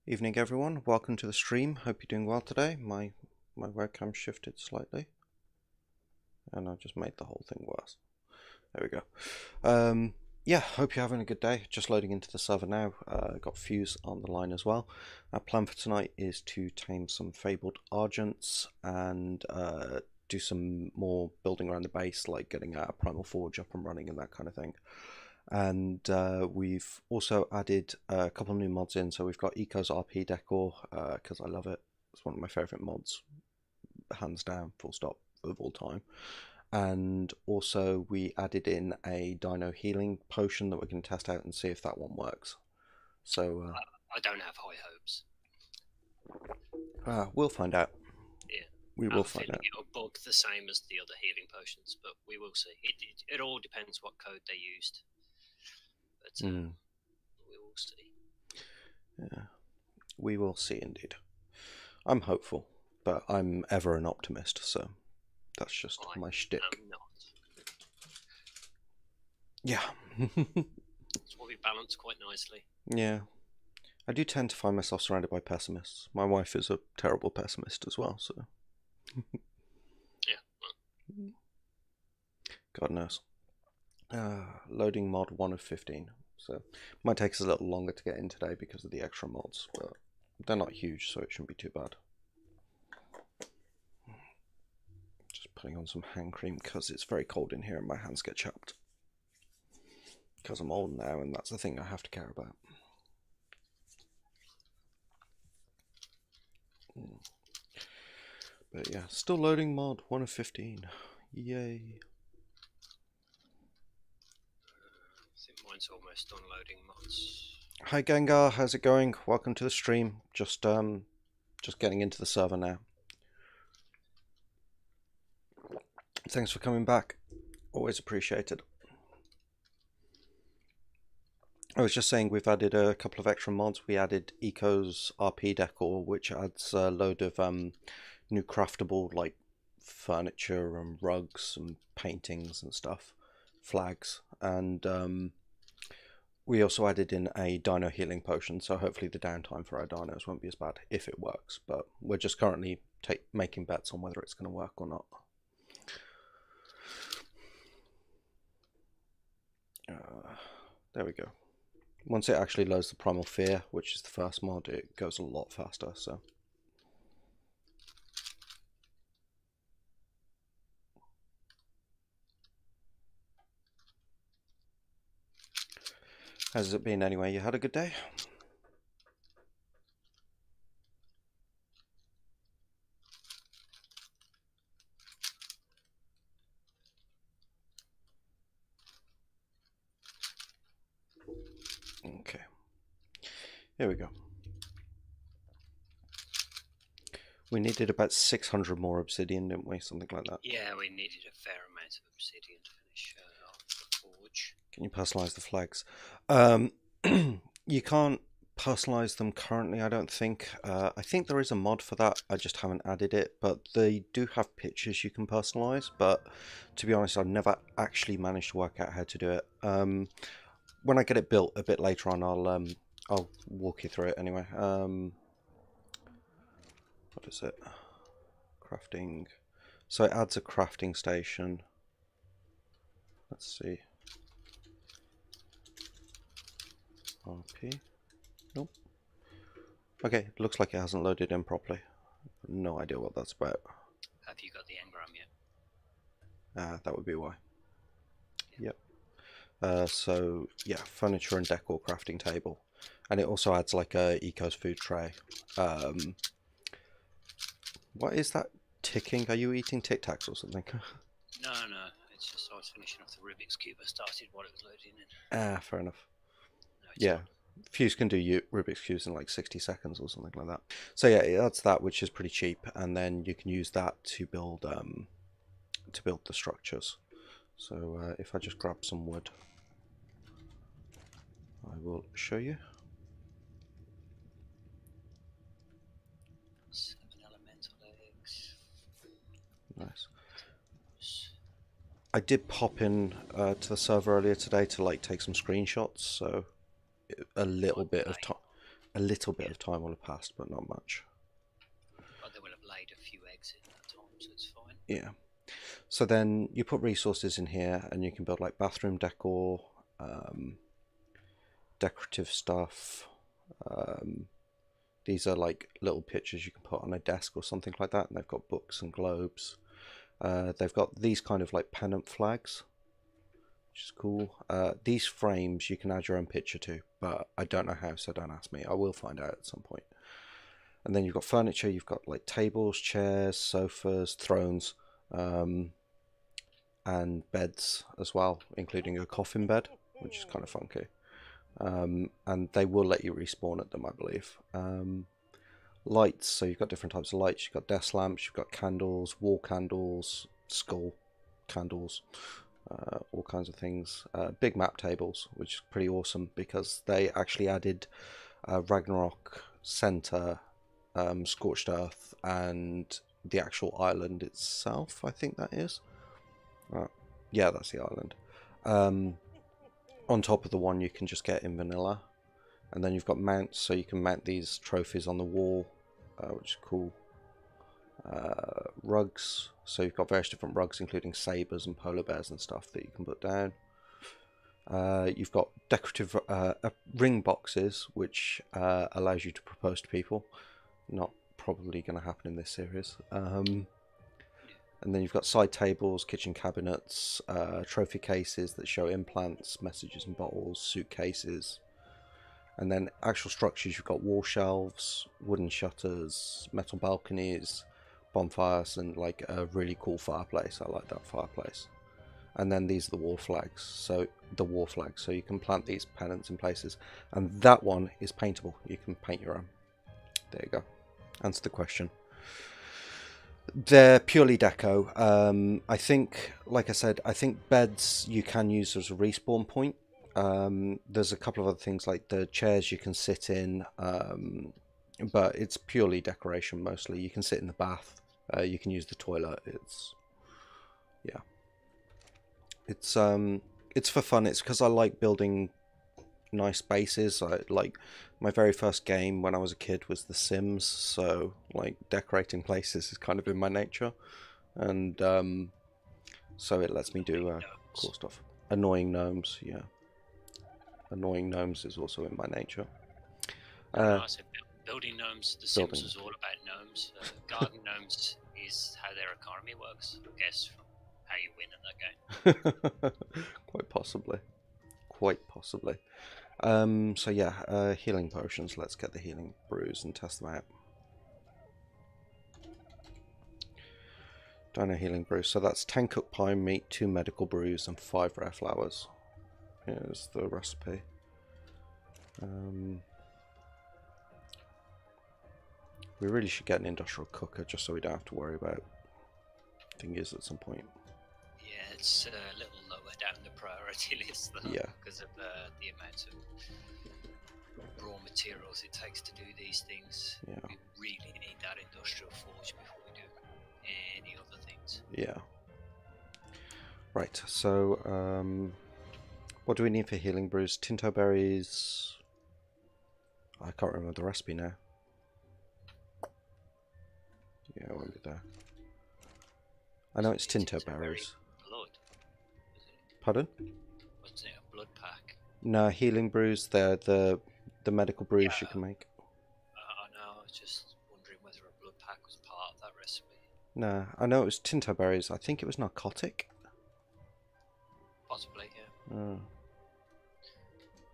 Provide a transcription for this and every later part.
Evening everyone, welcome to the stream. Hope you're doing well today. My webcam shifted slightly and I just made the whole thing worse. There we go. Yeah, hope you're having a good day. Just loading into the server now. Got Fuse on the line as well. Our plan for tonight is to tame some Fabled Argents and do some more building around the base, like getting a Primal Forge up and running and that kind of thing. And we've also added a couple of new mods in. So we've got Eco's RP Decor, because I love it. It's one of my favourite mods, hands down, full stop, of all time. And also we added in a Dino Healing Potion that we're going to test out and see if that one works. So I don't have high hopes. we'll find out. Yeah, We I will have a find feeling out. it'll bug the same as the other healing potions, but we will see. It all depends what code they used, but we will see. Yeah, we will see indeed. I'm hopeful, but I'm ever an optimist, so that's just my shtick. I'm not. Yeah. It's what we balance quite nicely. Yeah. I do tend to find myself surrounded by pessimists. My wife is a terrible pessimist as well, so. Yeah. Well. God knows. Loading mod 1 of 15. So it might take us a little longer to get in today because of the extra mods, but they're not huge, so it shouldn't be too bad. Just putting on some hand cream because it's very cold in here and my hands get chapped. Because I'm old now and that's the thing I have to care about. But yeah, still loading mod 1 of 15. Yay. I think mine's almost done loading mods. Hi Gengar, how's it going? Welcome to the stream. Just getting into the server now. Thanks for coming back. Always appreciated. I was just saying we've added a couple of extra mods. We added Eco's RP Decor, which adds a load of new craftable like furniture and rugs and paintings and stuff, flags, and we also added in a Dino Healing Potion. So hopefully the downtime for our dinos won't be as bad if it works. But we're just currently making bets on whether it's going to work or not. There we go. Once it actually loads the Primal Fear, which is the first mod, it goes a lot faster, so. How's it been anyway? You had a good day? Okay. Here we go. We needed about 600 more obsidian, didn't we? Something like that. Yeah, we needed a fair amount of obsidian to finish off the forge. Can you personalize the flags? You can't personalize them currently, I don't think. I think there is a mod for that. I just haven't added it. But they do have pictures you can personalize. But to be honest, I've never actually managed to work out how to do it. When I get it built a bit later on, I'll walk you through it anyway. What is it? Crafting. So it adds a crafting station. Let's see. RP. Nope. Okay, looks like it hasn't loaded in properly. No idea what that's about. Have you got the engram yet? That would be why. Yep. So yeah, furniture and decor crafting table, and it also adds like a Eco's food tray. What is that ticking? Are you eating Tic Tacs or something? No, it's just I was finishing off the Rubik's Cube I started while it was loading in. Fair enough. No, Yeah. fine. Fuse can do Rubik's Cubes in like 60 seconds or something like that. So yeah, that's that, which is pretty cheap, and then you can use that to build the structures. So if I just grab some wood, I will show you. 7 elemental eggs. Nice. I did pop in to the server earlier today to like take some screenshots, so a little bit of time. a little bit of time will have passed, but not much. But they will have laid a few eggs in that time, so it's fine. Yeah. So then you put resources in here, and you can build like bathroom decor, decorative stuff. These are like little pictures you can put on a desk or something like that, and they've got books and globes. They've got these kind of like pennant flags, which is cool. These frames you can add your own picture to, but I don't know how, so don't ask me. I will find out at some point. And then you've got furniture. You've got like tables, chairs, sofas, thrones, and beds as well, including a coffin bed, which is kind of funky. And they will let you respawn at them, I believe. Lights, so you've got different types of lights. You've got desk lamps, you've got candles, wall candles, skull candles, all kinds of things. Big map tables, which is pretty awesome because they actually added Ragnarok Center, Scorched Earth, and the actual island itself, I think that is. Yeah, that's the island. On top of the one you can just get in vanilla. And then you've got mounts, so you can mount these trophies on the wall, which is cool. Rugs, so you've got various different rugs, including sabers and polar bears and stuff that you can put down. You've got decorative ring boxes, which allows you to propose to people. Not probably going to happen in this series. And then you've got side tables, kitchen cabinets, trophy cases that show implants, messages and bottles, suitcases. And then actual structures, you've got wall shelves, wooden shutters, metal balconies, bonfires, and like a really cool fireplace. I like that fireplace. And then these are the war flags. So you can plant these pennants in places. And that one is paintable. You can paint your own. There you go. Answer the question. They're purely deco. I think, like I said, I think beds you can use as a respawn point. There's a couple of other things like the chairs you can sit in, but it's purely decoration mostly. You can sit in the bath. You can use the toilet. It's for fun. It's because I like building nice bases. Like my very first game when I was a kid was The Sims, so like decorating places is kind of in my nature, and so it lets me do cool stuff. Annoying gnomes, yeah. Annoying gnomes is also in my nature. I said building gnomes. The Sims was all about gnomes. Garden gnomes is how their economy works, I guess, from how you win in that game. Quite possibly. So yeah, healing potions. Let's get the healing brews and test them out. Dino healing brews. So that's 10 cooked pine meat, 2 medical brews, and 5 rare flowers. Here's the recipe. We really should get an industrial cooker just so we don't have to worry about thingies at some point. Yeah, it's a little lower down the priority list though, yeah, because of the amount of raw materials it takes to do these things. Yeah. We really need that industrial forge before we do any other things. Yeah. Right, so what do we need for healing brews? Tinto berries. I can't remember the recipe now. Yeah, it won't be there. I know it's Tinto berries. Blood. Pardon? Wasn't it a blood pack? No, healing brews. They're the medical brews you can make. I know. I was just wondering whether a blood pack was part of that recipe. No, I know it was Tinto berries. I think it was narcotic. Possibly, yeah.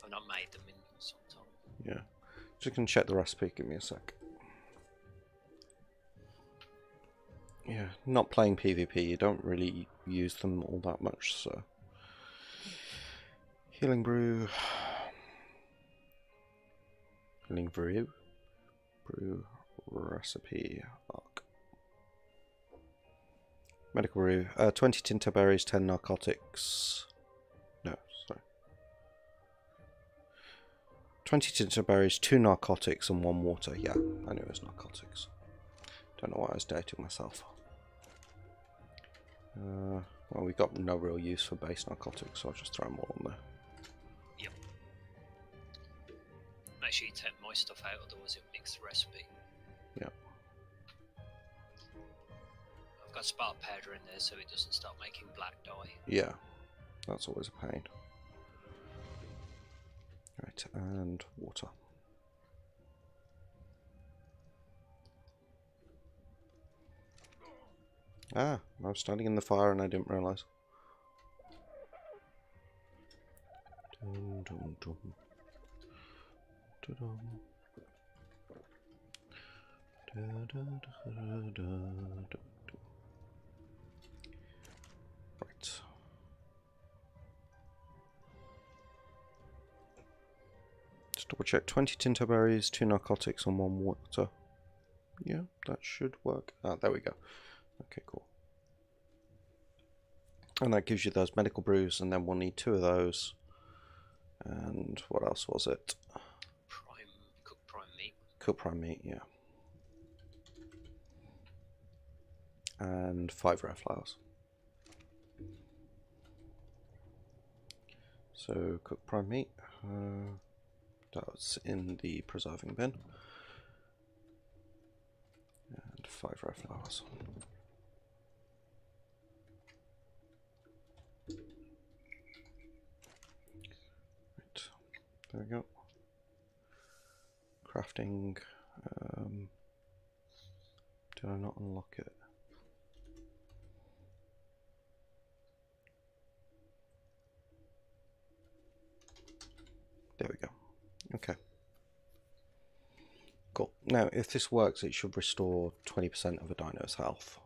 I've not made them in some time. Yeah. Just gonna check the recipe. Give me a sec. Yeah, not playing PvP, you don't really use them all that much, so. Healing brew. Healing brew. Brew recipe arc. Medical brew. 20 tinto berries, 10 narcotics. No, sorry. 20 tinto berries, 2 narcotics, and 1 water. Yeah, I knew it was narcotics. Don't know why I was doubting myself. Well, we've got no real use for base narcotics, so I'll just throw them all on there. Yep. No, Make sure you take my stuff out, otherwise it'll mix the recipe. Yeah. I've got spark powder in there so it doesn't start making black dye. Yeah, that's always a pain. Right, and water. Ah, I was standing in the fire and I didn't realise. Dun, dun, dun. Dun, dun. Right. Just double check. 20 tinto berries, 2 narcotics, and 1 water. Yeah, that should work. Ah, there we go. Okay, cool. And that gives you those medical brews, and then we'll need 2 of those. And what else was it? Cooked prime meat. Cooked prime meat, yeah. And 5 rare flowers. So cooked prime meat. That's in the preserving bin. And 5 rare flowers. Right, there we go. Crafting. Did I not unlock it? There we go. Okay. Cool. Now, if this works, it should restore 20% of a dino's health.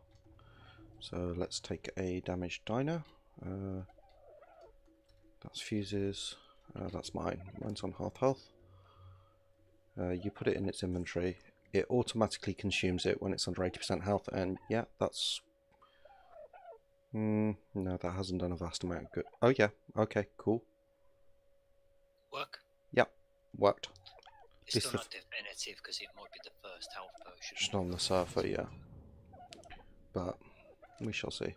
So let's take a damaged dino. That's fuses. That's mine. Mine's on half health. You put it in its inventory. It automatically consumes it when it's under 80% health, and yeah, that's... no, that hasn't done a vast amount of good. Oh yeah, okay, cool. Work? Yep, worked. It's still not definitive because it might be the first health potion. Just on the surfer, yeah. But we shall see.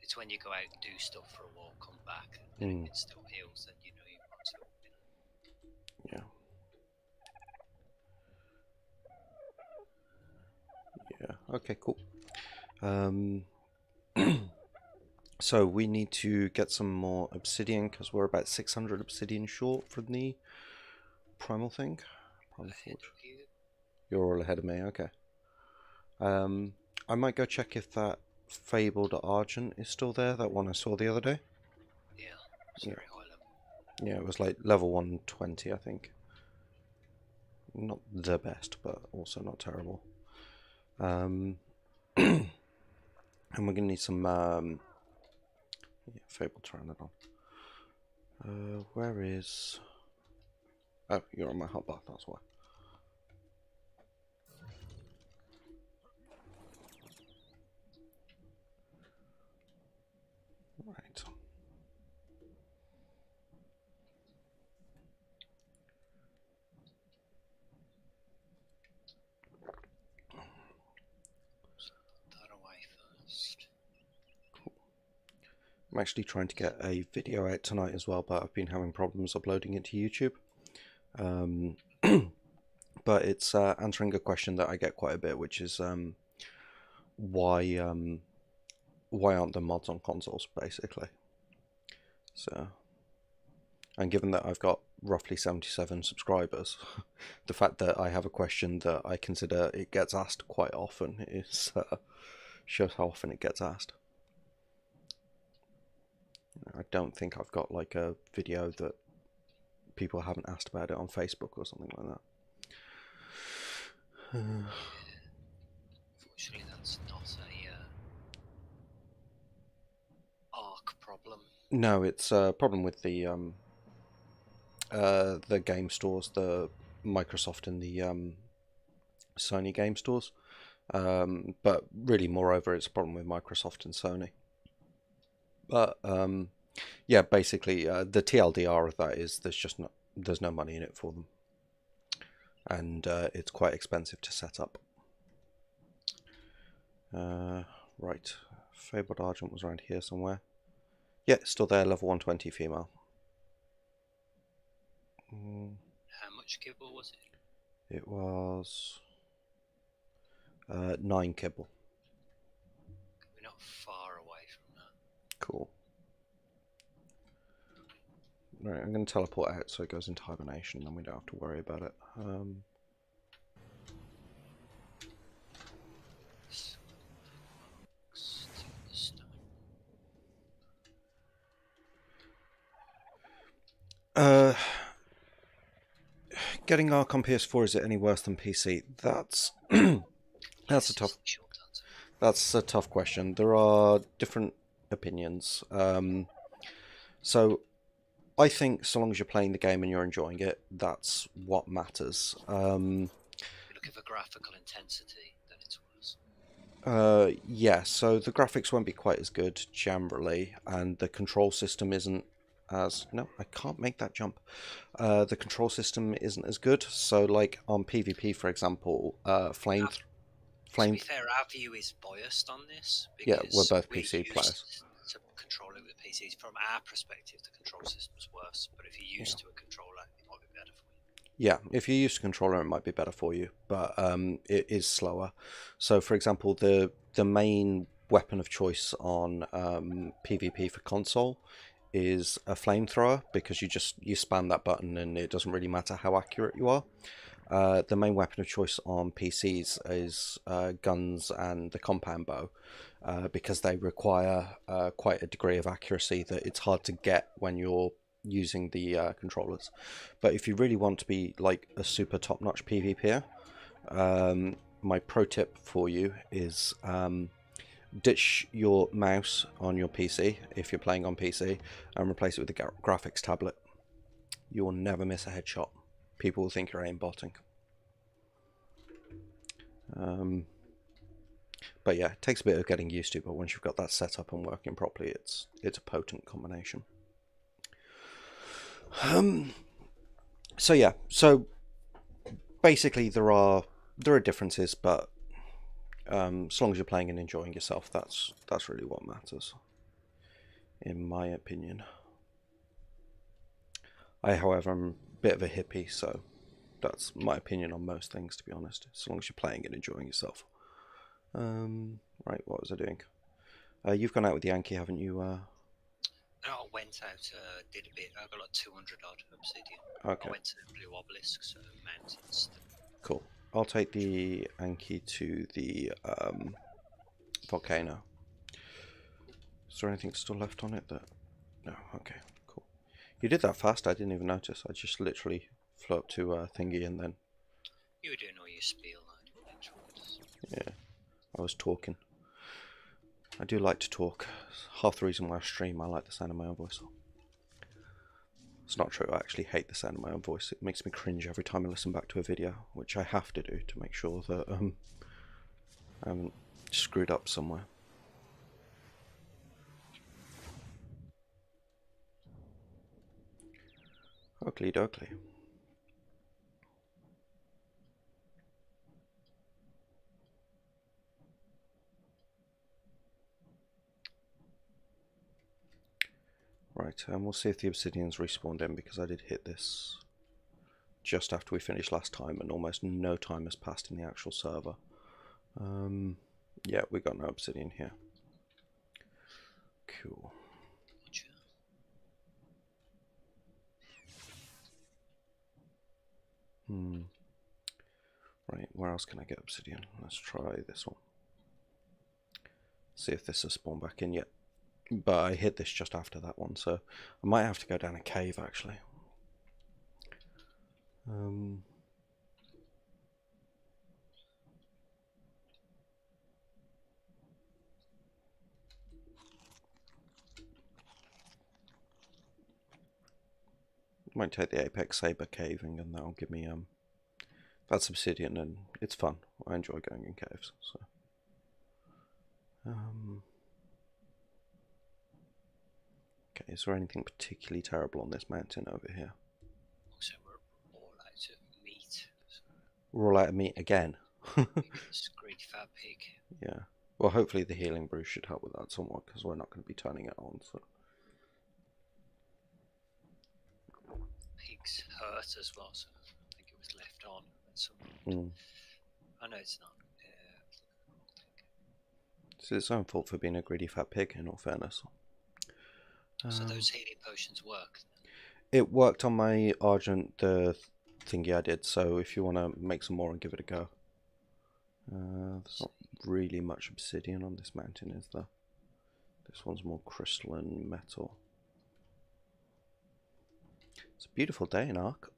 It's when you go out, do stuff for a while, come back, and it still heals, then you know you want to. Yeah. Yeah, okay, cool. So we need to get some more obsidian because we're about 600 obsidian short from the primal thing. Primal Forge. You're all ahead of me, okay. I might go check if that Fabled Argent is still there, that one I saw the other day. Yeah, it's very high level. Yeah, it was like level 120, I think. Not the best, but also not terrible. And we're gonna need some yeah, Fabled Pteranodon. Where is... Oh, you're on my hotbar, that's why. Right. That away first. Cool. I'm actually trying to get a video out tonight as well, but I've been having problems uploading it to YouTube. But it's answering a question that I get quite a bit, which is why aren't there mods on consoles, basically. So, and given that I've got roughly 77 subscribers, the fact that I have a question that I consider it gets asked quite often is shows how often it gets asked. I don't think I've got like a video that people haven't asked about it on Facebook or something like that. Unfortunately, that's not a Ark problem. No, it's a problem with the game stores, the Microsoft and the Sony game stores. But really, moreover, it's a problem with Microsoft and Sony. But yeah, basically, the TLDR of that is there's no money in it for them, and it's quite expensive to set up. Right, Fabled Argent was around here somewhere. Yeah, it's still there, level 120 female. much kibble was it? It was 9 kibble. We're not far away from that. Cool. Right, I'm going to teleport out so it goes into hibernation, and we don't have to worry about it. Getting Ark on PS4, is it any worse than PC? That's that's a tough question. There are different opinions. So I think so long as you're playing the game and you're enjoying it, that's what matters. If you look at the graphical intensity, then it's worse. Yeah, so the graphics won't be quite as good generally, and the control system isn't as... No, I can't make that jump. The control system isn't as good, so like on PvP, for example, flame... To be fair, our view is biased on this. Yeah, we're both PC players. To control it with PCs, from our perspective, the control system's worse. But if you're used to a controller, it might be better for you. Yeah, if you're used to a controller, it might be better for you, but it is slower. So, for example, the main weapon of choice on PvP for console is a flamethrower, because you spam that button and it doesn't really matter how accurate you are. The main weapon of choice on PCs is guns and the compound bow, because they require quite a degree of accuracy that it's hard to get when you're using the controllers. But if you really want to be like a super top-notch PvPer, my pro tip for you is ditch your mouse on your PC if you're playing on PC and replace it with a graphics tablet. You will never miss a headshot. People will think you're aimbotting. But yeah, it takes a bit of getting used to, but once you've got that set up and working properly, it's a potent combination. So yeah, so basically there are differences, but as long as you're playing and enjoying yourself, that's really what matters, in my opinion. I, however, am a bit of a hippie, so that's my opinion on most things, to be honest, as long as you're playing and enjoying yourself. Right, what was I doing? You've gone out with Yankee, haven't you? No, I went out, did a bit. I got like 200 odd obsidian. Okay. I went to the blue obelisks, mountains. Cool. I'll take the Yankee to the volcano. Is there anything still left on it? That... No, okay, cool. You did that fast, I didn't even notice. I just literally flew up to thingy and then... You were doing all your spiel, Yeah, I was talking. I do like to talk. Half the reason why I stream, I like the sound of my own voice. It's not true, I actually hate the sound of my own voice. It makes me cringe every time I listen back to a video, which I have to do to make sure that I haven't screwed up somewhere. Oakley dokley. Right, and we'll see if the obsidian's respawned in, because I did hit this just after we finished last time and almost no time has passed in the actual server. Yeah, we got no obsidian here. Cool. Right, where else can I get obsidian? Let's try this one. See if this has spawned back in yet. But I hit this just after that one, so I might have to go down a cave actually. Might take the Apex Saber caving, and that'll give me that's obsidian and it's fun. I enjoy going in caves, so okay, is there anything particularly terrible on this mountain over here? So we're all out of meat. We're all out of meat again. Great fat pig. Yeah. Well, hopefully the healing brew should help with that somewhat, because we're not going to be turning it on, so. Pigs hurt as well, so I think some point. Mm. I know it's not. It's its own fault for being a greedy fat pig, in all fairness. So those healing potions work? It worked on my Argent, the thingy I did, so if you want to make some more and give it a go. There's not really much obsidian on this mountain, is there? This one's more crystalline metal. It's a beautiful day in Ark.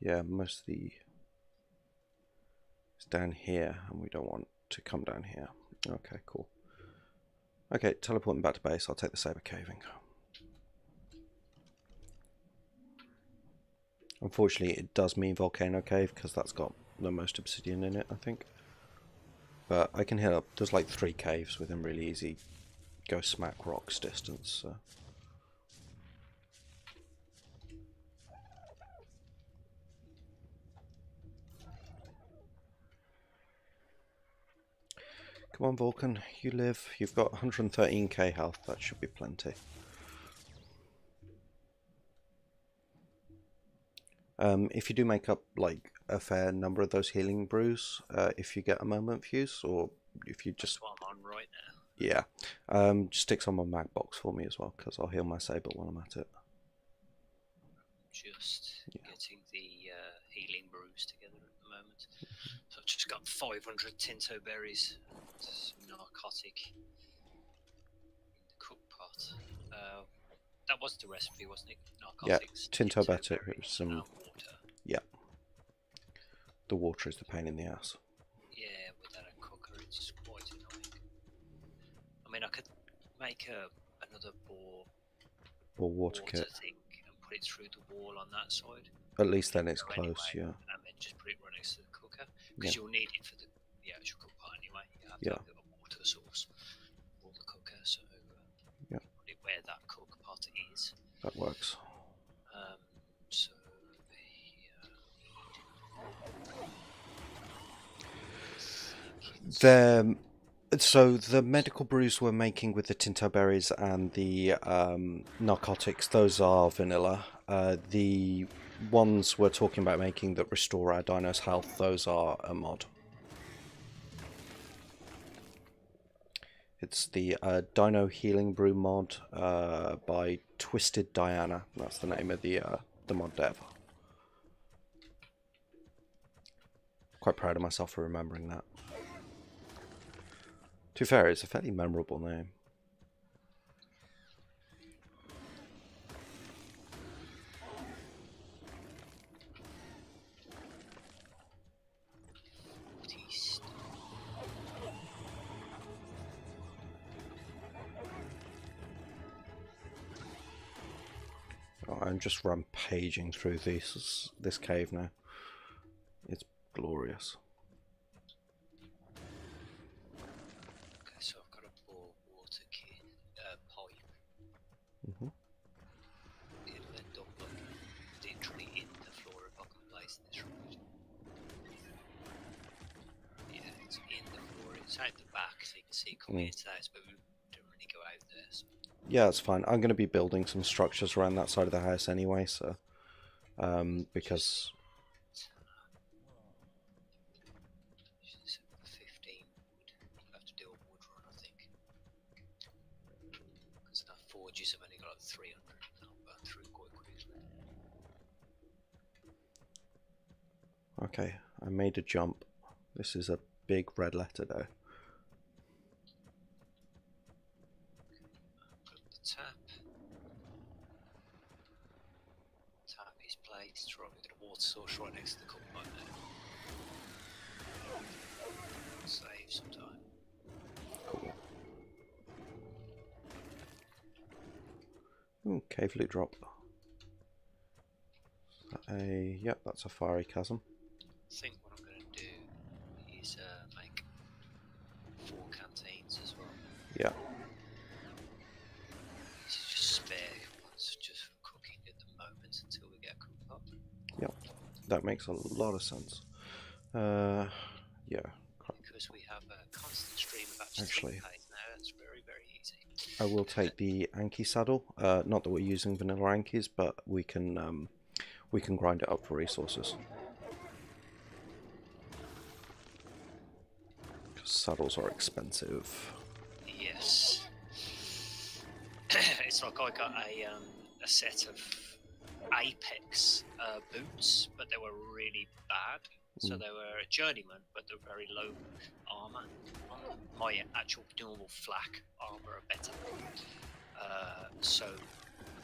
Yeah, most of the... It's down here, and we don't want to come down here. Okay, cool. Okay, teleporting back to base. I'll take the saber caving. Unfortunately, it does mean Volcano Cave, because that's got the most obsidian in it, I think. But I can hit up... There's like 3 caves within really easy go smack rocks distance, so... Come on, Vulcan, you live. You've got 113k health, that should be plenty. If you do make up like a fair number of those healing brews, if you get a moment fuse, or if you just... That's what I'm on right now. Yeah, just stick some on mag box for me as well, because I'll heal my saber while I'm at it. Just getting the healing brews together at the moment. So I've just got 500 tinto berries, some narcotic in the cook pot. That was the recipe, wasn't it? Narcotics. Yeah, tinto better. Some water. Yeah. The water is the pain in the ass. Yeah, without a cooker, it's quite annoying. I mean, I could make another water kit thing and put it through the wall on that side. At least then it's close, anyway, yeah. And then just put it right next to the cooker, because you'll need it for the actual cook pot anyway. You have to have a water source for the cooker, so put it where that cook pot is. That works. So the medical brews we're making with the tinto berries and the narcotics, those are vanilla. The ones we're talking about making that restore our dino's health, those are a mod. It's the Dino Healing Brew mod by Twisted Diana. That's the name of the mod dev. Quite proud of myself for remembering that. To be fair, it's a fairly memorable name. Oh, I'm just rampaging through this cave now. It's glorious. Okay, so I've got a water kit pipe. It'll end up like literally in the floor if I can place this right. Yeah, it's in the floor. It's out the back, so you can see it coming into the house, but we don't really go out there. So. Yeah, it's fine. I'm going to be building some structures around that side of the house anyway, so because 15 wood. You have to do a wood run, I think, because our forges have only got like 300, and I'll burn through quite quickly. Okay, I made a jump. This is a big red letter though. Tap is placed right with the water source right next to the cook pot there. Save some time. Cool. Ooh, cave loot drop. Yep, that's a fiery chasm. I think what I'm going to do is make 4 canteens as well. Yeah. Just for cooking at the moment until we get a cook pot. Yep, that makes a lot of sense. Yeah. Because we have a constant stream of actually now, that's very, very easy. I will take the Anki saddle. Not that we're using vanilla Ankis, but we can we can grind it up for resources. Saddles are expensive. Yes. It's like I got a set of Apex boots, but they were really bad. So they were a journeyman, but they're very low armor on them. My actual normal flak armor are better. So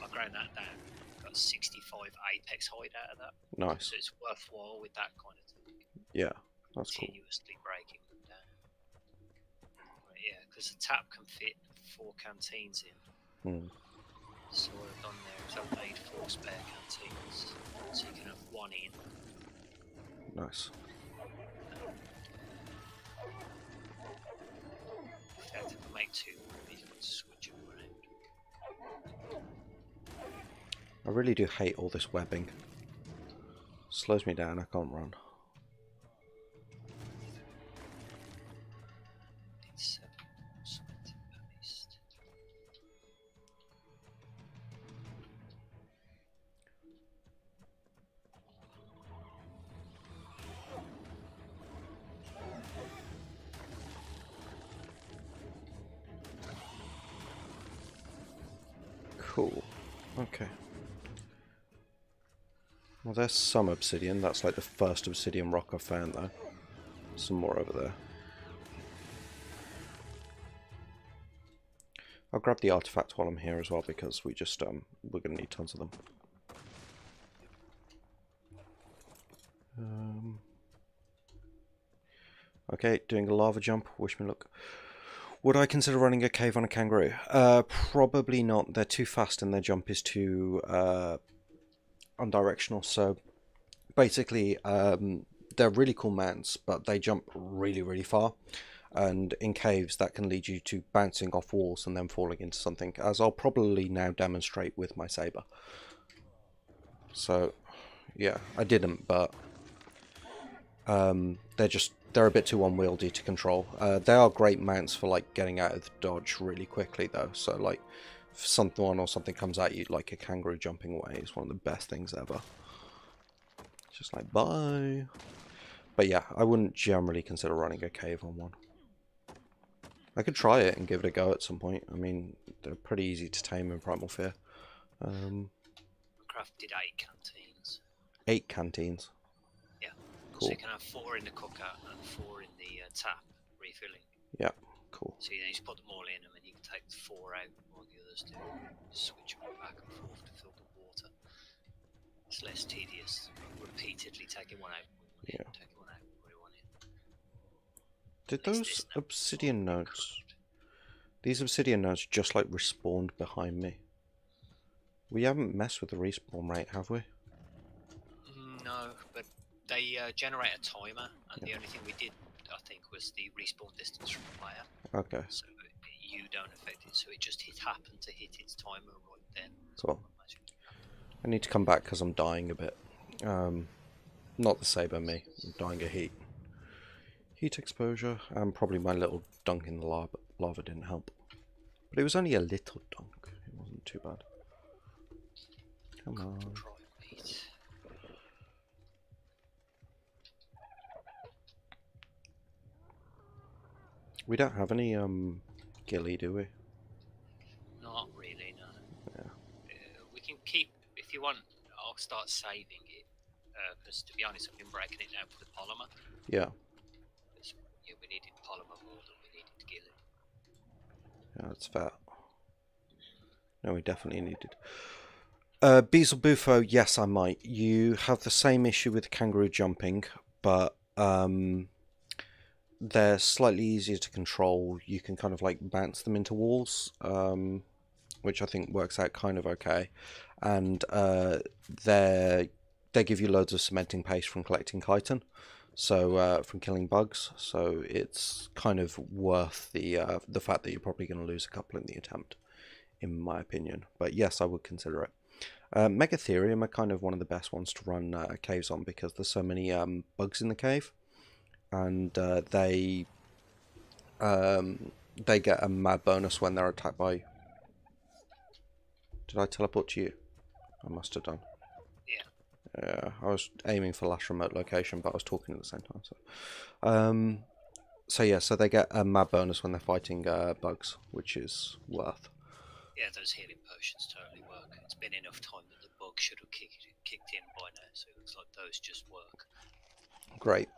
I ground that down. Got 65 Apex hide out of that. Nice. So it's worthwhile with that kind of thing. Yeah, that's cool. Continuously breaking them down. But yeah, because the tap can fit 4 canteens in. So what I've done there is I've made 4 spare canteens, so you can have 1 in. Nice. If I had to make 2, you can switch them around. I really do hate all this webbing. Slows me down, I can't run. It's 7 cement paste. Cool. Okay. Well, there's some obsidian. That's like the first obsidian rock I've found, though. Some more over there. I'll grab the artifact while I'm here as well, because we're gonna need tons of them. Okay, doing a lava jump. Wish me luck. Would I consider running a cave on a kangaroo? Probably not. They're too fast and their jump is too undirectional. So basically, they're really cool mounts, but they jump really, really far. And in caves, that can lead you to bouncing off walls and then falling into something, as I'll probably now demonstrate with my saber. So, yeah, I didn't, but they're a bit too unwieldy to control. They are great mounts for like getting out of the dodge really quickly, though. So, like, if someone or something comes at you, like a kangaroo jumping away, is one of the best things ever. It's just like, bye. But yeah, I wouldn't generally consider running a cave on one. I could try it and give it a go at some point. I mean, they're pretty easy to tame in Primal Fear. Crafted 8 canteens. 8 canteens. Yeah. Cool. So you can have 4 in the cooker and 4 in the tap, refilling. Yeah, cool. So you just put them all in, and then you can take the 4 out while the others do. Switch them back and forth to fill the water. It's less tedious. Repeatedly taking one out, taking one out, putting one in. Did those obsidian nodes... These obsidian nodes just like respawned behind me. We haven't messed with the respawn rate, have we? No, but they generate a timer, and the only thing we did, I think, was the respawn distance from the player. Okay. So you don't affect it, so it just happened to hit its timer right then. Cool. I need to come back because I'm dying a bit. Not the saber, me. I'm dying of heat. Heat exposure, and probably my little dunk in the lava didn't help. But it was only a little dunk. It wasn't too bad. Come on. We don't have any ghillie, do we? Not really, no. Yeah. We can keep, if you want, I'll start saving it. Because to be honest, I've been breaking it now for the polymer. Yeah. Yeah, we needed polymer more than we needed ghillie. Yeah, that's fair. No, we definitely needed. Beezle Bufo, yes, I might. You have the same issue with kangaroo jumping, but they're slightly easier to control. You can kind of like bounce them into walls, which I think works out kind of okay. And they give you loads of cementing paste from collecting chitin, so from killing bugs. So it's kind of worth the fact that you're probably going to lose a couple in the attempt, in my opinion. But yes, I would consider it. Megatherium are kind of one of the best ones to run caves on, because there's so many bugs in the cave, and they get a mad bonus when they're attacked by you. Did I teleport to you? I must have done. Yeah. Yeah, I was aiming for last remote location, but I was talking at the same time. So yeah, so they get a mad bonus when they're fighting bugs, which is worth. Yeah, those healing potions totally work. It's been enough time that the bug should have kicked in by now, so it looks like those just work. Great.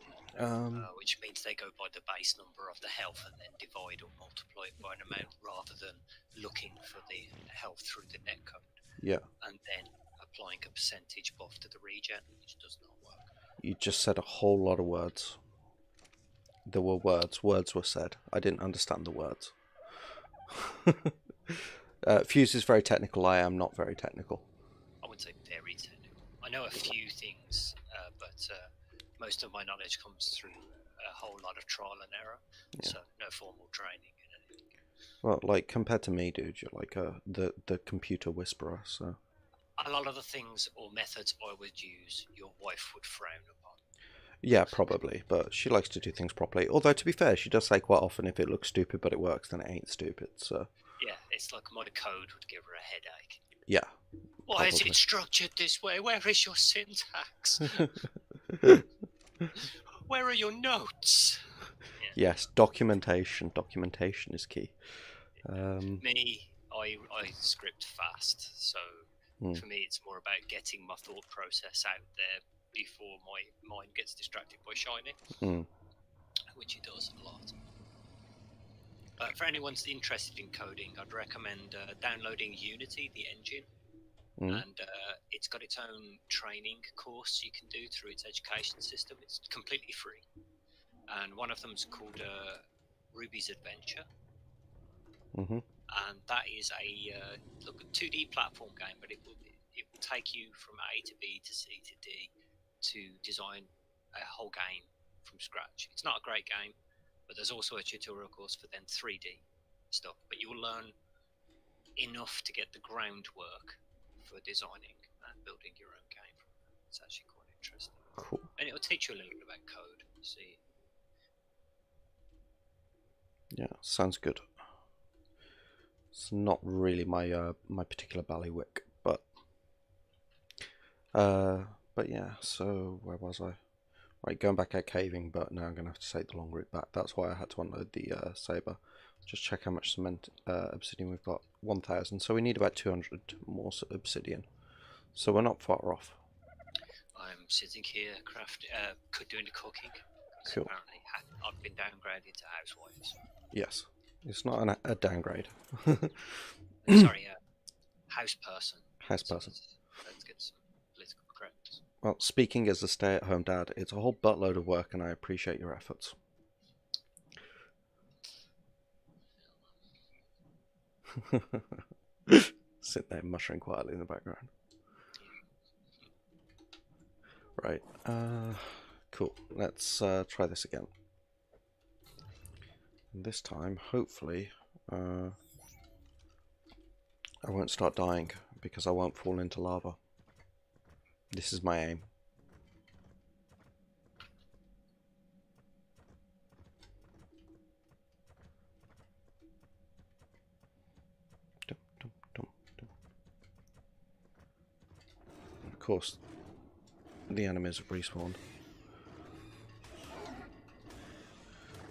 Which means they go by the base number of the health and then divide or multiply it by an amount rather than looking for the health through the netcode. Yeah. And then applying a percentage buff to the regen, which does not work. You just said a whole lot of words. There were words. Words were said. I didn't understand the words. Fuse is very technical. I am not very technical. I wouldn't say very technical. I know a few things, but most of my knowledge comes through a whole lot of trial and error. Yeah. So no formal training in anything. Well, like compared to me, dude, you're like the computer whisperer. So a lot of the things or methods I would use, your wife would frown upon. Yeah, probably, but she likes to do things properly. Although, to be fair, she does say quite often if it looks stupid but it works, then it ain't stupid, so... Yeah, it's like my code would give her a headache. Yeah. Why is it structured this way? Where is your syntax? Where are your notes? Yeah. Yes, documentation. Documentation is key. Me, I script fast, so for me it's more about getting my thought process out there before my mind gets distracted by Shiny, which it does a lot. For anyone who's interested in coding, I'd recommend downloading Unity, the engine, and it's got its own training course you can do through its education system. It's completely free, and one of them's called Ruby's Adventure, and that is a 2D platform game, but it will take you from A to B to C to D to design a whole game from scratch. It's not a great game, but there's also a tutorial course for then 3D stuff. But you'll learn enough to get the groundwork for designing and building your own game. It's actually quite interesting. Cool. And it'll teach you a little bit about code. See. Yeah, sounds good. It's not really my my particular ballywick, but yeah. So where was I? Right, going back out caving, but now I'm going to have to take the long route back. That's why I had to unload the saber. Just check how much cement obsidian we've got. 1,000. So we need about 200 more obsidian. So we're not far off. I'm sitting here doing the cooking. Cool. Apparently I've been downgraded to housewives. Yes. It's not a downgrade. Sorry, house person. House person. Let's get some political correctness. Well, speaking as a stay-at-home dad, it's a whole buttload of work and I appreciate your efforts. Sit there muttering quietly in the background. Right, cool. Let's try this again. And this time, hopefully, I won't start dying because I won't fall into lava. This is my aim. Of course, the enemies have respawned.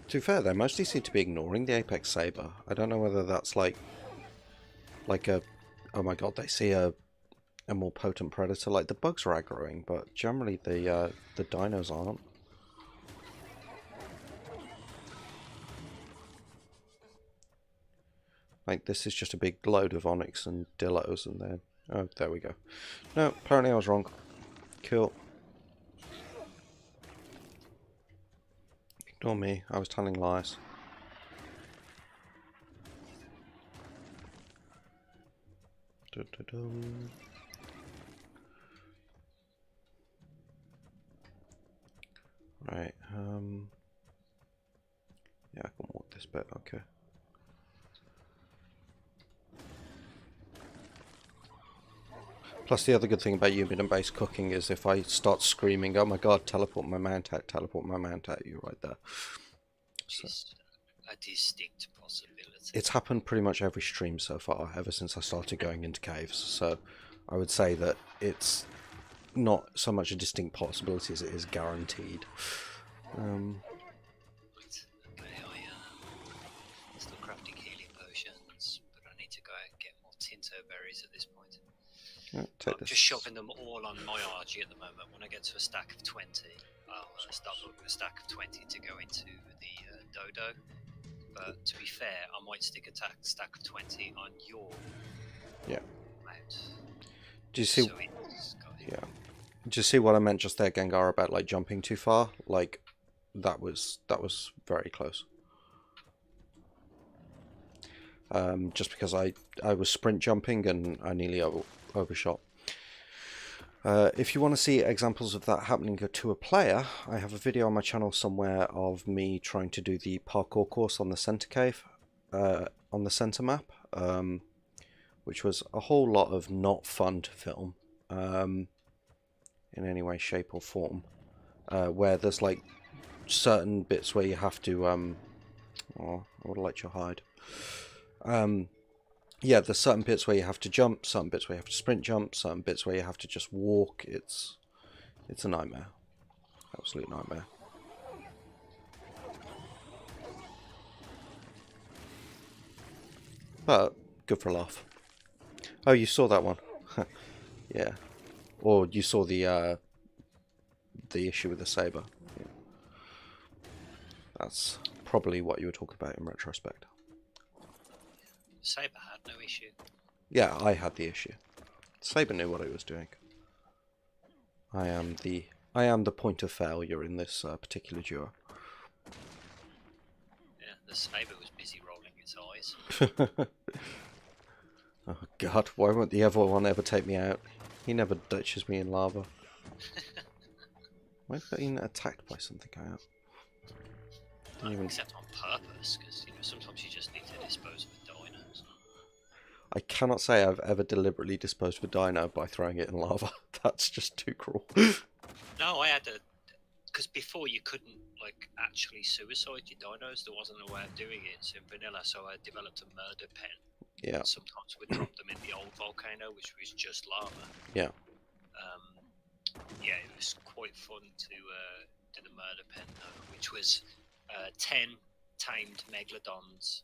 To be fair, they mostly seem to be ignoring the Apex Saber. I don't know whether that's like a, oh my god, they see a more potent predator. Like the bugs are aggroing, but generally the dinos aren't. Like this is just a big load of onyx and dillos, and then oh, there we go. No, apparently I was wrong. Cool. Ignore me, I was telling lies. Dun-dun-dun. Right, yeah, I can walk this bit, okay. Plus the other good thing about unit-based cooking is if I start screaming, oh my god, teleport my mount out, you're right there. So, a distinct possibility. It's happened pretty much every stream so far, ever since I started going into caves, so I would say that it's not so much a distinct possibility as it is guaranteed. Right. Okay, I'm still crafting healing potions, but I need to go out and get more Tinto berries at this point. Take I'm this. just shoving them all on my RG at the moment. When I get to a stack of 20, I'll start looking at a stack of 20 to go into the dodo. But to be fair, I might stick a stack of 20 on your mount. Do you see? So it's got it. Yeah. Do you see what I meant just there, Gengar, about like jumping too far? Like that was very close. Just because I was sprint jumping and I nearly overshot. If you want to see examples of that happening to a player, I have a video on my channel somewhere of me trying to do the parkour course on the center cave, on the center map, which was a whole lot of not fun to film in any way, shape or form, where there's like certain bits where you have to oh, I would have liked your hide. Yeah, there's certain bits where you have to jump, certain bits where you have to sprint jump, certain bits where you have to just walk. It's a nightmare. Absolute nightmare. But good for a laugh. Oh, you saw that one. Yeah. Or you saw the issue with the saber. Yeah. That's probably what you were talking about in retrospect. Saber had no issue. Yeah, I had the issue. Saber knew what he was doing. I am the point of failure in this particular duo. Yeah, the Saber was busy rolling its eyes. Oh God, why won't the other one ever take me out? He never ditches me in lava. Am I being attacked by something I am? Except on purpose, because sometimes you just need to dispose of a dino. So. I cannot say I've ever deliberately disposed of a dino by throwing it in lava. That's just too cruel. No, I had to, because before you couldn't like actually suicide your dinos. There wasn't a way of doing it in vanilla, so I developed a murder pen. Yeah. Sometimes we'd drop them in the old volcano, which was just lava. Yeah. Yeah, it was quite fun to do the murder pen though, which was 10 tamed megalodons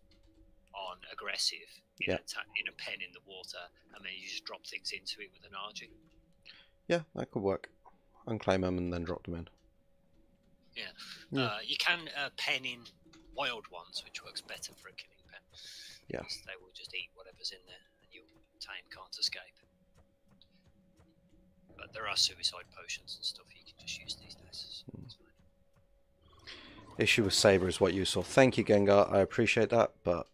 on aggressive in a pen in the water, and then you just drop things into it with an RG. Yeah, that could work. Unclaim them and then drop them in. Yeah. You can pen in wild ones, which works better for a killing pen. Yeah. They will just eat whatever's in there, and your tame can't escape. But there are suicide potions and stuff you can just use these days. So it's fine. Issue with Saber is what you saw. Thank you, Gengar. I appreciate that, but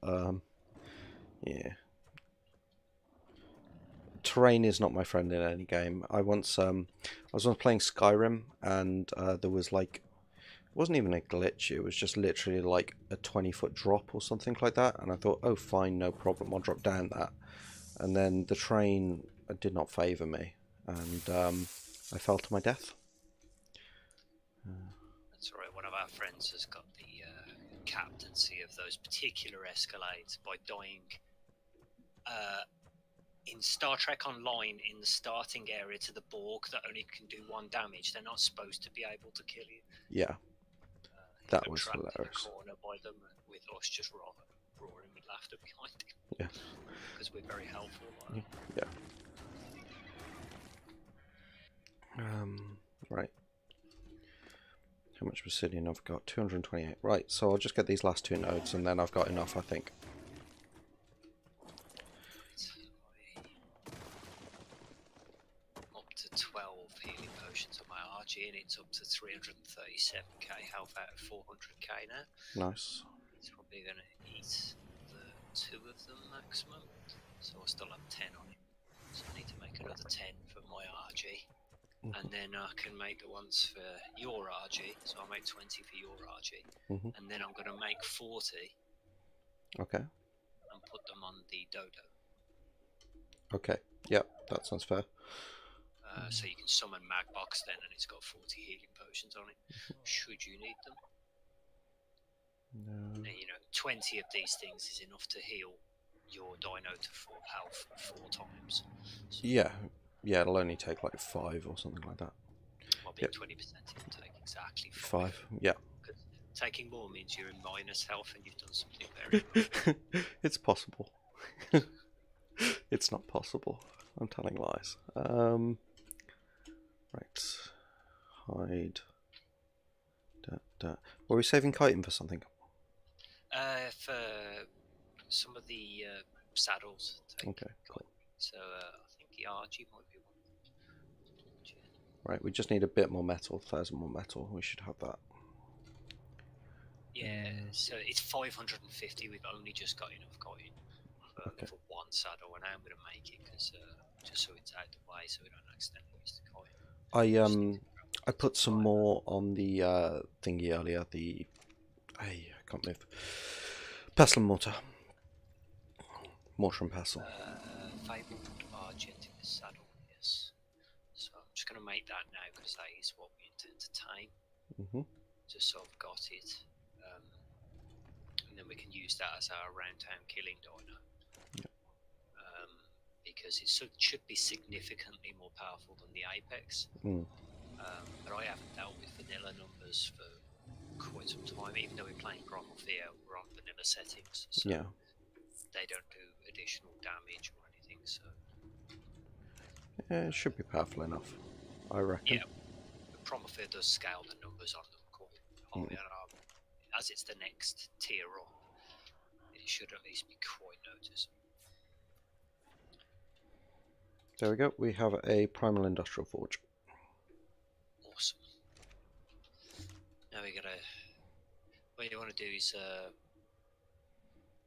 yeah. Terrain is not my friend in any game. I was once playing Skyrim, and there was like, it wasn't even a glitch. It was just literally like a 20-foot drop or something like that, and I thought, oh, fine, no problem. I'll drop down that, and then the terrain did not favour me, and I fell to my death. That's alright. One of our friends has got the captaincy of those particular escalades by dying in Star Trek Online in the starting area to the Borg that only can do 1 damage. They're not supposed to be able to kill you. Yeah, that was hilarious. In a corner by them, with us just roaring with laughter behind him. Yeah, because we're very helpful. Yeah. Right. How much obsidian I've got? 228. Right, so I'll just get these last 2 nodes and then I've got enough, I think. Up to 12 healing potions on my RG, and it's up to 337k health out of 400k now. Nice. It's probably going to eat the 2 of them maximum, so I still have 10 on it. So I need to make another 10 for my RG. And then I can make the ones for your RG, so I'll make 20 for your RG, and then I'm going to make 40. Okay. And put them on the dodo. Okay. Yep, that sounds fair. So you can summon Magbox then, and it's got 40 healing potions on it. Should you need them? No. And, 20 of these things is enough to heal your dino to full health 4 times. So yeah. Yeah, it'll only take like 5 or something like that. Might be Yep. 20%. It'll take exactly 5. 5. Yeah. Taking more means you're in minus health and you've done something very wrong. It's possible. It's not possible. I'm telling lies. Right. Hide. Were we saving chitin for something? For some of the saddles. Okay, cool. So I think the RG might be one. Right, we just need a bit more metal. 1,000 more metal. We should have that. Yeah, so it's 550. We've only just got enough coin for one saddle, and I'm going to make it because just so it's out the way, so we don't accidentally use the coin. I put some more on the thingy earlier. I can't move. Pestle and mortar. Mortar and pestle. Fabled Argent in the saddle, yes. So I'm just going to make that now because that is what we intend to tame. Just so I've got it. And then we can use that as our round town killing dino. Yep. Because it should be significantly more powerful than the Apex. But I haven't dealt with vanilla numbers for quite some time. Even though we're playing Primal Fear, we're on vanilla settings. So Yeah. they don't do additional damage or anything. So Yeah, it should be powerful enough, I reckon. yeah, Primal Fear does scale the numbers on them quite high. As it's the next tier up, it should at least be quite noticeable. There we go. We have a primal industrial forge. Awesome. Now we gotta. What you want to do is,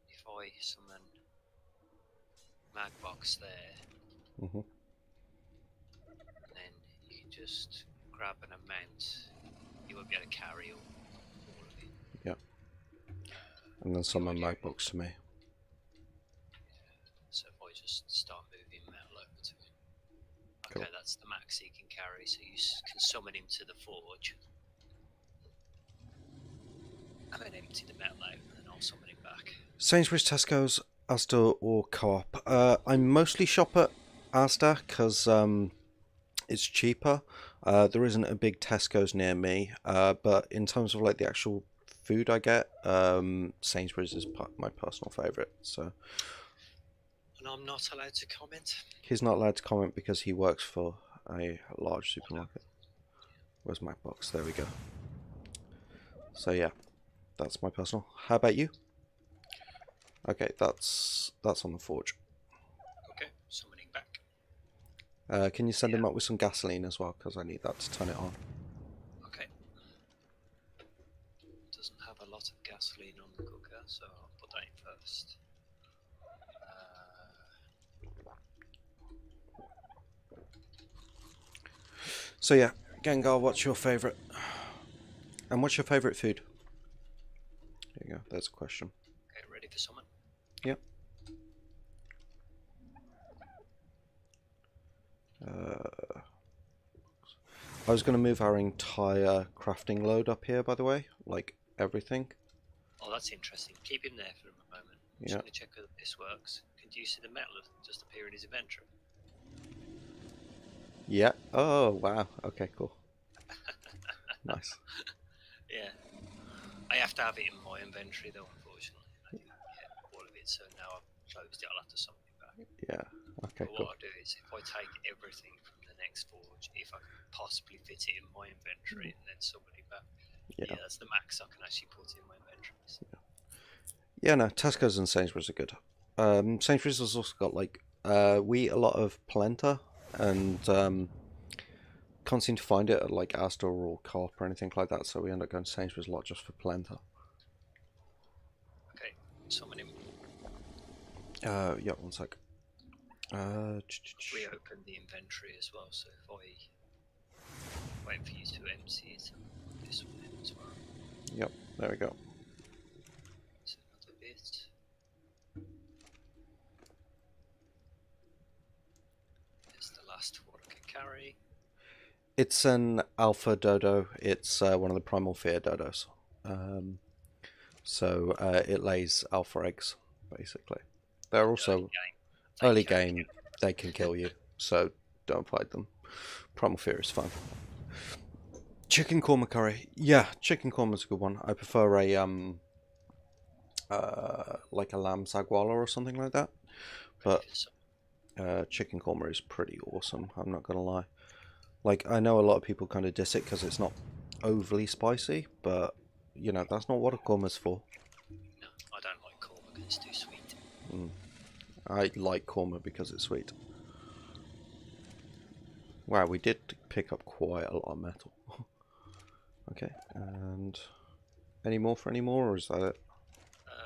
if I summon Magbox there, and then you can just grab an amount. You won't be able to carry all of it. Yeah. And then summon Magbox to me. So if I just start moving metal over to him. Okay, Cool. that's the max he can carry, so you can summon him to the forge. And then empty the metal out, and then I'll summon him back. Sainsbury's, Tesco's, Asda, or Co-op. I mostly shop at Asda because it's cheaper. There isn't a big Tesco's near me, but in terms of like the actual food I get, Sainsbury's is my personal favourite. So. And I'm not allowed to comment? He's not allowed to comment because he works for a large supermarket. Where's my box? There we go. So yeah, that's my personal. How about you? Okay, that's on the forge. Okay, summoning back. Can you send him up with some gasoline as well? Because I need that to turn it on. Okay. Doesn't have a lot of gasoline on the cooker, so I'll put that in first. So yeah, Gengar, what's your favourite? And what's your favourite food? There you go, there's a question. Okay, ready for summon? Yep. I was going to move our entire crafting load up here, by the way, like everything. Oh, that's interesting. Keep him there for a moment. I'm just going to check whether this works. Can you see the metal just appear in his inventory? Yeah. Oh, wow. Okay, cool. Nice. Yeah. I have to have it in my inventory, though, unfortunately. I didn't get all of it, so now I've closed it. I'll have to summon it back. Yeah. Okay, but cool. what I'll do is, if I take everything from the next forge, if I can possibly fit it in my inventory and then summon it back, yeah, that's the max I can actually put in my inventory. So. Yeah, no, Tesco's and Sainsbury's are good. Sainsbury's has also got, like, we eat a lot of polenta, and can't seem to find it at, like, Asda or Co-op or anything like that, so we end up going to Sainsbury's a lot just for polenta. Okay, summon him. Yeah, one sec. Reopen the inventory as well, so if I wait for you to empty it, this one in as well. Yep, there we go. So another bit. There's the last one I can carry. It's an alpha dodo. It's one of the primal fear dodos. So it lays alpha eggs, basically. They're also early game. They can kill you. So don't fight them. Primal Fear is fun. Chicken korma curry. Yeah, chicken korma is a good one. I prefer a like a lamb sagwala or something like that. But chicken korma is pretty awesome. I'm not gonna lie. Like, I know a lot of people kind of diss it because it's not overly spicy, but you know that's not what a korma's for. No, I don't like korma because it's too sweet. I like korma because it's sweet. Wow, we did pick up quite a lot of metal. Okay, and any more for any more, or is that it?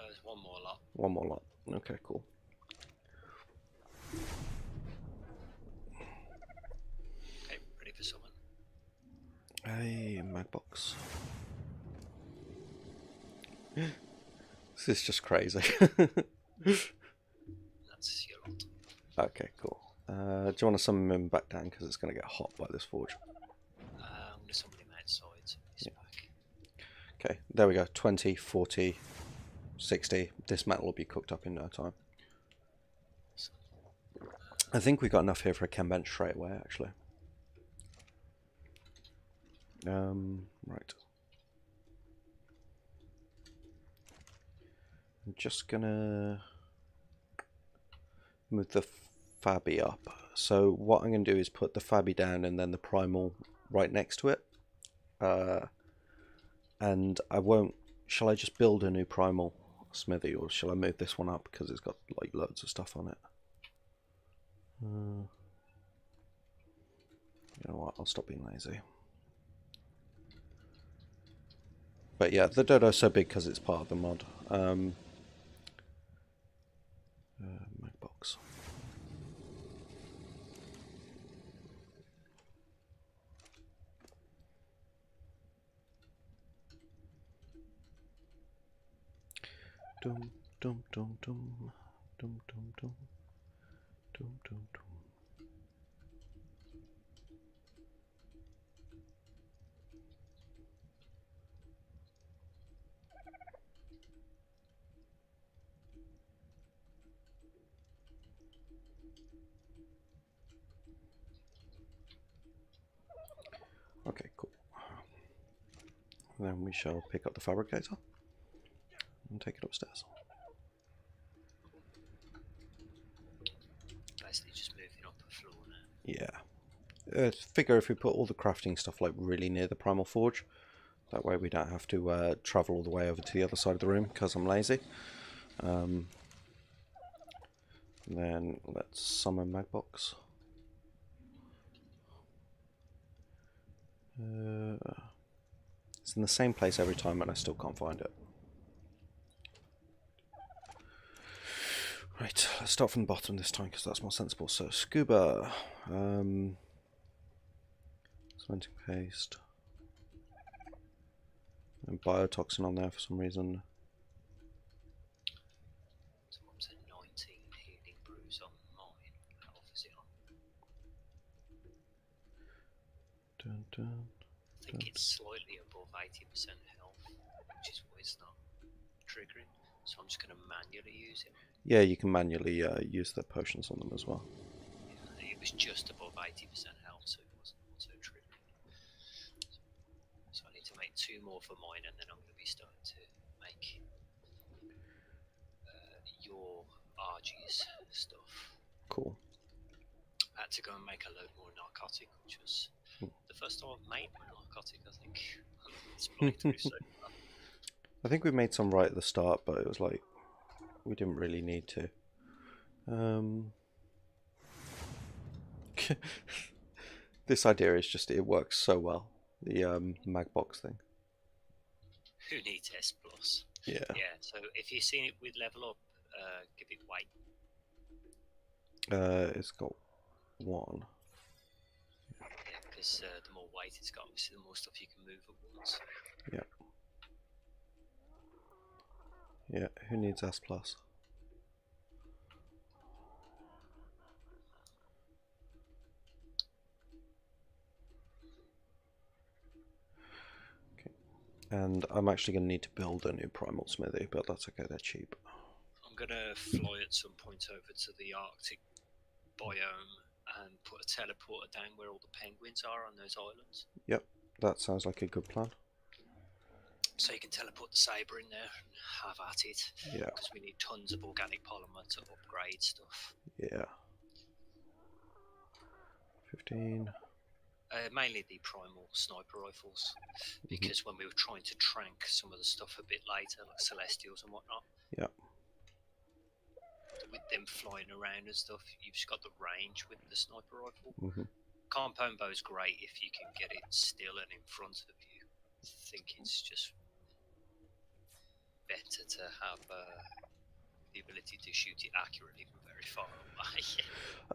There's one more lot. One more lot. Okay, cool. Okay, ready for someone? Hey, Magbox. This is just crazy. That's your lot. Okay, cool. Do you want to summon him back down because it's going to get hot by this forge? I'm going to summon him outside, so he's back. Okay, there we go. 20, 40, 60. This metal will be cooked up in no time. I think we got enough here for a chem bench straight away, actually. Right. I'm just gonna move the Fabby up. So what I'm gonna do is put the Fabby down and then the Primal right next to it. And I won't. Shall I just build a new Primal smithy, or shall I move this one up because it's got like loads of stuff on it? You know what? I'll stop being lazy. But yeah, the dodo's so big because it's part of the mod. My box. Dum dum dum dum dum dum dum dum dum dum. Okay, cool. Then we shall pick up the fabricator and take it upstairs. Basically just moving up the floor now. Yeah. Figure if we put all the crafting stuff like really near the primal forge, that way we don't have to travel all the way over to the other side of the room because I'm lazy. Then let's summon Magbox. It's in the same place every time and I still can't find it. Right, let's start from the bottom this time because that's more sensible. So, scuba, cementing paste, and biotoxin on there for some reason. So what was it? 19 healing brews on mine. How off is it on? Dun, dun, I think it's slightly above 80% health, which is why it's not triggering. So I'm just going to manually use it. Yeah, you can manually use the potions on them as well. Yeah, it was just above 80% health, so it wasn't also triggering. So I need to make 2 more for mine, and then I'm going to be starting to make your Argents stuff. Cool. I had to go and make a load more narcotic, which was the first time I've made my narcotic, I think. Exploring through so far. I think we made some right at the start, but it was like we didn't really need to. This idea is just, it works so well. The Magbox thing. Who needs S+? Yeah. Yeah, so if you've seen it with level up, give it weight. It's got 1. Yeah, because the more weight it's got, obviously the more stuff you can move at once. Yeah. Yeah, who needs S+? Okay. And I'm actually going to need to build a new primal smithy, but that's okay, they're cheap. I'm going to fly at some point over to the Arctic biome and put a teleporter down where all the penguins are on those islands. Yep, that sounds like a good plan. So you can teleport the saber in there and have at it. Yeah. Because we need tons of organic polymer to upgrade stuff. Yeah. 15. Mainly the primal sniper rifles, because when we were trying to trank some of the stuff a bit later, like Celestials and whatnot, Yeah. with them flying around and stuff, you've just got the range with the sniper rifle. Mm-hmm. Compound bow's great if you can get it still and in front of you. I think it's just better to have the ability to shoot it accurately from very far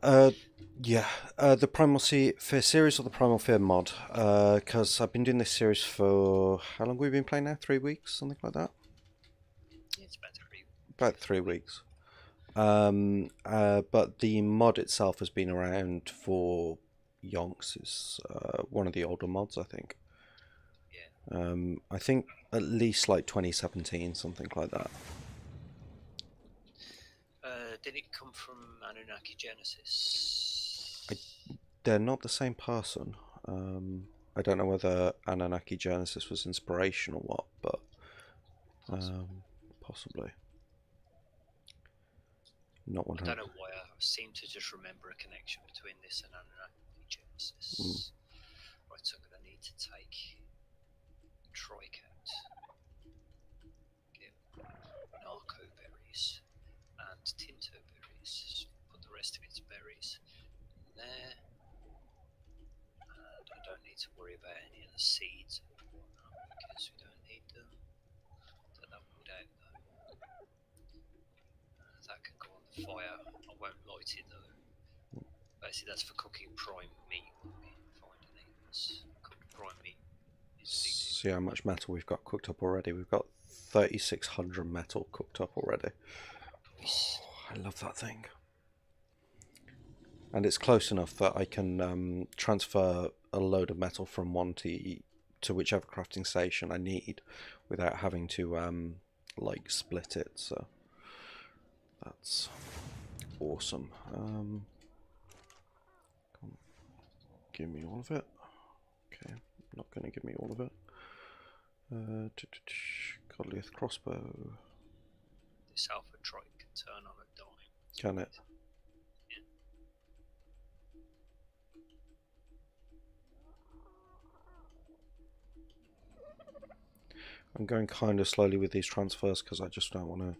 away. Yeah, the Primal Fear series or the Primal Fear mod? Because I've been doing this series for how long have we been playing now? 3 weeks, something like that. It's about 3 weeks. About 3 weeks. But the mod itself has been around for yonks. It's one of the older mods, I think. Yeah. I think at least like 2017, something like that. Did it come from Anunnaki Genesis? They're not the same person. I don't know whether Anunnaki Genesis was inspiration or what, but possibly. Not 100. I don't know why I seem to just remember a connection between this and Anunnaki Genesis. Right, so I'm going to need to take Tricat, get Narco berries, and Tinto berries. Put the rest of its berries in there. And I don't need to worry about any of the seeds or whatnot because we don't need them. Take that wood out though. That can go on the fire. I won't light it though. Basically, that's for cooking prime meat. We'll be finding things. Cooked prime meat is a big deal. See how much metal we've got cooked up already. We've got 3,600 metal cooked up already. Nice. Oh, I love that thing. And it's close enough that I can transfer a load of metal from one to whichever crafting station I need without having to like split it. So that's awesome. Give me all of it. Okay, not going to give me all of it. Godliath crossbow. This alpha trike can turn on a dime. Can it? Yeah. I'm going kind of slowly with these transfers because I just don't want to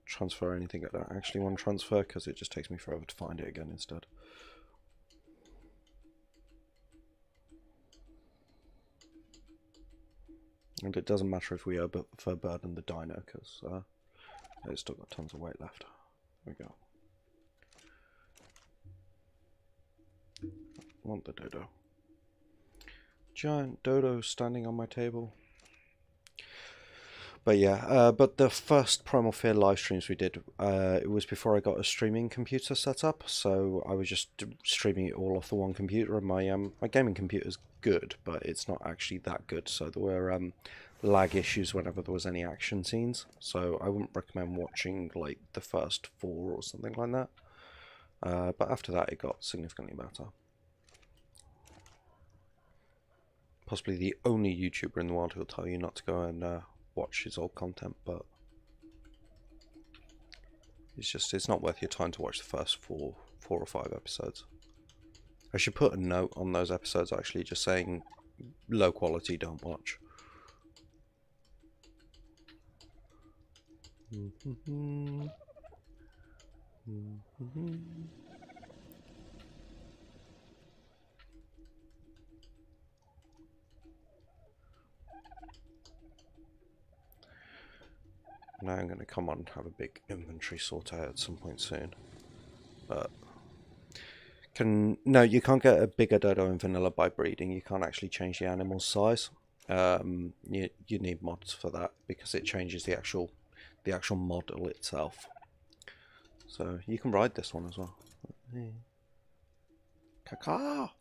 transfer anything I don't actually want to transfer because it just takes me forever to find it again instead. And it doesn't matter if we overburden the dino because it's still got tons of weight left. There we go. I want the dodo. Giant dodo standing on my table. But yeah, but the first Primal Fear live streams we did, it was before I got a streaming computer set up, so I was just streaming it all off the one computer, and my gaming computer's good, but it's not actually that good, so there were lag issues whenever there was any action scenes, so I wouldn't recommend watching like the first 4 or something like that, but after that it got significantly better. Possibly the only YouTuber in the world who'll tell you not to go and watch his old content, but it's not worth your time to watch the first 4 or 5 episodes. I should put a note on those episodes actually just saying low quality, don't watch. Now I'm going to come on and have a big inventory sort out at some point soon. But no, you can't get a bigger dodo in vanilla by breeding. You can't actually change the animal's size. You need mods for that because it changes the actual model itself. So you can ride this one as well. Caca!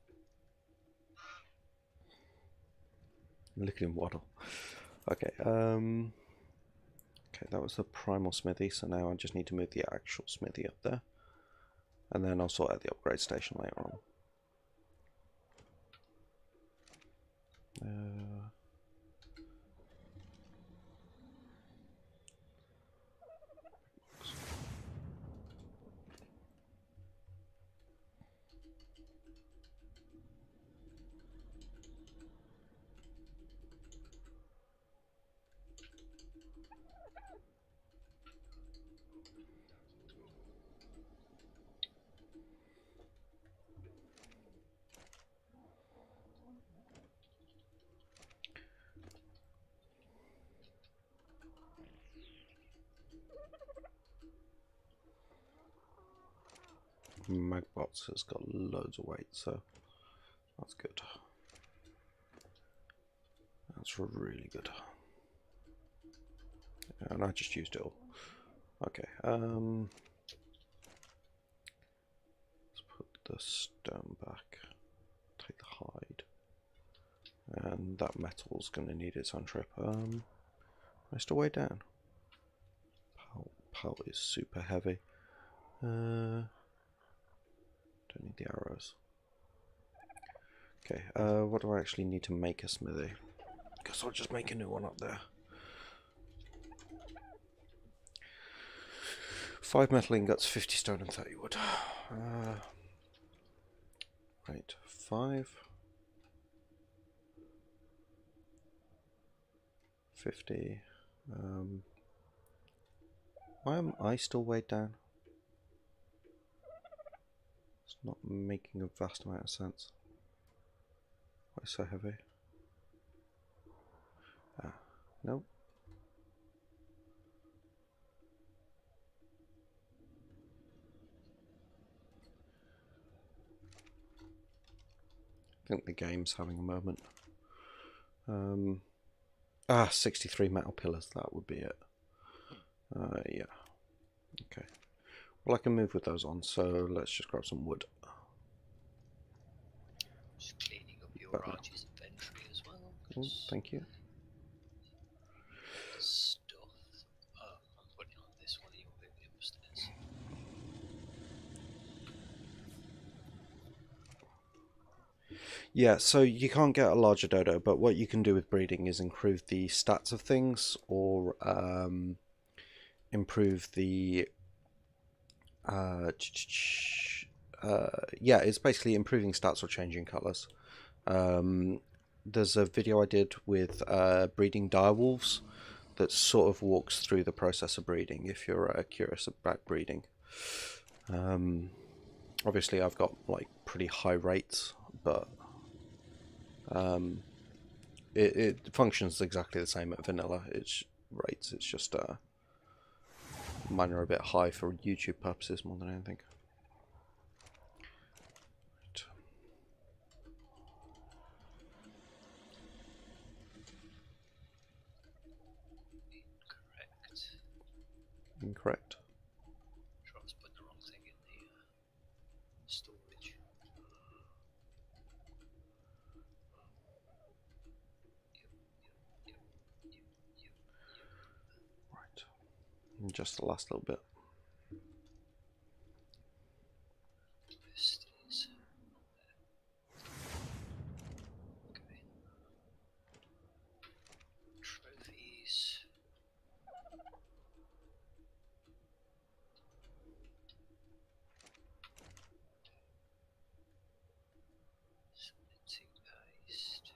Look at him waddle. Okay, okay, that was the primal smithy, so now I just need to move the actual smithy up there. and then I'll sort out the upgrade station later on. Magbots has got loads of weight, so that's good. That's really good. And I just used it all. Okay, let's put the stone back. Take the hide. And that metal's going to need its own trip. I still way down. Pelt is super heavy. Don't need the arrows. Okay, what do I actually need to make a smithy? Guess I'll just make a new one up there. 5 metal ingots, 50 stone and 30 wood. Right, 5. 50. Why am I still weighed down? It's not making a vast amount of sense. Why so heavy? Ah, nope. I think the game's having a moment. 63 metal pillars, that would be it. Yeah. Okay. Well, I can move with those on, so let's just grab some wood. Just cleaning up your Argents inventory as well. Thank you. Stuff. I'm putting on this one, you'll move it upstairs. Yeah, so you can't get a larger dodo, but what you can do with breeding is improve the stats of things, or improve the yeah, it's basically improving stats or changing colours. There's a video I did with breeding direwolves that sort of walks through the process of breeding if you're curious about breeding. Obviously I've got like pretty high rates, but it functions exactly the same at vanilla. It's rates, it's just mine are a bit high for YouTube purposes more than anything. Incorrect. Sure, I was putting the wrong thing in the storage. Right. And just the last little bit. Pisties. Okay. Trophies. Splitting paste.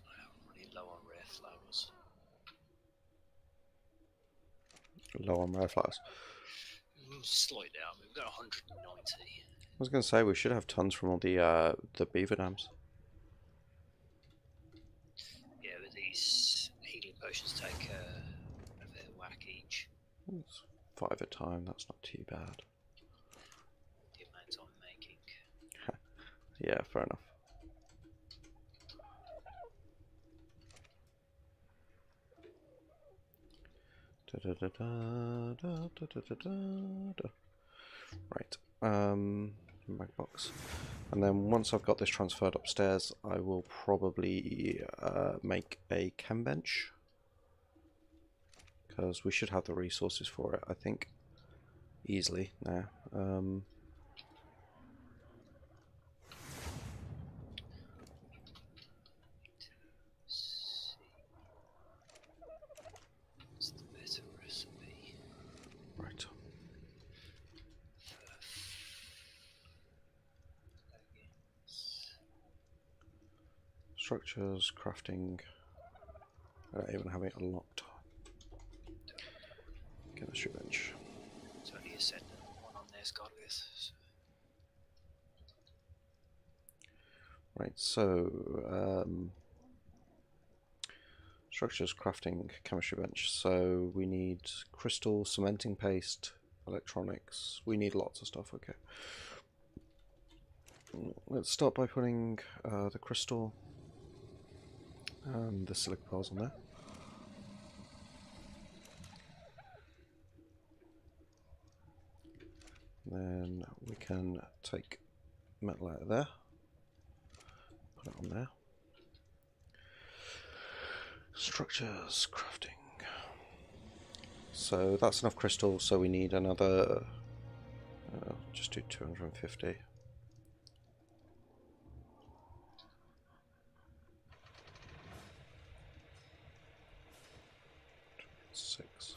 I'm really low on rare flowers. Low on rare flowers. Slightly down. We've got 190. I was going to say we should have tons from all the beaver dams. Yeah, but these healing potions take a fair whack each. It's 5 a time. That's not too bad. The amount I'm making. Yeah, fair enough. Right, my box. And then once I've got this transferred upstairs, I will probably make a chem bench, because we should have the resources for it, I think, easily now. What's the better recipe? Right. Structures, crafting. I don't even have it unlocked. Chemistry bench. It's only a set one on there's got this. So. Right, so structures, crafting, chemistry bench. So we need crystal, cementing paste, electronics. We need lots of stuff. Okay. Let's start by putting the crystal and the silica pearls on there. Then we can take metal out of there, put it on there. Structures, crafting. So that's enough crystal, so we need another, just do 250. Six.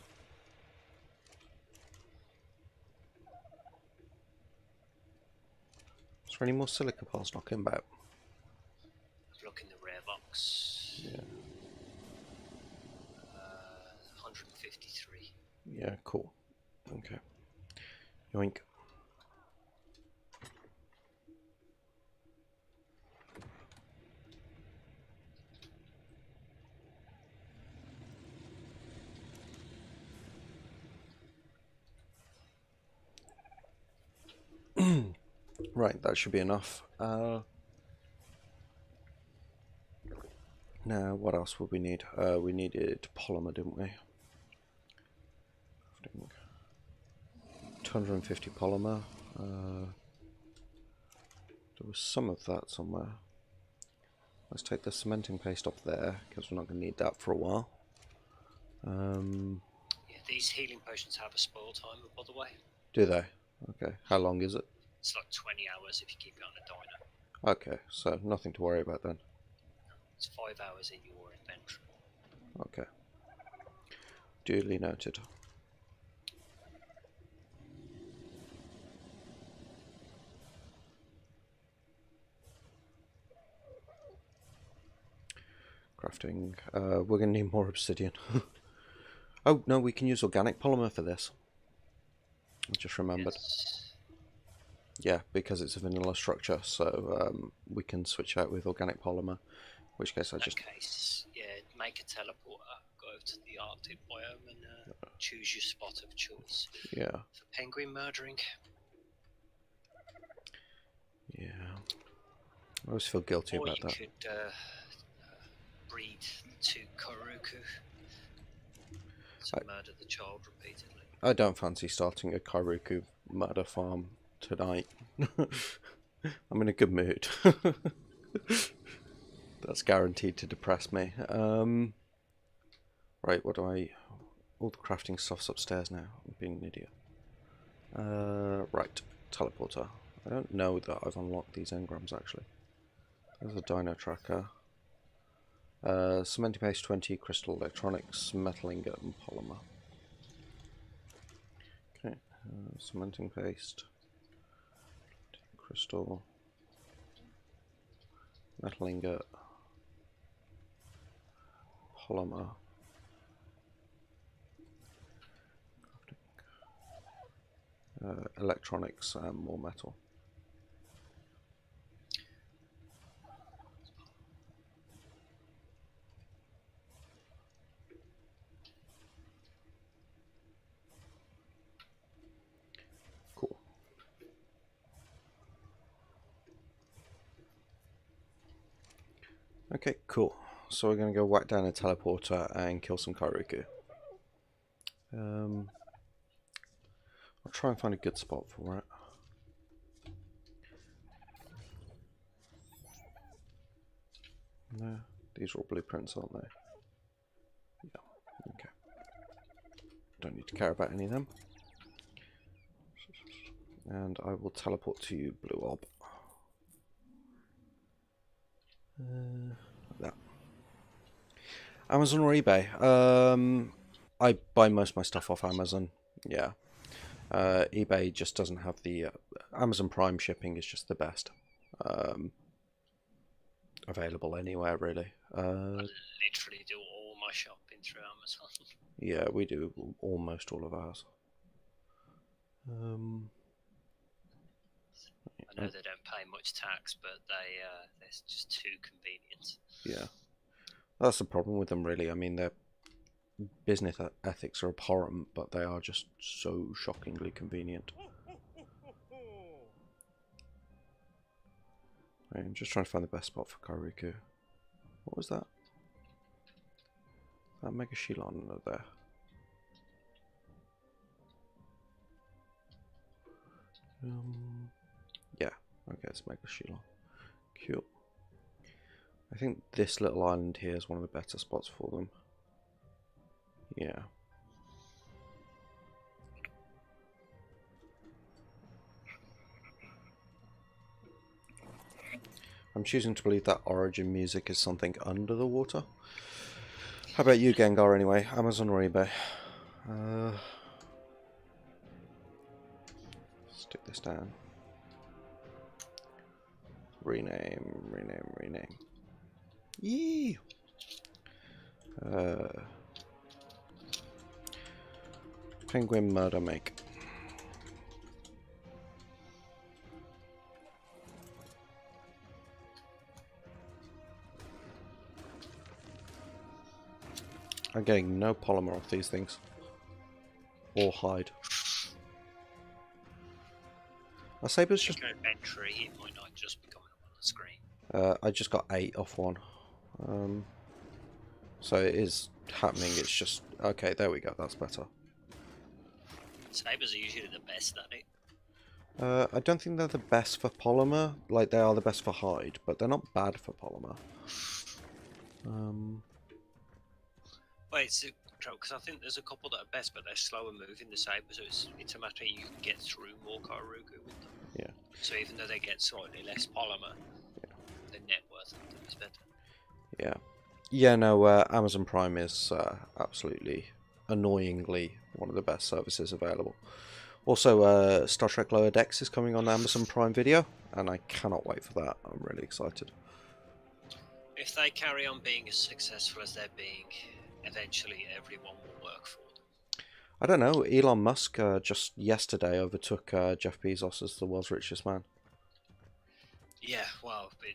Is there any more silica pearls knocking about? Look in the rare box. Yeah. 153. Yeah, cool. Okay. Yoink. Right, that should be enough. Now, what else would we need? We needed polymer, didn't we? 250 polymer. There was some of that somewhere. Let's take the cementing paste off there, because we're not going to need that for a while. Yeah, these healing potions have a spoil timer, by the way. Do they? Okay. How long is it? It's like 20 hours if you keep it on a diner. Okay, so nothing to worry about then. It's 5 hours in your inventory. Okay. Duly noted. Crafting. We're going to need more obsidian. Oh, no, we can use organic polymer for this. I just remembered. Yes. Yeah, because it's a vanilla structure, so we can switch out with organic polymer. In which case I just... In that case, yeah, make a teleporter, go over to the Arctic biome and choose your spot of choice. Yeah. For penguin murdering. Yeah. I always feel guilty about that. Or you could breed 2 Koruku to murder the child repeatedly. I don't fancy starting a Kairuku murder farm tonight. I'm in a good mood. That's guaranteed to depress me. Right, what do I... All the crafting stuff's upstairs now. I'm being an idiot. Right, teleporter. I don't know that I've unlocked these engrams actually. There's a dino tracker. Cementing paste 20, crystal electronics, metal ingot and polymer. Okay, cementing paste, crystal, metal ingot, polymer. Electronics and more metal. Cool. Okay, cool. So we're going to go whack down a teleporter and kill some Kairuku. I'll try and find a good spot for it. No, these are all blueprints, aren't they? Yeah, okay. don't need to care about any of them. And I will teleport to you, Blue Orb. Like that. Amazon or eBay? I buy most of my stuff off Amazon. Yeah. eBay just doesn't have the Amazon Prime shipping is just the best. Available anywhere really. I literally do all my shopping through Amazon. Yeah, we do almost all of ours. I know they don't pay much tax, but they're just too convenient. Yeah, that's the problem with them really. I mean, their business ethics are abhorrent, but they are just so shockingly convenient. Right, I'm just trying to find the best spot for Karuku. What was that? That Mega Shilon over there. Yeah, okay, it's Mega Shilon. Cool. I think this little island here is one of the better spots for them. Yeah. I'm choosing to believe that origin music is something under the water. How about you, Gengar, anyway? Amazon or eBay? Stick this down. Rename. Yee! Penguin Murder Make. I'm getting no polymer off these things. Or hide. Our Saber's just... inventory, it might not just be coming up on the screen. I just got 8 off one. So it is happening, it's just... Okay, there we go, that's better. Sabers are usually the best at it. I don't think they're the best for polymer. Like, they are the best for hide, but they're not bad for polymer. Well, it's because I think there's a couple that are best, but they're slower moving the sabers, so it's a matter of you can get through more Karugu with them. Yeah. So even though they get slightly less polymer, the net worth of them is better. Yeah. Yeah, no, Amazon Prime is absolutely, annoyingly, one of the best services available. Also, Star Trek Lower Decks is coming on Amazon Prime Video, and I cannot wait for that. I'm really excited. If they carry on being as successful as they're being, eventually everyone will work for them. I don't know, Elon Musk just yesterday overtook Jeff Bezos as the world's richest man. Yeah, well, but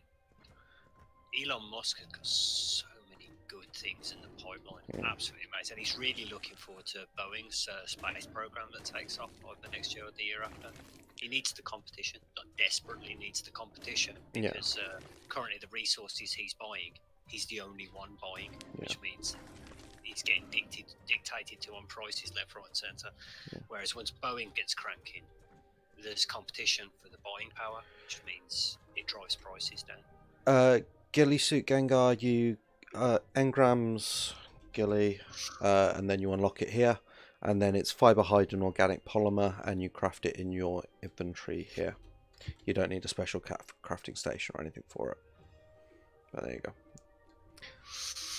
Elon Musk has got so many good things in the pipeline. Yeah. Absolutely amazing. And he's really looking forward to Boeing's space program that takes off either next year or the year after. He needs the competition, not desperately needs the competition, because currently the resources he's buying, he's the only one buying, which means he's getting dictated to on prices left, right, and centre. Yeah. Whereas once Boeing gets cranking, there's competition for the buying power, which means it drives prices down. Ghillie suit Gengar, you engrams Ghillie, and then you unlock it here, and then it's fiber hide and organic polymer, and you craft it in your inventory here. You don't need a special crafting station or anything for it. But there you go.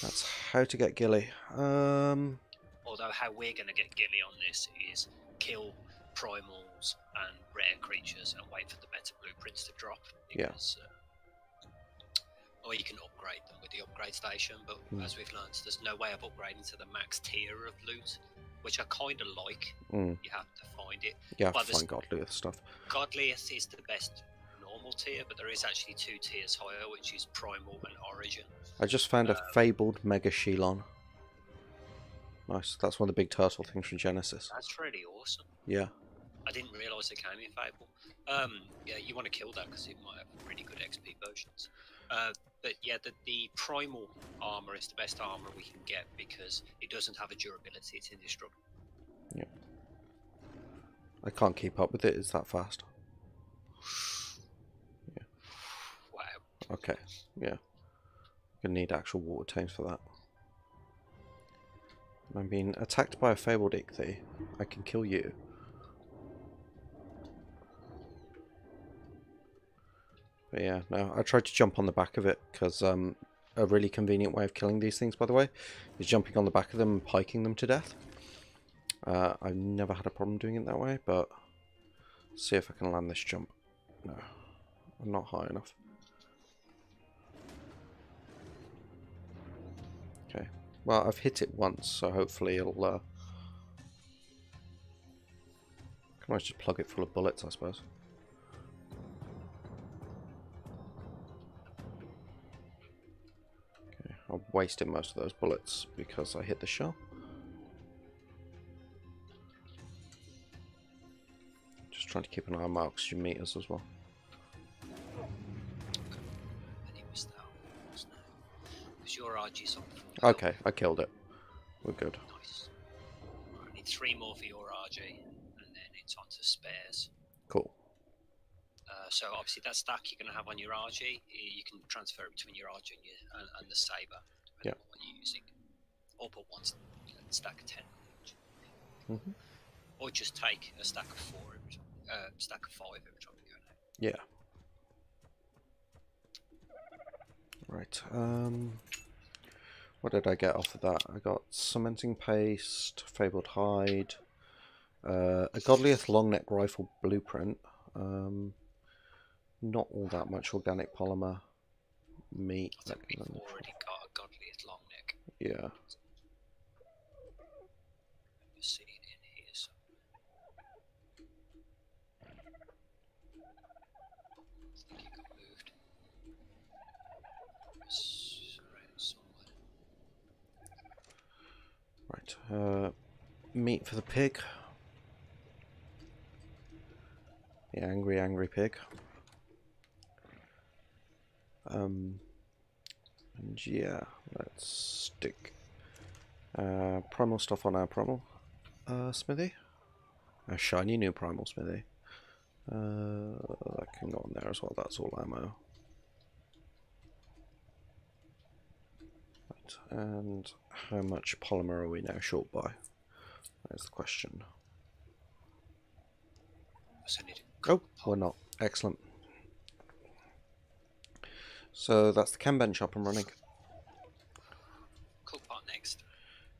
That's how to get Ghillie. Although how we're going to get Ghillie on this is kill primals and rare creatures and wait for the better blueprints to drop. Because, or you can upgrade them with the upgrade station, but as we've learned, there's no way of upgrading to the max tier of loot, which I kind of like. You have to find it. You have to find Godliest stuff. Godliest is the best normal tier, but there is actually 2 tiers higher, which is Primal and Origin. I just found a Fabled Mega Shilon. Nice. That's one of the big turtle things from Genesis. That's really awesome. Yeah. I didn't realise it came in Fable. Yeah, you want to kill that because it might have really good XP versions. But yeah, the Primal armor is the best armor we can get because it doesn't have a durability, it's indestructible. Yeah. I can't keep up with it, it's that fast. Yeah. Wow. Okay, yeah. Gonna need actual water tames for that. I'm being attacked by a Fabled Ichthy. I can kill you. But yeah, no, I tried to jump on the back of it because a really convenient way of killing these things, by the way, is jumping on the back of them and piking them to death. I've never had a problem doing it that way, but see if I can land this jump. No, I'm not high enough. Okay, well, I've hit it once, so hopefully it'll... Can I just plug it full of bullets, I suppose? Okay, I've wasted most of those bullets because I hit the shell. Just trying to keep an eye on my oxygen meters as well. And he missed out. Because your RG's on full health. Okay, I killed it. We're good. Nice. Right, I need 3 more for your RG, and then it's on to spares. Cool. So obviously that stack you're going to have on your RG, you can transfer it between your RG and the saber, depending on what you're using. Or put one stack of 10 each. Mm-hmm. Or just take a stack of 4 every time, stack of 5 every time you go now. Yeah. Right. What did I get off of that? I got cementing paste, fabled hide, a Godliath long neck rifle blueprint. Not all that much organic polymer, meat. I think we've already got a Godliath long neck. Yeah. I've seen it in here somewhere. I think it got moved. It's around somewhere. Right. Meat for the pig. The angry pig. And yeah, let's stick primal stuff on our primal smithy. A shiny new primal smithy. That can go on there as well. That's all ammo. Right, and how much polymer are we now short by? That's the question. Oh, we're not. Excellent. So that's the chem bench up and running. Cook pot next.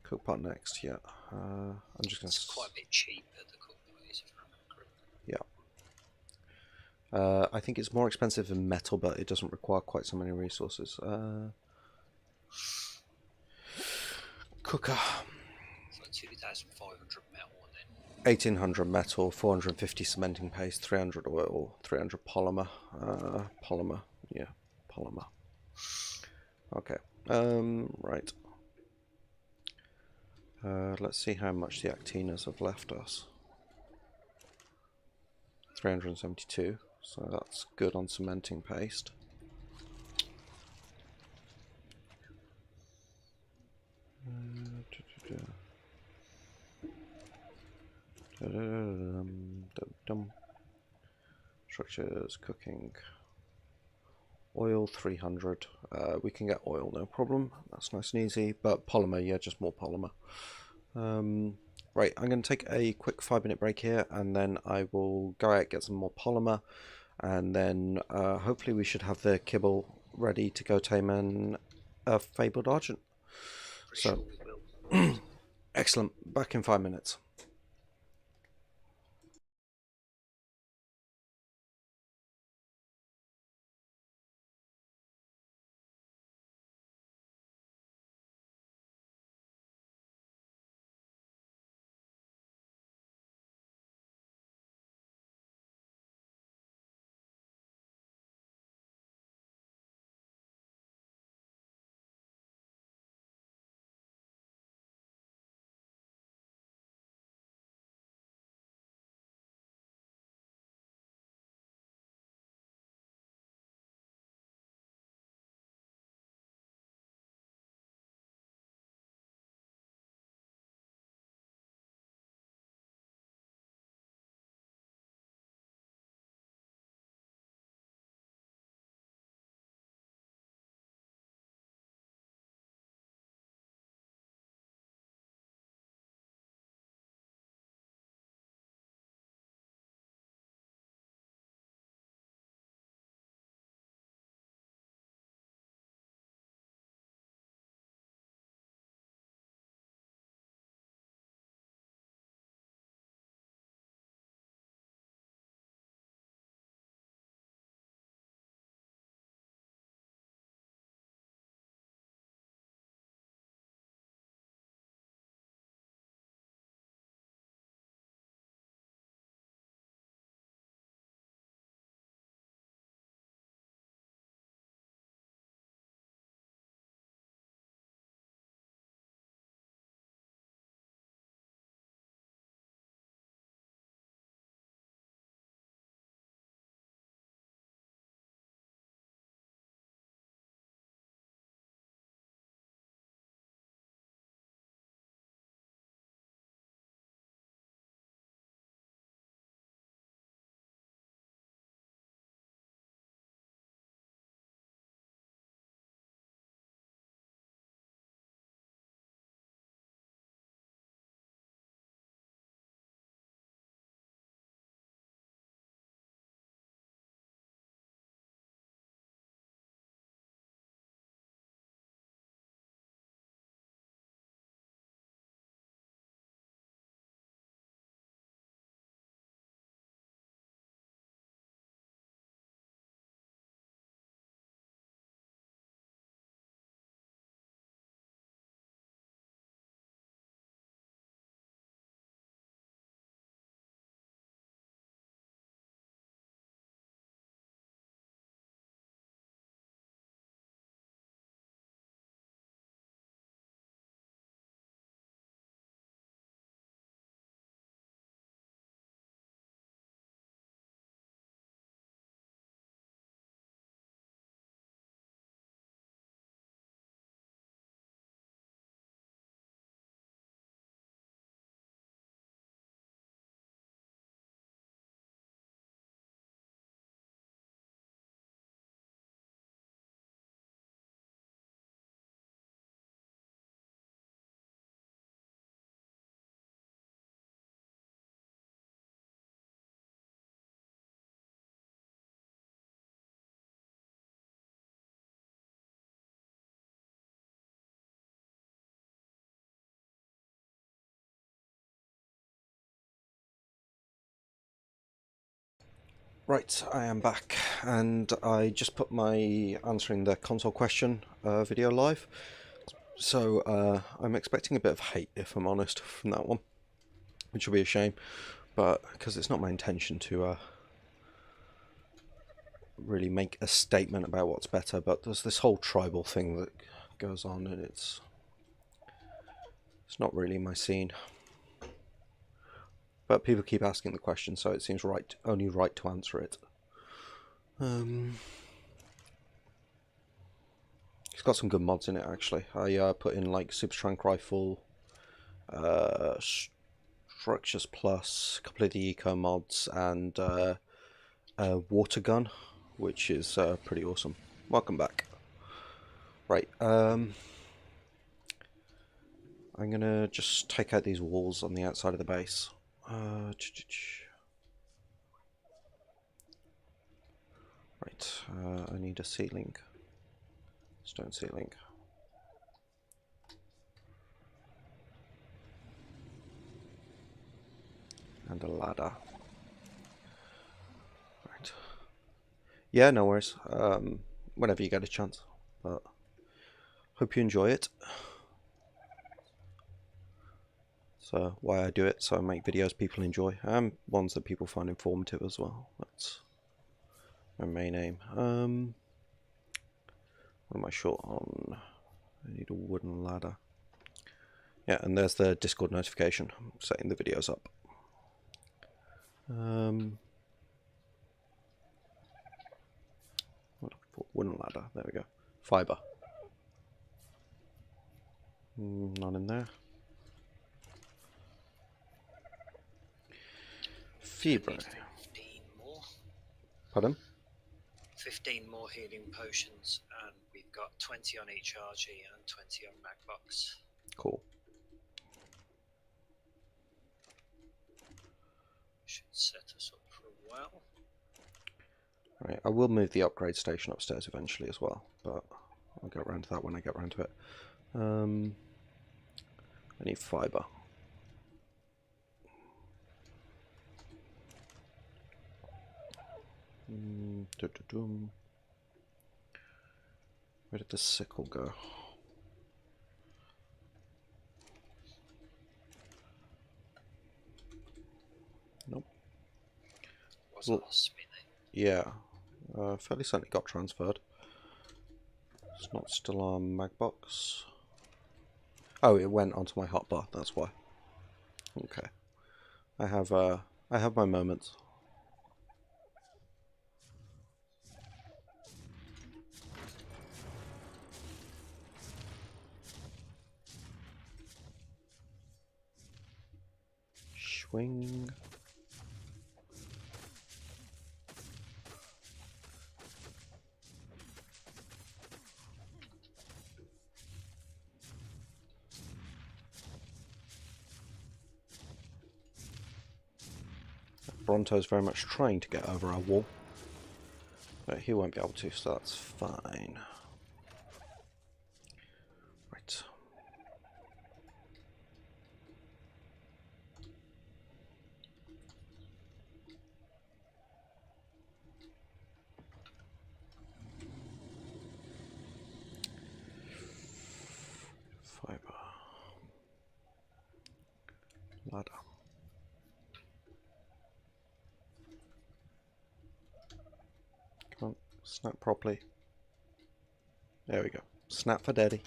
Cook pot next, yeah. I'm just going to... It's quite a bit cheaper, the cook pot is, if I remember correctly. Yeah. I think it's more expensive than metal, but it doesn't require quite so many resources. Cooker. So 2,500 metal and then 1,800 metal, 450 cementing paste, 300 oil, 300 polymer. Polymer, yeah, polymer. Okay. Right. Let's see how much the actinas have left us. 372, so that's good on cementing paste. Structures, cooking. Oil 300. We can get oil, no problem. That's nice and easy. But polymer, yeah, just more polymer. Right, I'm going to take a quick 5-minute break here, and then I will go out, get some more polymer, and then hopefully we should have the kibble ready to go tame a fabled Argent. So, excellent. Back in 5 minutes. Right, I am back, and I just put my answering the console question video live. So I'm expecting a bit of hate, if I'm honest, from that one, which will be a shame, but because it's not my intention to really make a statement about what's better. But there's this whole tribal thing that goes on, and it's not really my scene. But people keep asking the question, so it seems only right to answer it. It's got some good mods in it, actually. I put in like Super Strength Rifle, Structures Plus, a couple of the eco mods, and a water gun, which is pretty awesome. Welcome back. Right, I'm gonna just take out these walls on the outside of the base. Right, I need a ceiling. Stone ceiling. And a ladder. Right. Yeah, no worries. Whenever you get a chance. But hope you enjoy it. So why I do it, so I make videos people enjoy, and ones that people find informative as well. That's my main aim. What am I short on? I need a wooden ladder. Yeah, and there's the Discord notification. I'm setting the videos up. Wooden ladder. There we go. Fiber. None in there. Fibre. 15 more. Pardon? 15 more healing potions, and we've got 20 on each RG and 20 on Magbox. Cool. Should set us up for a while. Right, I will move the upgrade station upstairs eventually as well, but I'll get around to that when I get around to it. I need fibre. Where did the sickle go? Nope. Was it spinning? Yeah, fairly certainly got transferred. It's not still on Magbox. Oh, it went onto my hotbar. That's why. Okay, I have my moments. Swing. Bronto's very much trying to get over our wall, but he won't be able to, so that's fine. Right. Fiber. Ladder. Come on, snap properly. There we go. Snap for daddy.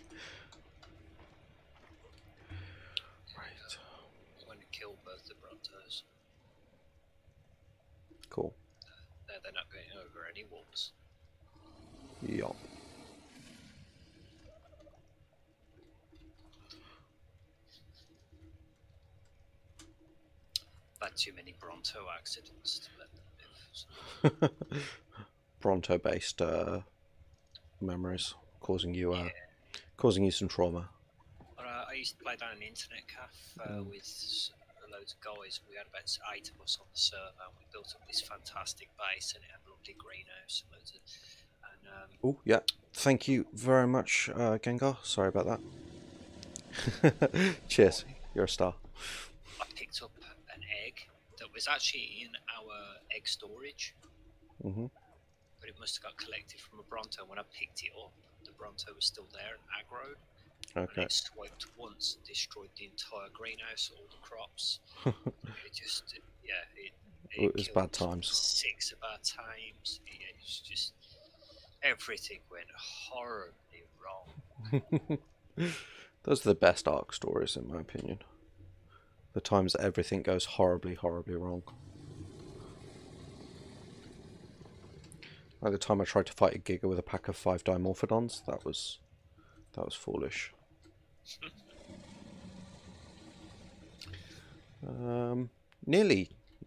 Right. I'm going to kill both the Brontos. Cool. They're not going over any walls. Yup. Had too many Bronto accidents to let them live. So. Bronto-based memories causing you some trauma. I used to play down an internet cafe with loads of guys. We had about 8 of us on the server, and we built up this fantastic base, and it had a lovely greenhouse. Oh yeah, thank you very much, Gengar. Sorry about that. Cheers, you're a star. I picked up an egg that was actually in our egg storage. Mm-hmm. But it must have got collected from a Bronto. When I picked it up, the Bronto was still there and aggroed. Okay. And it swiped once and destroyed the entire greenhouse, all the crops. It just, yeah, it It's killed bad times. 6 of our times. It's just, everything went horribly wrong. Those are the best Ark stories, in my opinion. The times that everything goes horribly, horribly wrong. Like the time I tried to fight a Giga with a pack of 5 Dimorphodons, that was foolish.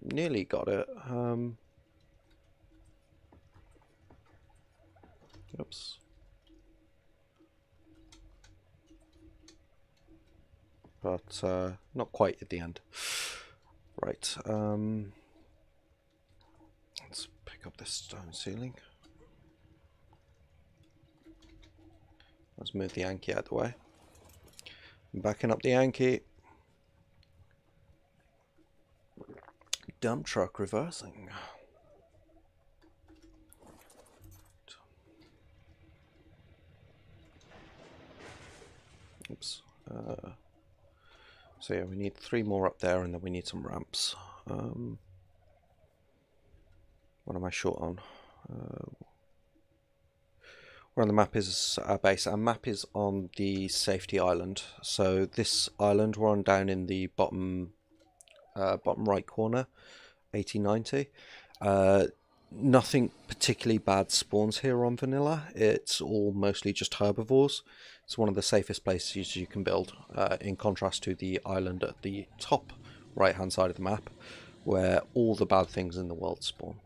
Nearly got it. Oops. But not quite at the end. Right. Let's pick up this stone ceiling. Let's move the Yankee out of the way. I'm backing up the Yankee. Dump truck reversing. Oops. So yeah, we need 3 more up there, and then we need some ramps. What am I short on? Where on the map is our base? Our map is on the safety island. So this island we're on down in the bottom right corner, 8090. Nothing particularly bad spawns here on vanilla. It's all mostly just herbivores. It's one of the safest places you can build, in contrast to the island at the top right hand side of the map, where all the bad things in the world spawn.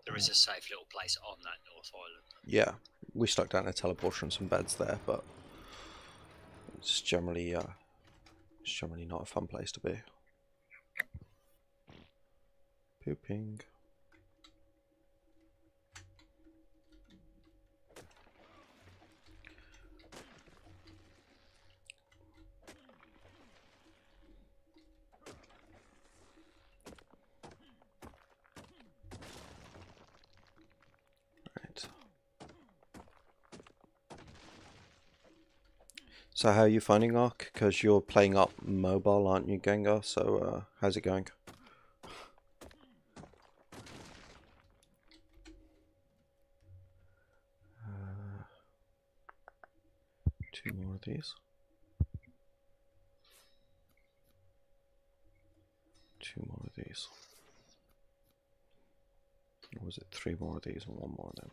There is a safe little place on that North Island. Yeah, we stuck down a teleporter and some beds there, but it's generally not a fun place to be. Pooping. Right. So how are you finding Ark? Because you're playing up mobile, aren't you, Gengar? So how's it going? Two more of these. 2 more of these. Or was it 3 more of these and 1 more of them?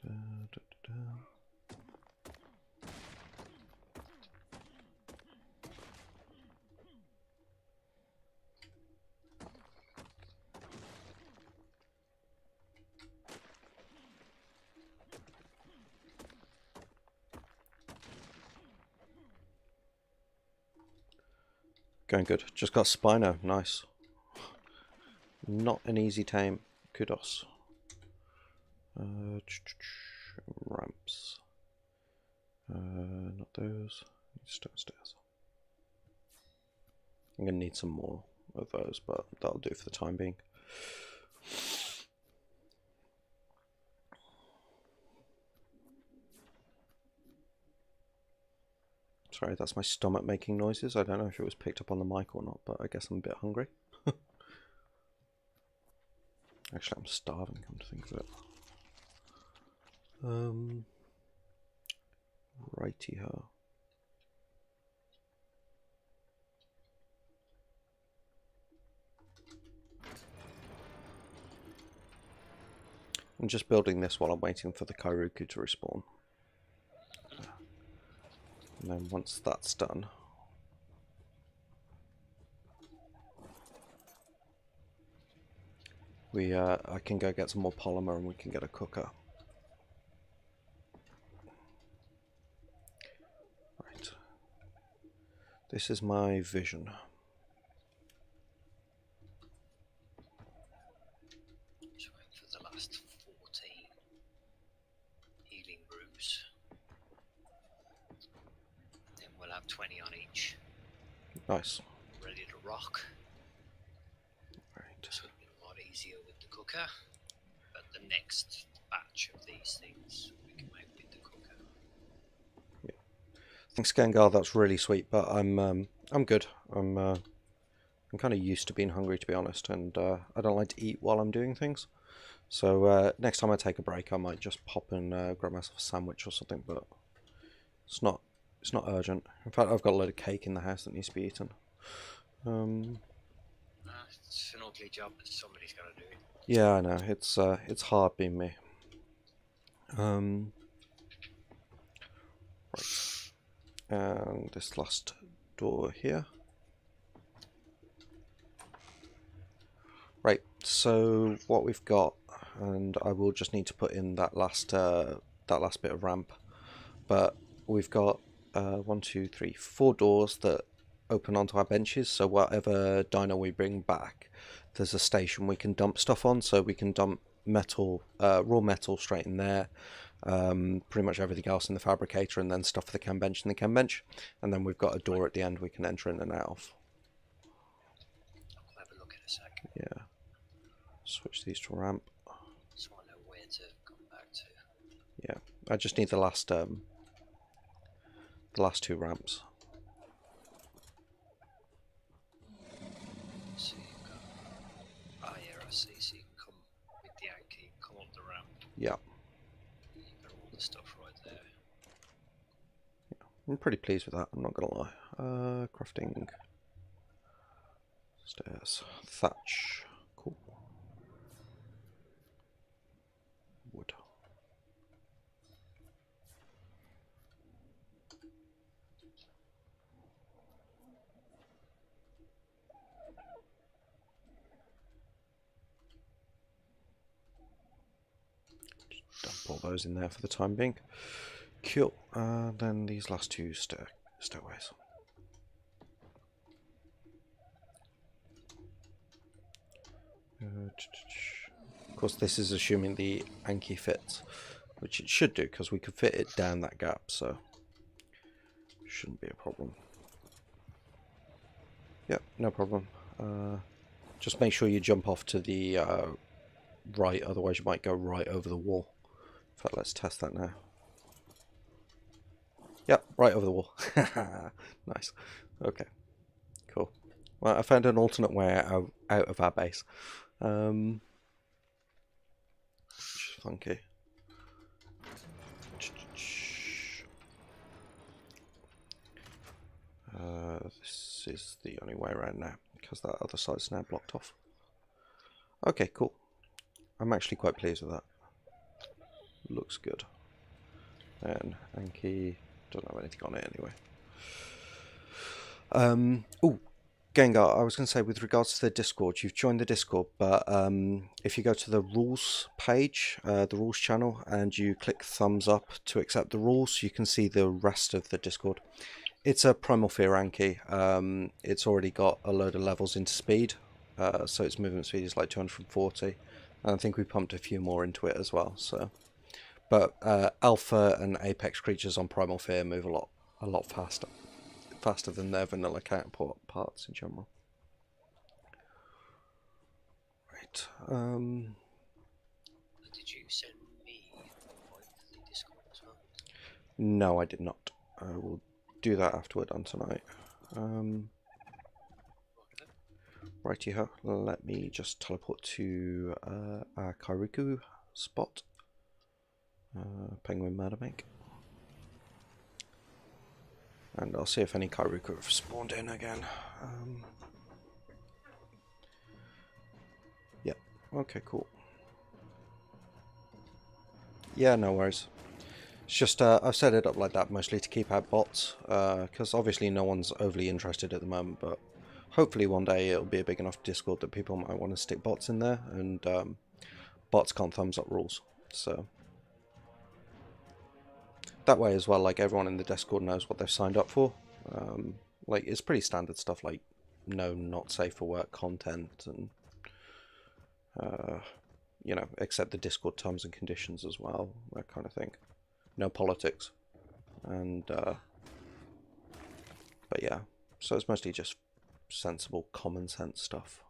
Da, da, da, da. Going good. Just got Spino. Nice. Not an easy tame. Kudos. Ramps. Not those. Stone stairs. I'm going to need some more of those, but that'll do for the time being. Sorry, that's my stomach making noises. I don't know if it was picked up on the mic or not, but I guess I'm a bit hungry. Actually, I'm starving, come to think of it. Righty-ho. I'm just building this while I'm waiting for the Kairuku to respawn. And then once that's done, I can go get some more polymer and we can get a cooker. Right. This is my vision. Just waiting for the last 14 healing brews. about 20 on each. Nice. Ready to rock. Right. This would have been a lot easier with the cooker. But the next batch of these things we can make with the cooker. Thanks, Gengar. That's really sweet, but I'm good. I'm kind of used to being hungry, to be honest, and I don't like to eat while I'm doing things. So next time I take a break, I might just pop and grab myself a sandwich or something. But it's not urgent. In fact, I've got a load of cake in the house that needs to be eaten. It's an ugly job, but somebody's got to do it. Yeah, I know. It's hard being me. Right. And this last door here. Right, so what we've got, and I will just need to put in that last bit of ramp, but we've got 1, 2, 3, 4 doors that open onto our benches, so whatever dino we bring back, there's a station we can dump stuff on, so we can dump metal, raw metal straight in there, pretty much everything else in the fabricator, and then stuff for the cam bench in the cam bench, and then we've got a door at the end we can enter in and out of. I'll have a look in a sec. Yeah. Switch these to ramp. So I know where to come back to. Yeah, I just need the last 2 ramps. So you've got... Oh yeah, I see. So you can come with the Anki, come up the ramp. Yeah. You've got all the stuff right there. I'm pretty pleased with that, I'm not gonna lie. Crafting. Stairs. Thatch. Cool. Wood. Just dump all those in there for the time being. Cool. Then these last 2 stairways. Of course, this is assuming the Anki fits, which it should do because we could fit it down that gap, so shouldn't be a problem. Yep, no problem. Just make sure you jump off to the right, otherwise you might go right over the wall. In fact, let's test that now. Yep, right over the wall. Nice. Okay, cool. Well, I found an alternate way out of our base. Which is funky. This is the only way around now, because that other side's now blocked off. Okay, cool. I'm actually quite pleased with that. Looks good. And Anki, don't have anything on it anyway. Oh, Gengar, I was going to say, with regards to the Discord, you've joined the Discord, but if you go to the rules page, the rules channel, and you click thumbs up to accept the rules, you can see the rest of the Discord. It's a Primal Fear Anki. It's already got a load of levels into speed, so its movement speed is like 240, and I think we pumped a few more into it as well. So, but Alpha and Apex creatures on Primal Fear move a lot faster than their vanilla counterparts in general. Right. Did you send me a invite for the Discord as well? No, I did not. I will do that after we're done tonight. Righty-ho, let me just teleport to our Kairuku spot. Penguin Murder Make. And I'll see if any Kairuku have spawned in again. Yep, okay, cool. Yeah, no worries. It's just, I've set it up like that mostly to keep out bots, because obviously no one's overly interested at the moment, but hopefully one day it'll be a big enough Discord that people might want to stick bots in there, and bots can't thumbs up rules, so that way as well, like, everyone in the Discord knows what they've signed up for. Like, it's pretty standard stuff like no not safe for work content, and you know, accept the Discord terms and conditions as well, that kind of thing. No politics, and But yeah, so it's mostly just sensible, common sense stuff.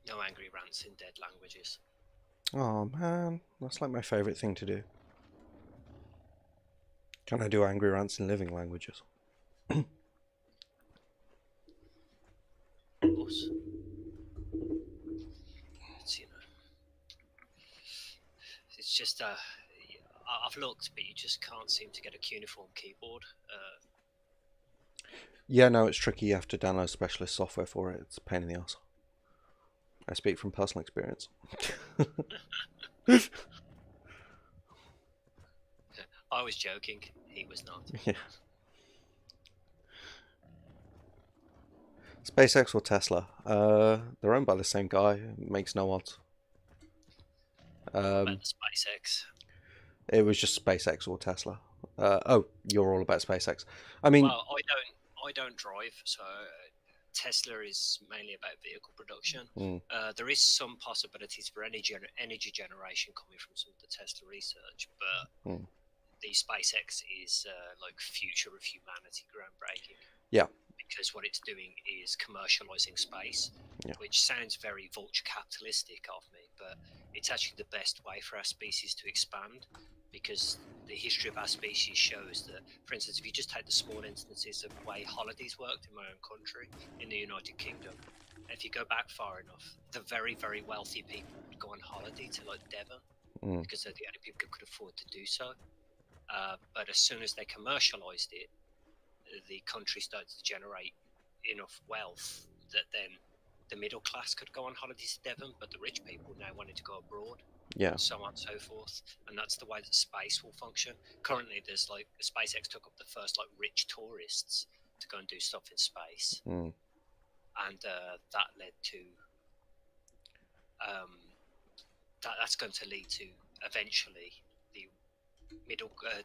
No angry rants in dead languages. Oh man, that's like my favourite thing to do. Can I do angry rants in living languages? Of course. It's, you know, it's just I've looked, but you just can't seem to get a cuneiform keyboard. Yeah, no, it's tricky. You have to download specialist software for it. It's a pain in the ass. I speak from personal experience. I was joking. He was not. Yeah. SpaceX or Tesla? They're owned by the same guy. It makes no odds. About the SpaceX. It was just SpaceX or Tesla. Oh, you're all about SpaceX. I mean, Well, I don't drive, so Tesla is mainly about vehicle production. There is some possibilities for energy generation coming from some of the Tesla research, but the SpaceX is like future of humanity, groundbreaking. Yeah. Because what it's doing is commercializing space, which sounds very vulture capitalistic of me, but it's actually the best way for our species to expand, because the history of our species shows that, for instance, if you just take the small instances of the way holidays worked in my own country, in the United Kingdom, if you go back far enough, the very, very wealthy people would go on holiday to like Devon, because they're the only people who could afford to do so. But as soon as they commercialized it, the country started to generate enough wealth that then the middle class could go on holidays to Devon, but the rich people now wanted to go abroad. Yeah. So on and so forth. And that's the way that space will function. Currently, there's like SpaceX took up the first like rich tourists to go and do stuff in space, and that led to that's going to lead to eventually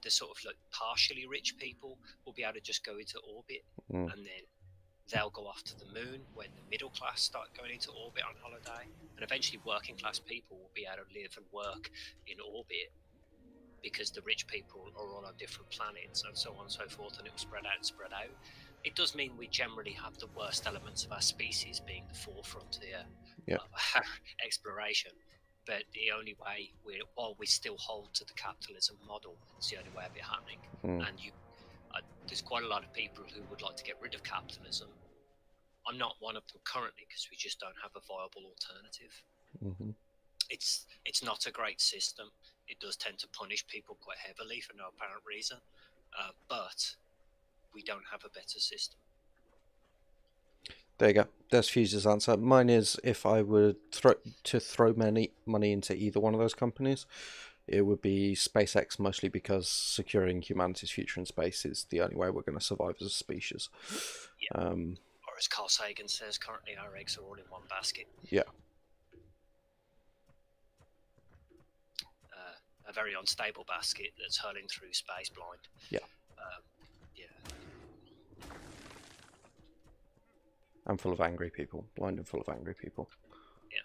the sort of like partially rich people will be able to just go into orbit, and then they'll go off to the moon when the middle class start going into orbit on holiday, and eventually working class people will be able to live and work in orbit because the rich people are all on different planets and so on and so forth, and it will spread out and spread out. It does mean we generally have the worst elements of our species being the forefront here of our exploration. But the only way, while we still hold to the capitalism model, it's the only way of it happening. And there's quite a lot of people who would like to get rid of capitalism. I'm not one of them currently because we just don't have a viable alternative. It's not a great system. It does tend to punish people quite heavily for no apparent reason, but we don't have a better system. There you go. There's Fuse's answer. Mine is, if I were to throw money into either one of those companies, it would be SpaceX, mostly because securing humanity's future in space is the only way we're going to survive as a species. Yeah. Or as Carl Sagan says, currently our eggs are all in one basket. Yeah. A very unstable basket that's hurling through space blind. Yeah. And full of angry people. Blind and full of angry people. Yeah.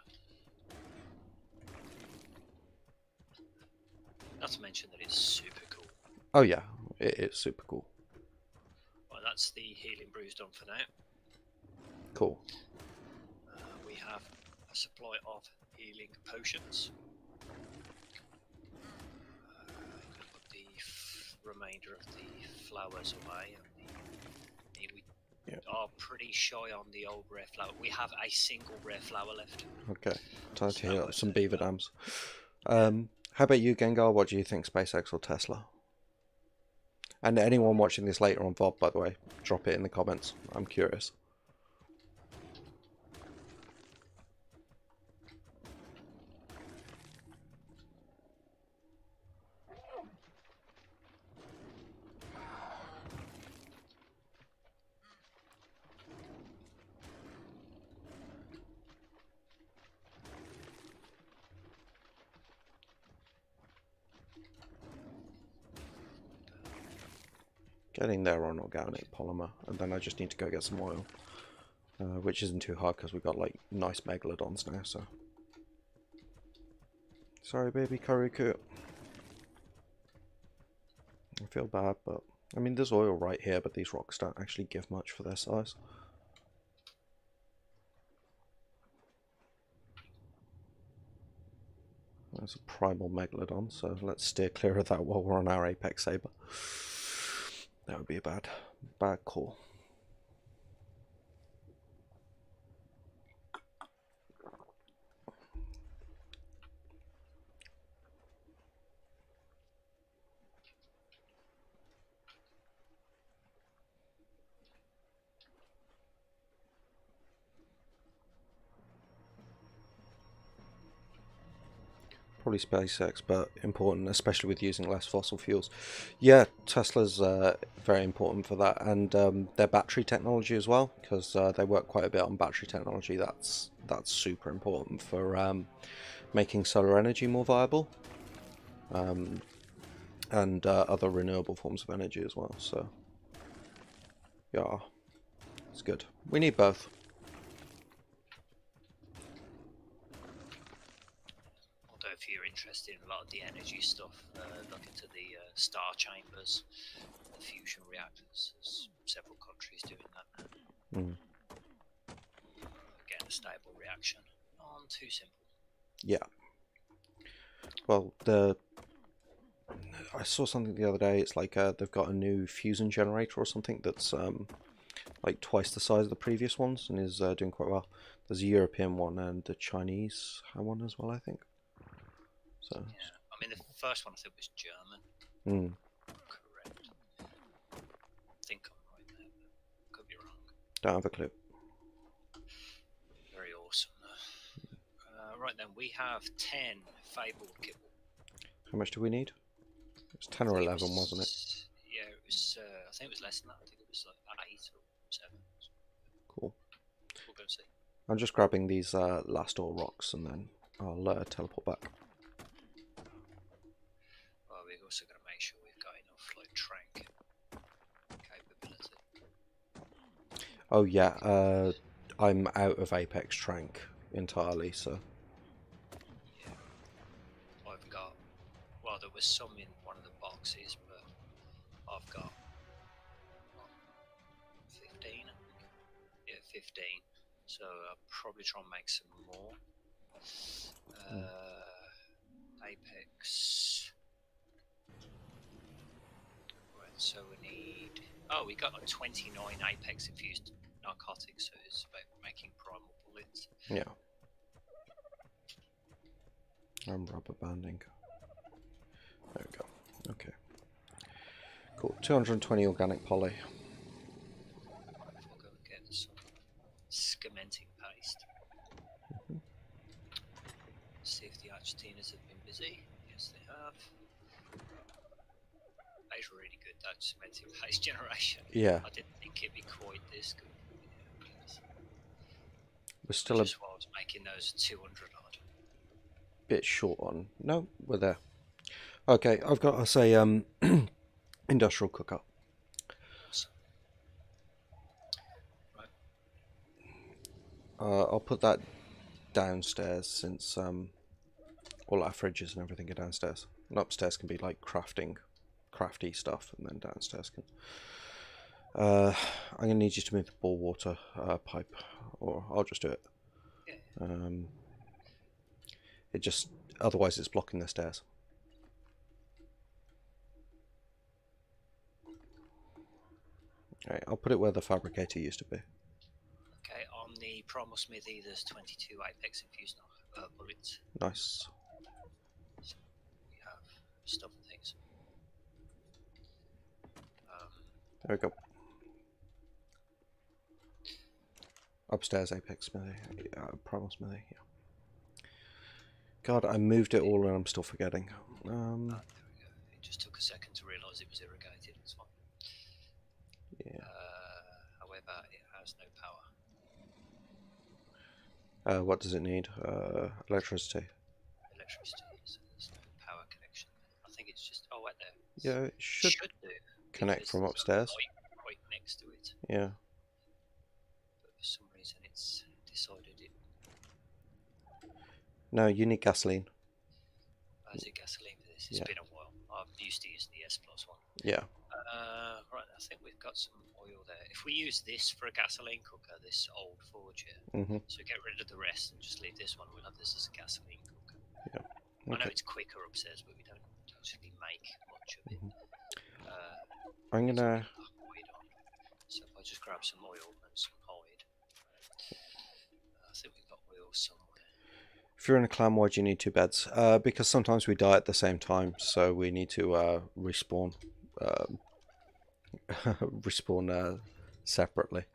Not to mention that it's super cool. Oh yeah, it is super cool. Well, that's the healing brews done for now. Cool. We have a supply of healing potions. Put the remainder of the flowers away. We are pretty shy on the old rare flower. We have a single rare flower left. Okay, time to heal up some beaver dams. How about you, Gengar? What do you think, SpaceX or Tesla? And anyone watching this later on VOD, by the way, drop it in the comments. I'm curious. Getting there on organic polymer, and then I just need to go get some oil, which isn't too hard because we've got like nice megalodons now. So Sorry, baby Kariku. I feel bad, but I mean, there's oil right here, but these rocks don't actually give much for their size. There's a primal megalodon, so let's steer clear of that while we're on our apex saber. That would be a bad call. Probably SpaceX, but important, especially with using less fossil fuels. Yeah, Tesla's very important for that, and their battery technology as well, because they work quite a bit on battery technology. That's super important for making solar energy more viable, and other renewable forms of energy as well. So, yeah, it's good. We need both. If you're interested in a lot of the energy stuff, look into the star chambers, the fusion reactors. There's several countries doing that. Getting a stable reaction. Not too simple. Yeah. Well, I saw something the other day. It's like they've got a new fusion generator or something that's like twice the size of the previous ones and is doing quite well. There's a European one and a Chinese one as well, I think. So yeah, I mean the first one I think was German. Correct. I think I'm right there, but could be wrong. Don't have a clue. Very awesome. Right then, we have 10 Fabled kibble. How much do we need? It was 10 or 11, wasn't it? Yeah, it was. I think it was less than that. I think it was like 8 or 7. Cool. We'll go see. I'm just grabbing these last ore rocks and then I'll teleport back. Well, we're also going to make sure we've got enough like trank capability. Oh yeah, I'm out of Apex Trank entirely, so. Yeah. I've got. Well, there was some in one of the boxes, but I've got 15. Yeah, 15. So I'll probably try and make some more. Apex. Right, so we need. Oh, we got like 29 Apex infused narcotics, so it's about making primal bullets. Yeah. I'm rubber banding. There we go. Okay. Cool. 220 organic poly. We'll go and get some cementing paste. See if the Argentinas have been busy. Yes, they have. That's really good, that cementing paste generation. Yeah. I didn't think it'd be quite this good. We're still Just while I was making those 200 odd. Bit short on. No, we're there. Okay, I've got to say, industrial cooker. Awesome. Right. I'll put that downstairs since all our fridges and everything are downstairs. And upstairs can be like crafty stuff, and then downstairs can. I'm gonna need you to move the bore water pipe, or I'll just do it. Yeah. It just otherwise it's blocking the stairs. Alright, I'll put it where the fabricator used to be. Okay, on the primal smithy, there's 22 Apex infused bullets. Nice. So we have stuff and things. There we go. Upstairs, Apex smithy, primal smithy. Yeah. God, I moved it all and I'm still forgetting. There we go. It just took a second to realise it was irrigated. It's fine. Yeah. However, it has no power. What does it need? Electricity. Electricity, so there's no power connection. I think it's just right there. Yeah, it should do. connect from upstairs. Right next to it. Yeah. But for some reason, it's decided it. No, you need gasoline. is it gasoline for this? It's Yeah. been a while. I'm used to using the S plus one. Yeah. Right, I think we've got some oil there. If we use this for a gasoline cooker, this old forge here, so get rid of the rest and just leave this one, we'll have this as a gasoline cooker. Yeah. I know Okay. it's quicker upstairs, but we don't actually make much of it. I'm gonna. So if I just grab some oil and some hide, I think we've got oil somewhere. If you're in a clan, why do you need 2 beds? Because sometimes we die at the same time, so we need to respawn. Respawn separately.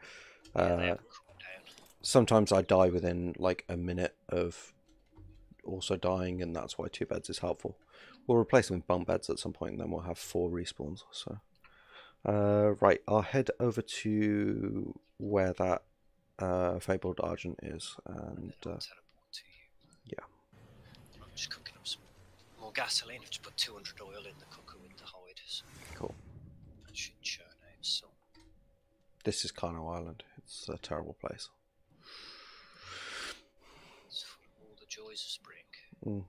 Yeah, they haven't cooled down. Sometimes I die within like a minute of also dying, and that's why 2 beds is helpful. We'll replace them with bunk beds at some point, and then we'll have 4 respawns. So, right, I'll head over to where that Fabled Argent is, and I'll teleport to you. yeah. I'm just cooking up some more gasoline. I've just put 200 oil in the cooker with the hide. So Cool. that should churn out some. This is Kano Island. It's a terrible place. It's full of all the joys of spring. Because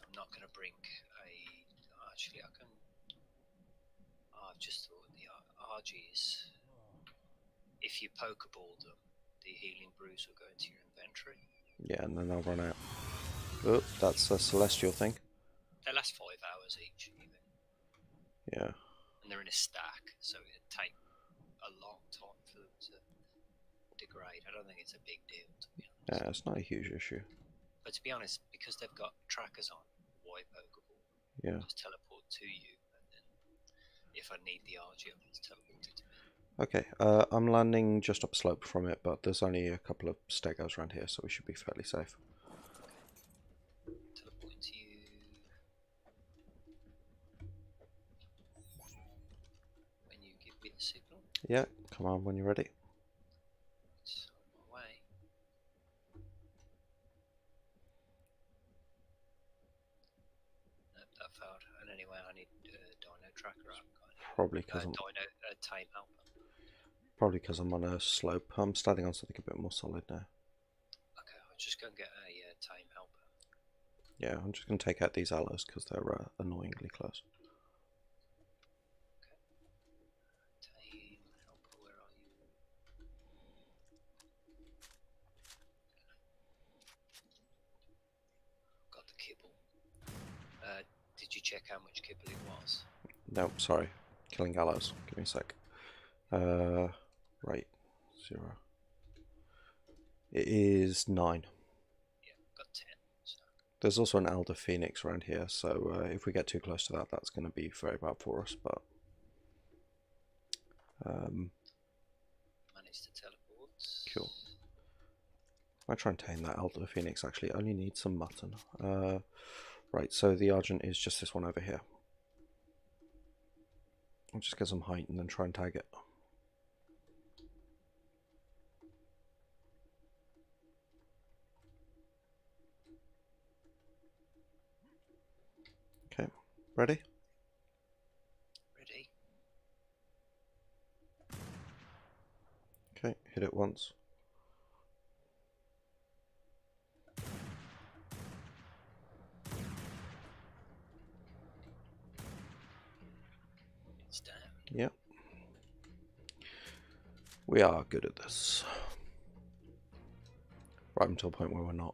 I'm not going to bring a. Actually, I can. I've just thought the Argents. If you Pokeball them, the healing brews will go into your inventory. Yeah, and then they'll run out. Oh, that's a celestial thing. They last 5 hours each, even. Yeah. And they're in a stack, so it'd take a long time for them to degrade. I don't think it's a big deal, to be honest. Yeah, it's not a huge issue. But to be honest, because they've got trackers on, why Pokeball? Yeah. Just teleport to you, and then if I need the Argent, it's teleported to me. Okay, I'm landing just up slope from it, but there's only a couple of stegos around here, so we should be fairly safe. Okay. Teleporting to you. When you give me the signal. Yeah, come on when you're ready. It's on my way. Nope, that failed. And anyway, I need Dino Tracker up. Probably because I'm Dino Tame Helper. probably because I'm on a slope. I'm standing on something a bit more solid now. Okay, I'll just go and get a Tame Helper. Yeah, I'm just going to take out these aloes because they're annoyingly close. Okay. Tame Helper, where are you? Got the kibble. Did you check how much kibble it was? No, sorry. Killing aloes. Give me a sec. Right. 0. It is 9. Yeah, got 10. So. There's also an Elder Phoenix around here, so if we get too close to that, that's going to be very bad for us, but... Managed to teleport. Cool. I try and tame that Elder Phoenix, actually. I only need some mutton. Right, so the Argent is just this one over here. I'll just get some height and then try and tag it. Okay, ready? Ready? Okay, hit it once. It's down. Yep. We are good at this. Right until a point where we're not.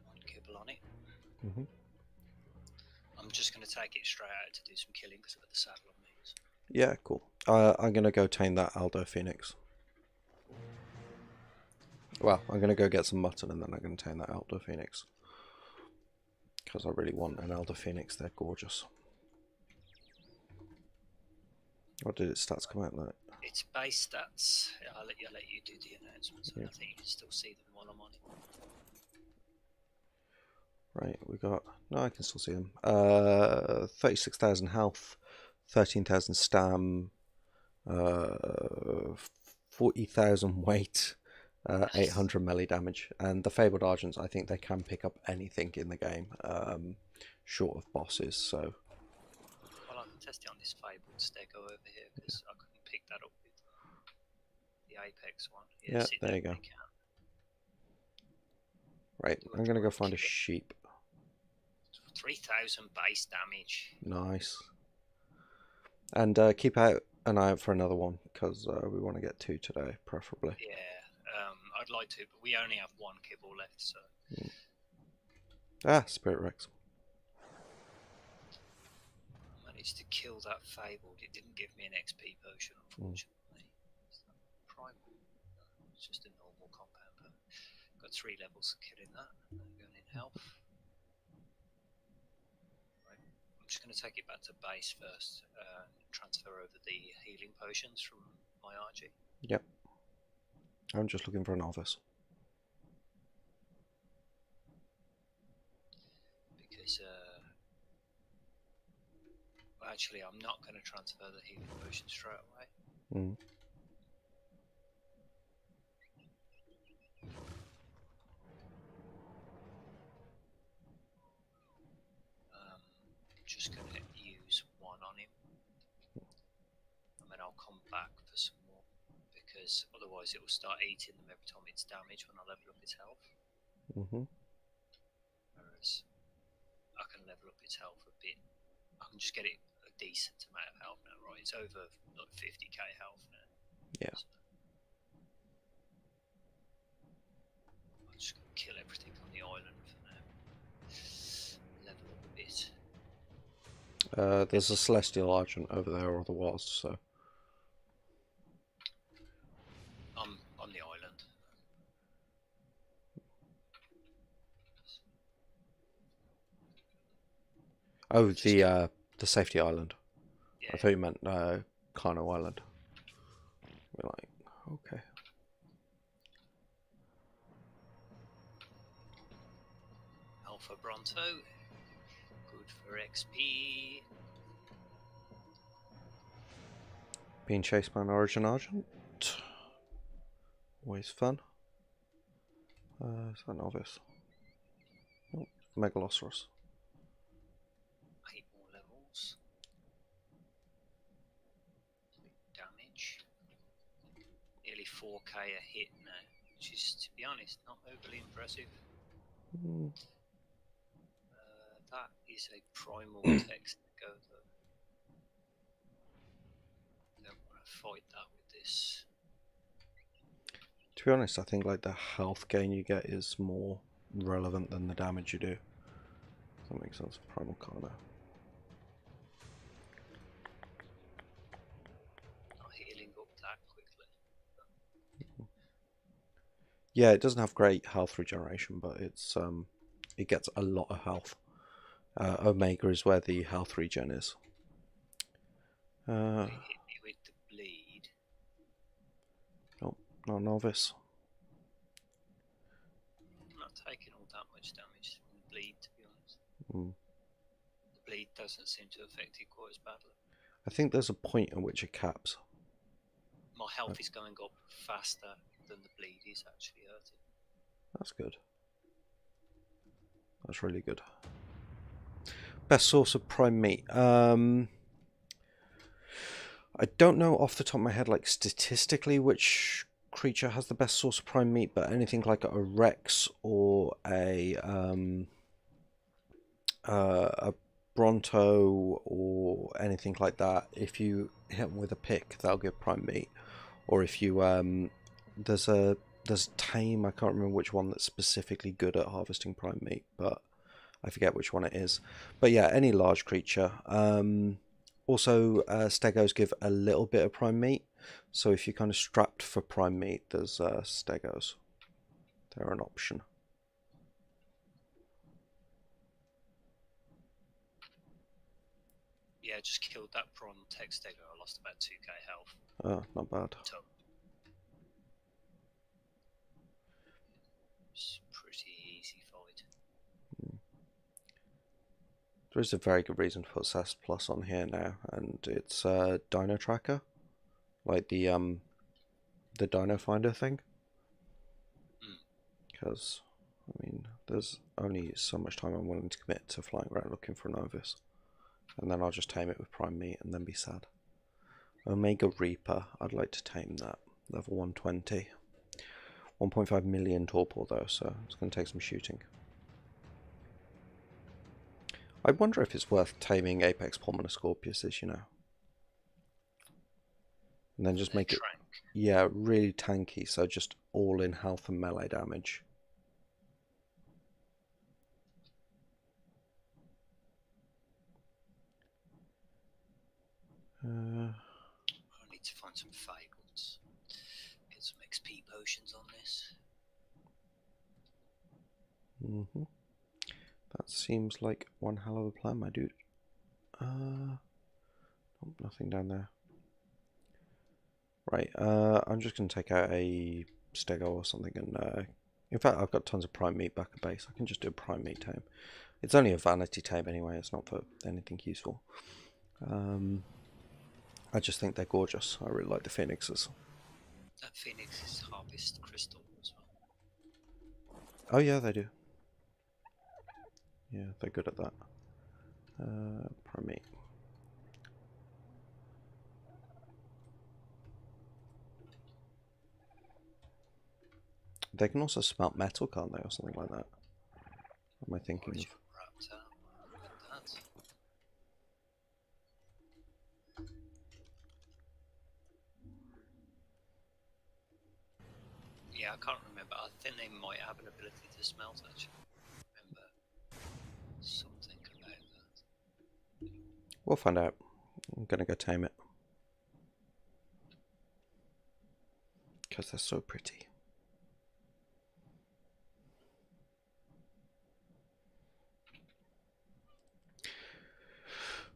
One kibble on it. Mm-hmm. I'm just going to take it straight out to do some killing because I've got the saddle on me. So. Yeah, cool. I'm going to go tame that Aldo Phoenix. Well, I'm going to go get some mutton and then I'm going to tame that Aldo Phoenix. Because I really want an Aldo Phoenix, they're gorgeous. What did its stats come out like? It's base stats. I'll let you do the announcements. Yeah. I think you can still see them while I'm on it. Right, we got... No, I can still see them. 36,000 health, 13,000 stam, 40,000 weight, 800 melee damage. And the Fabled Argents, I think they can pick up anything in the game, short of bosses, so... Well, I can test it on this Fabled stego over here because I couldn't pick that up with the the apex one. Yeah, sit there you when go. they can. Right, Do I'm I gonna go try find a and kill it? sheep. 3,000 base damage. Nice. And keep out an eye out for another one, because we want to get 2 today, preferably. Yeah, I'd like to, but we only have 1 kibble left, so. Ah, Spirit Rex. I managed to kill that Fabled. It didn't give me an XP potion, unfortunately. Is that primal? No, it's just a normal compound. But got 3 levels of killing that. Going in health. Right. I'm just going to take it back to base first. Transfer over the healing potions from my RG. Yep. I'm just looking for a novice. Because, actually, I'm not going to transfer the healing potion straight away. Just going to use 1 on him. And then I'll come back for some more. Because otherwise it will start eating them every time it's damaged when I level up its health. Whereas I can level up its health a bit. I can just get it a decent amount of health now, right? It's over like 50k health now. Yeah. So I'm just going to kill everything on the island for now. Level up a bit. There's a Celestial Argent over there, or there was, so. On the island. Oh, the safety island. Yeah. I thought you meant Kano Island. We're like, okay. Alpha Bronto. Good for XP. Being chased by an Origin Argent. Always fun. Is that novice? Oh, Megalosaurus. 8 more levels. Damage. Nearly 4k a hit now, which is, to be honest, not overly impressive. That is a primal text go though. Don't want to fight that with this. To be honest, I think like the health gain you get is more relevant than the damage you do. Does that make sense? Primal Kano. Not healing up that quickly. Yeah, it doesn't have great health regeneration, but it's it gets a lot of health. Omega is where the health regen is. It hit me with the bleed. Oh, not novice. I'm not taking all that much damage from the bleed, to be honest. The bleed doesn't seem to affect it quite as badly. I think there's a point at which it caps. My health is going up faster than the bleed is actually hurting. That's good. That's really good. Best source of prime meat. I don't know off the top of my head, like statistically, which creature has the best source of prime meat, but anything like a Rex or a Bronto or anything like that, if you hit them with a pick, that'll give prime meat. Or if you there's Tame, I can't remember which one that's specifically good at harvesting prime meat, but I forget which one it is. But yeah, any large creature. Also, Stegos give a little bit of prime meat, so if you're kind of strapped for prime meat, there's Stegos. They're an option. Yeah, I just killed that prawn tech stego. I lost about 2k health. Oh, not bad. It's a pretty easy fight. There is a very good reason to put SAS Plus on here now, and it's Dino Tracker, like the Dino Finder thing. Because I mean, there's only so much time I'm willing to commit to flying around looking for a novice, and then I'll just tame it with prime meat and then be sad. Omega Reaper, I'd like to tame that. Level 120. 1.5 million torpor though, so it's going to take some shooting. I wonder if it's worth taming Apex Pulmonoscorpiuses, you know. And then just make it, yeah, really tanky, so just all in health and melee damage. I need to find some Fabled. Get some XP potions on this. That seems like one hell of a plan, my dude. Nothing down there. Right, I'm just going to take out a stego or something, and in fact I've got tons of prime meat back at base. I can just do a prime meat tame. It's only a vanity tame anyway, it's not for anything useful. I just think they're gorgeous. I really like the phoenixes. That phoenix is harvest crystal as well. Oh yeah, they do. Yeah, they're good at that. Prime meat. They can also smelt metal, can't they, or something like that? What am I thinking of? Yeah, I can't remember. I think they might have an ability to smelt, actually. Remember something about that. We'll find out. I'm gonna go tame it. Because they're so pretty.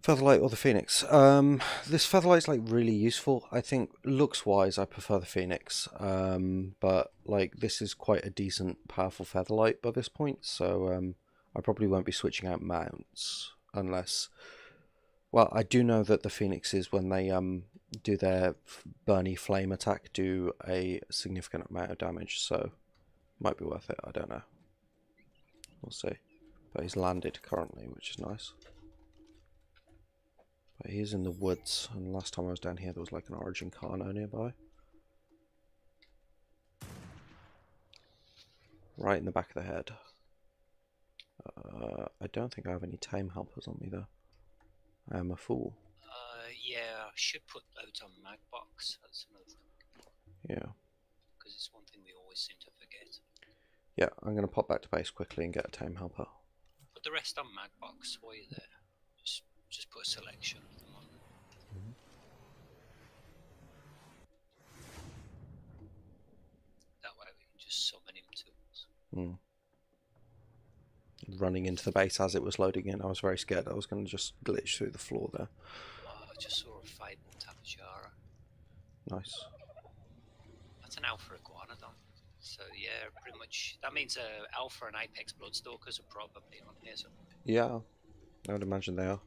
Featherlight or the Phoenix? This Featherlight's like really useful. I think looks wise, I prefer the Phoenix. But like this is quite a decent, powerful Featherlight by this point, so I probably won't be switching out mounts unless. Well, I do know that the Phoenixes, when they do their Burny Flame attack, do a significant amount of damage, so might be worth it. I don't know. We'll see. But he's landed currently, which is nice. But he's in the woods, and last time I was down here there was like an Origin Carno nearby. Right in the back of the head. I don't think I have any tame helpers on me though. I am a fool. Yeah, I should put loads on Magbox. That's another thing. Yeah. Because it's one thing we always seem to forget. Yeah, I'm going to pop back to base quickly and get a tame helper. Put the rest on Magbox while you're there. Just put a selection of them on. That way we can just summon him to us. Running into the base as it was loading in, I was very scared I was going to just glitch through the floor there. Oh, I just saw a Fabled Tapajara. Nice. That's an Alpha Iguanodon. So yeah, pretty much. That means Alpha and Apex Bloodstalkers are probably on here somewhere. Yeah, I would imagine they are.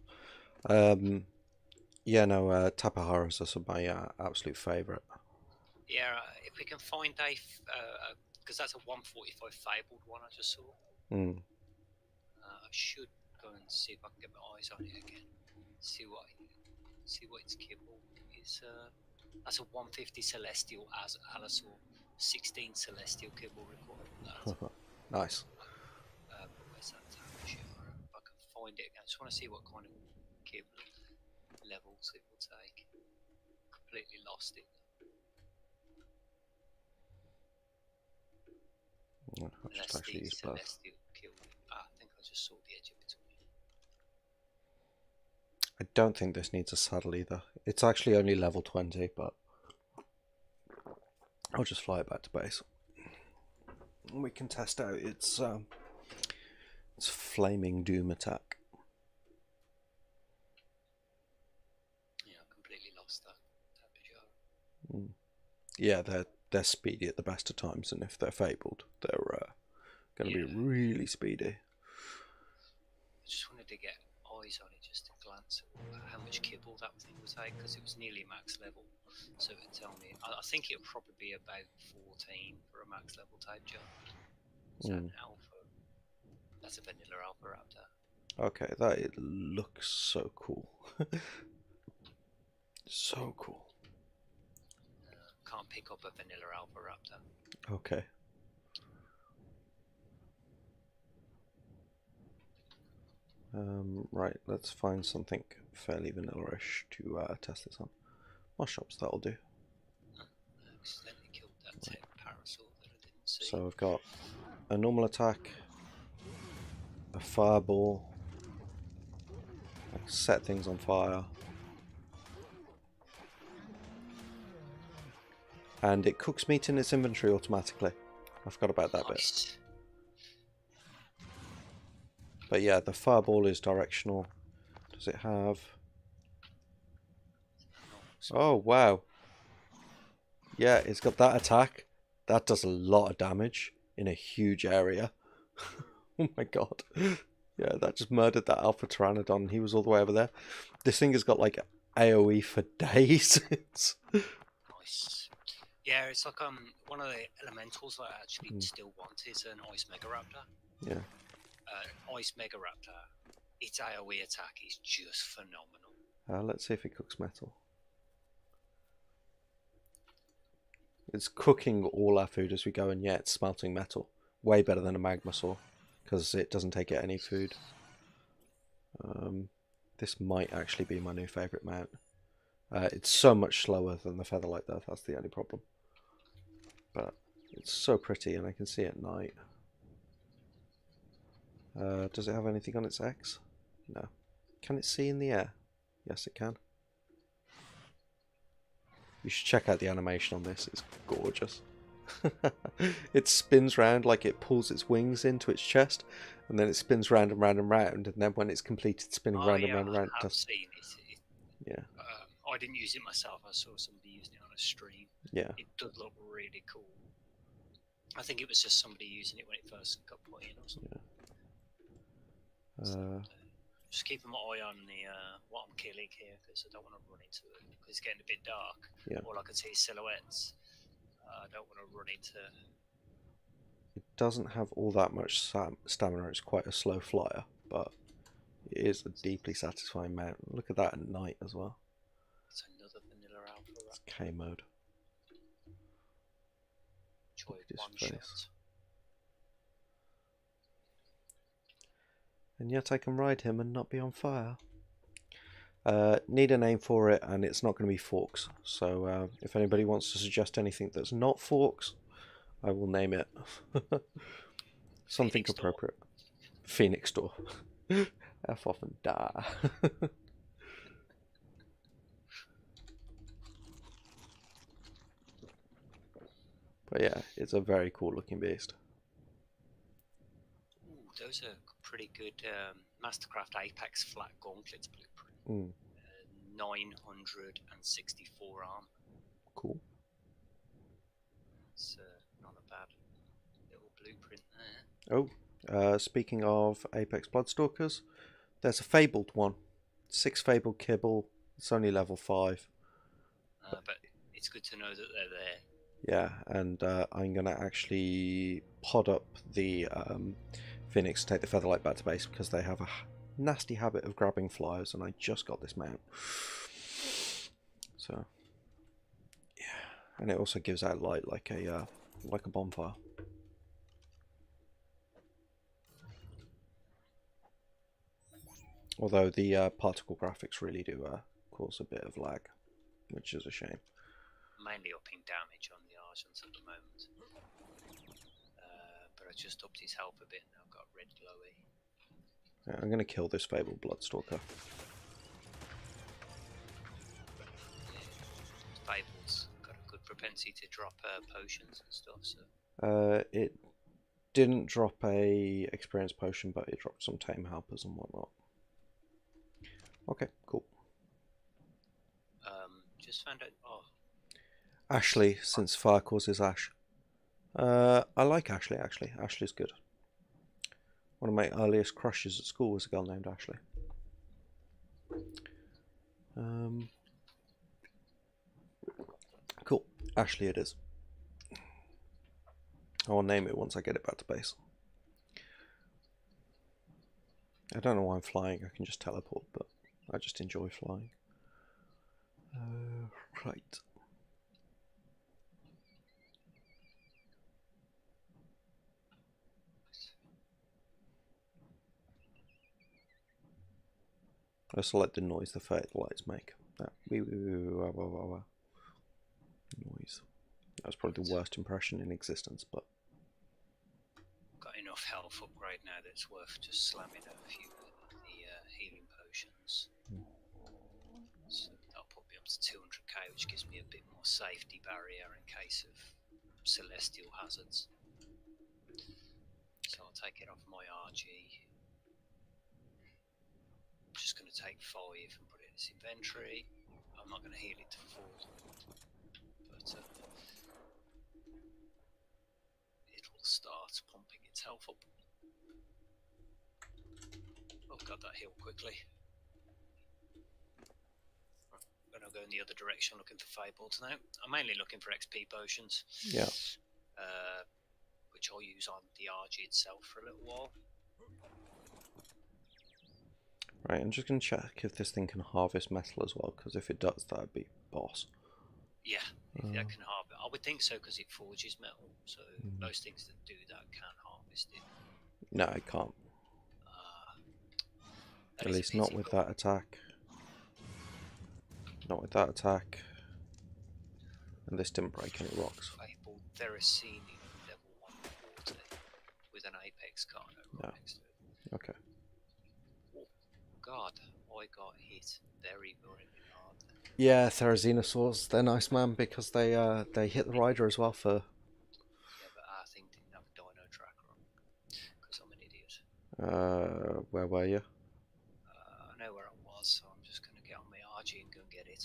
Yeah, no, Tapaharas are my absolute favourite. Yeah, if we can find a, because that's a 145 Fabled one I just saw. I should go and see if I can get my eyes on it again. See what its kibble is. That's a 150 Celestial as Alasaur, 16 Celestial kibble required for that. Nice. But where's that Tapajara? If I can find it, I just want to see what kind of kibble levels it will take. Completely lost it. Just actually use both. I think I just saw the edge of it. I don't think this needs a saddle either. It's actually only level 20, but I'll just fly it back to base. And we can test out its flaming doom attack. Yeah, I completely lost that. Yeah, they're speedy at the best of times, and if they're fabled, they're going to be really speedy. I just wanted to get eyes on it just to glance at how much kibble that thing would take, because it was nearly max level. So it would tell me, I think it would probably be about 14 for a max level type jar. Is that an alpha? That's a vanilla alpha raptor. Okay, that it looks so cool. So cool. can't pick up a vanilla alpha raptor. Okay. Right, let's find something fairly vanilla-ish to test this on. More shops, that'll do. Accidentally killed that tech parasaur that I didn't see. So I've got a normal attack, a fireball, I can set things on fire, and it cooks meat in its inventory automatically. I forgot about that bit. But yeah, the fireball is directional. Does it have... Oh, wow. Yeah, it's got that attack. That does a lot of damage in a huge area. Oh my god. Yeah, that just murdered that Alpha Pteranodon. He was all the way over there. This thing has got like AoE for days. Nice. Yeah, it's like one of the elementals I actually still want is an Ice Megaraptor. Yeah. Ice Megaraptor, its AoE attack is just phenomenal. Let's see if it cooks metal. It's cooking all our food as we go, and yeah, it's smelting metal. Way better than a magma saw, because it doesn't take it any food. This might actually be my new favourite mount. It's so much slower than the Featherlight though, that's the only problem. But it's so pretty, and I can see at night. Does it have anything on its X? No. Can it see in the air? Yes, it can. You should check out the animation on this, it's gorgeous. It spins round like it pulls its wings into its chest, and then it spins round and round and round, and then when it's completed spinning round and round and round, I have seen it. Yeah. I didn't use it myself, I saw somebody using it on a stream. Yeah. It does look really cool. I think it was just somebody using it when it first got put in or something. Yeah. So, just keeping my eye on the what I'm killing here, because I don't want to run into it, because it's getting a bit dark. Yeah. All I can see is silhouettes. I don't want to run into... It doesn't have all that much stamina, it's quite a slow flyer, but it is a deeply satisfying mount. Look at that at night as well. It's another vanilla alpha. It's K mode. Enjoy Look at one his face. shot. And yet I can ride him and not be on fire. Need a name for it, and it's not going to be Forks. So if anybody wants to suggest anything that's not Forks, I will name it. Something Phoenix appropriate. Door. Phoenix Door. F off and die. But yeah, it's a very cool looking beast. Ooh, those are pretty good Mastercraft Apex flat gauntlets blueprint. 964 arm. Cool. It's not a bad little blueprint there. Oh, speaking of Apex Bloodstalkers, there's a Fabled one. 6 Fabled kibble. It's only level 5. But it's good to know that they're there. Yeah, and I'm going to actually pod up the Phoenix to take the Featherlight back to base, because they have a nasty habit of grabbing flyers, and I just got this mount. So, yeah, and it also gives out light like a bonfire. Although the particle graphics really do cause a bit of lag, which is a shame. Mainly upping damage on the Argents at the moment. But I just upped his health a bit, now I've got red glowy. Yeah, I'm going to kill this Fabled Bloodstalker. Fabled's got a good propensity to drop potions and stuff, so... It didn't drop a experience potion, but it dropped some tame helpers and whatnot. Okay, cool. Just found out... Oh. Ashley, since fire causes ash. I like Ashley, actually. Ashley's good. One of my earliest crushes at school was a girl named Ashley. Cool. Ashley it is. I'll name it once I get it back to base. I don't know why I'm flying. I can just teleport, but I just enjoy flying. Right. I also like the noise the fade lights make. That wee wee wee wah wah wah wah noise. That was probably the worst impression in existence, but Got enough health upgrade now that it's worth just slamming a few of the healing potions. So that'll put me up to 200k, which gives me a bit more safety barrier in case of celestial hazards. So I'll take it off my RG. I'm just going to take 5 and put it in its inventory. I'm not going to heal it to full, but it'll start pumping its health up. Oh god, that healed quickly. I'm going to go in the other direction looking for Fabled now. I'm mainly looking for XP potions. yeah. Which I'll use on the RG itself for a little while. Right, I'm just going to check if this thing can harvest metal as well, because if it does, that'd be boss. Yeah, if that can harvest. I would think so because it forges metal, so most things that do that can harvest it. No, it can't. At least not with that attack. Not with that attack. And this didn't break any rocks. Fabled Theracene level 140 with an apex card right next to it. Okay. Oh god, I got hit very, very hard. Yeah, Therizinosaurs, they're nice, man, because they hit the rider as well for... Yeah, but our thing didn't have a dino tracker on, because I'm an idiot. Where were you? I know where I was, so I'm just going to get on my RG and go and get it.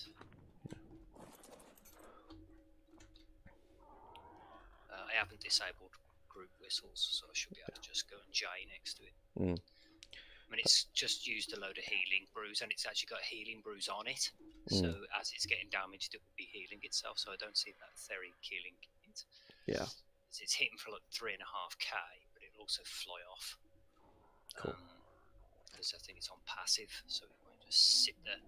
I haven't disabled group whistles, so I should be able to just go and J next to it. I mean, it's just used a load of healing brews, and it's actually got healing brews on it. So as it's getting damaged, it will be healing itself. So I don't see that Theri killing it. Yeah. It's hitting for like 3.5k, but it'll also fly off. Cool. Because I think it's on passive, so it won't just sit there.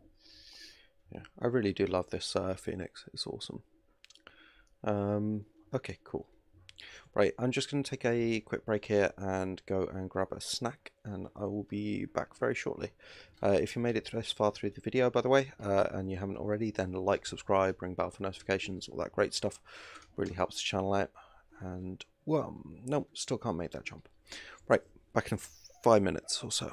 Yeah, I really do love this Phoenix. It's awesome. Okay, cool. Right, I'm just going to take a quick break here and go and grab a snack, and I will be back very shortly. If you made it this far through the video, by the way, and you haven't already, then like, subscribe, ring bell for notifications, all that great stuff. Really helps the channel out. And, well, no, still can't make that jump. Right, back in 5 minutes or so.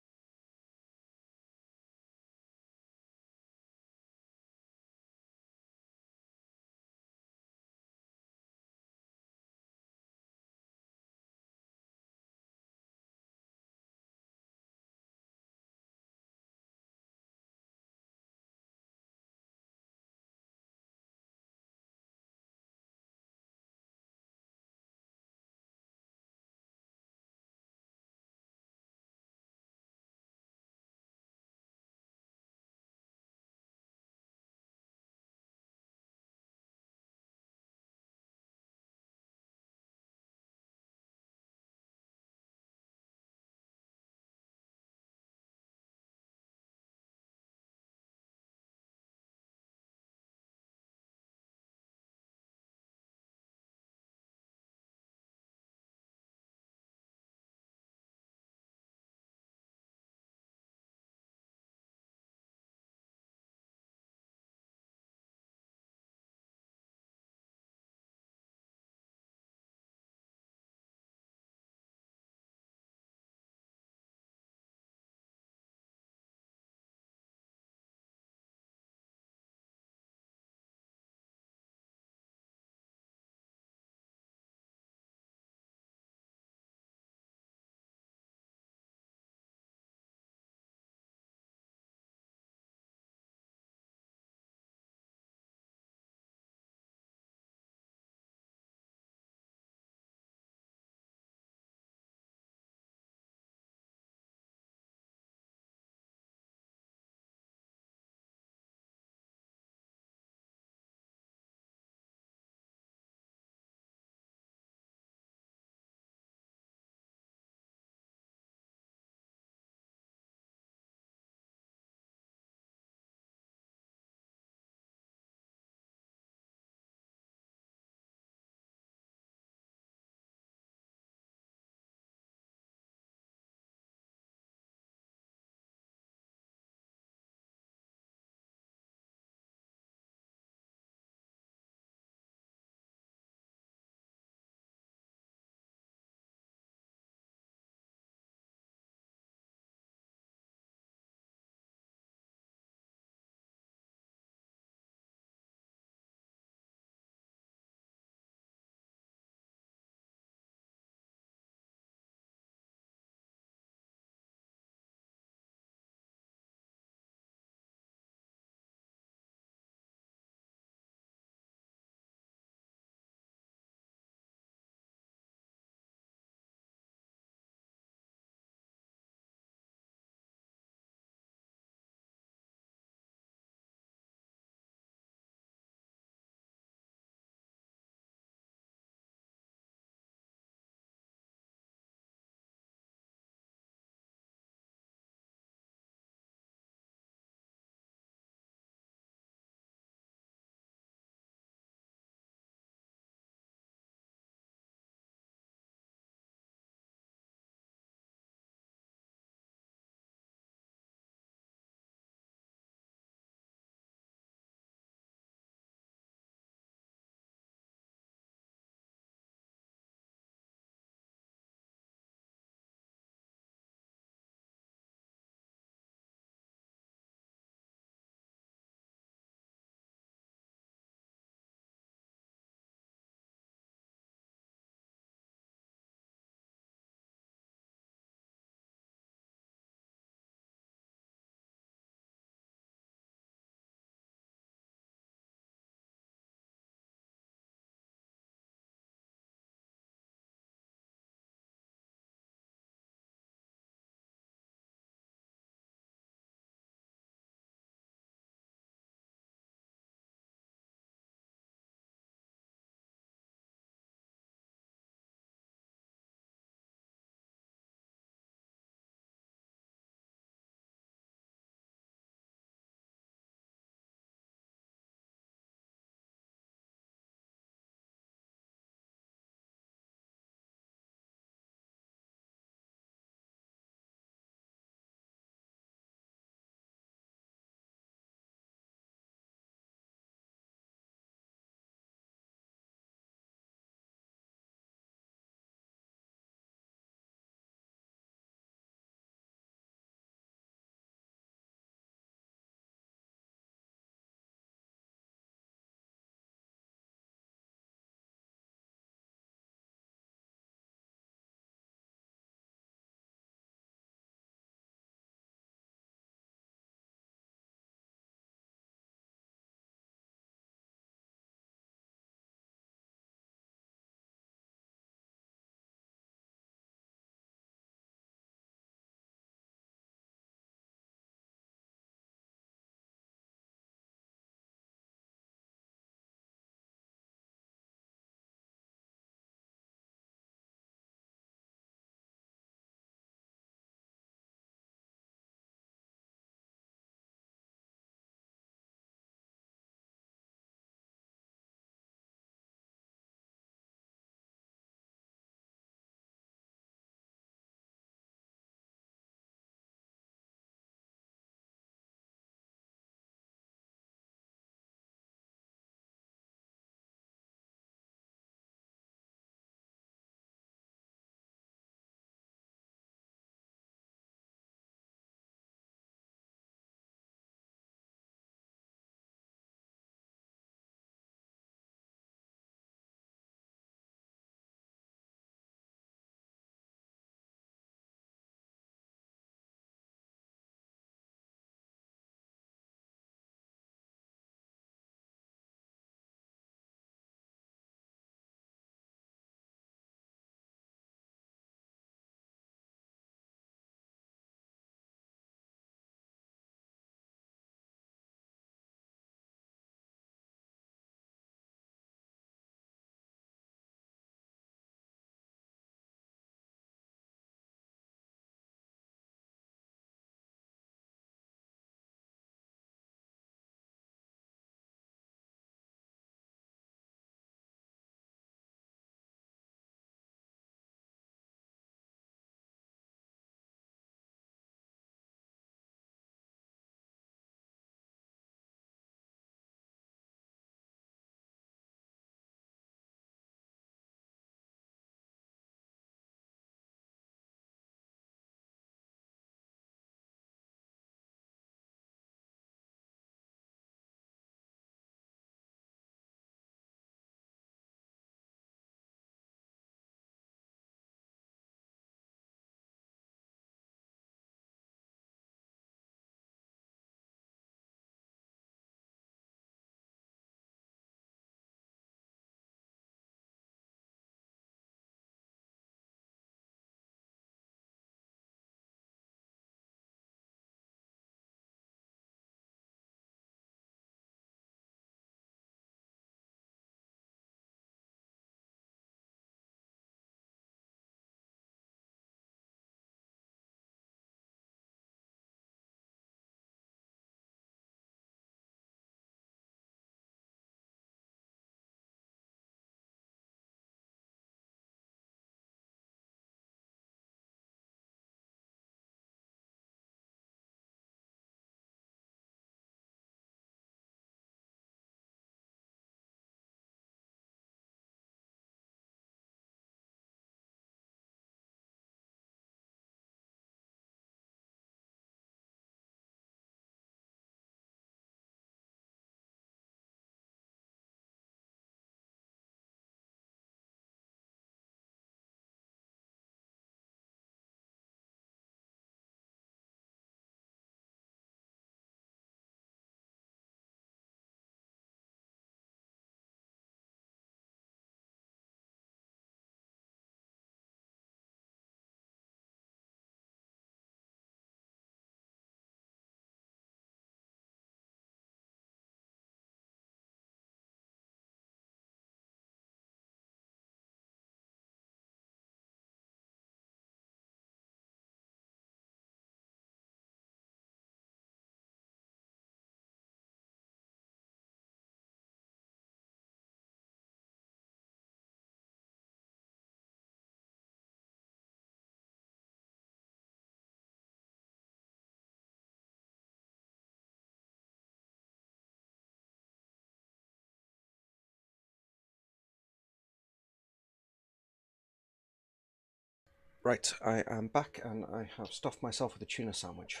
Right, I am back and I have stuffed myself with a tuna sandwich.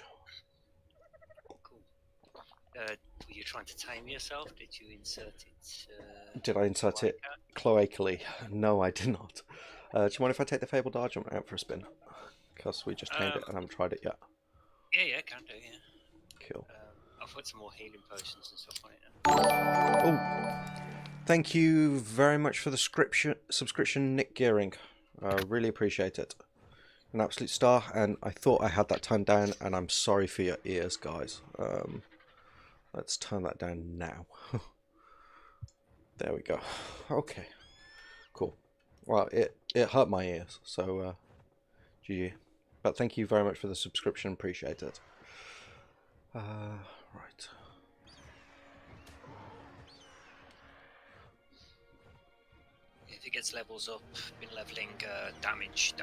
Cool. Were you trying to tame yourself? Did you insert it? Did I insert it cloacally? No, I did not. Do you mind if I take the Fabled Argent out for a spin? Because we just tamed it and I haven't tried it yet. Yeah, can do, yeah. Cool. I've put some more healing potions and stuff on it now. Oh, thank you very much for the subscription, Nick Gearing. I really appreciate it. An absolute star, and I thought I had that turned down, and I'm sorry for your ears, guys. Let's turn that down now. There we go. Okay, cool. Well, it hurt my ears, so GG. But thank you very much for the subscription, appreciate it. Right. If it gets levels up, been leveling damage.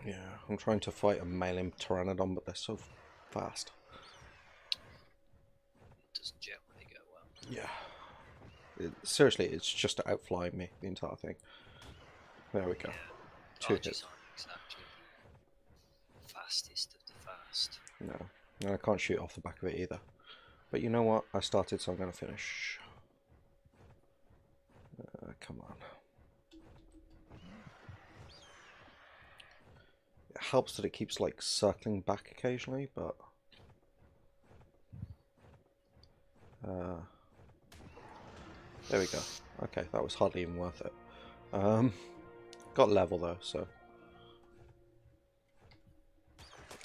Yeah, I'm trying to fight a mailing Pteranodon, but they're so fast. It doesn't generally go well. Yeah. Seriously, it's just outflying me, the entire thing. There we go. Yeah, 2 Argents hits. aren't exactly the fastest of the fast. No, and I can't shoot off the back of it either. But you know what? I started, so I'm going to finish. Come on. It helps that it keeps like circling back occasionally, but there we go. Okay, that was hardly even worth it. Got level though, so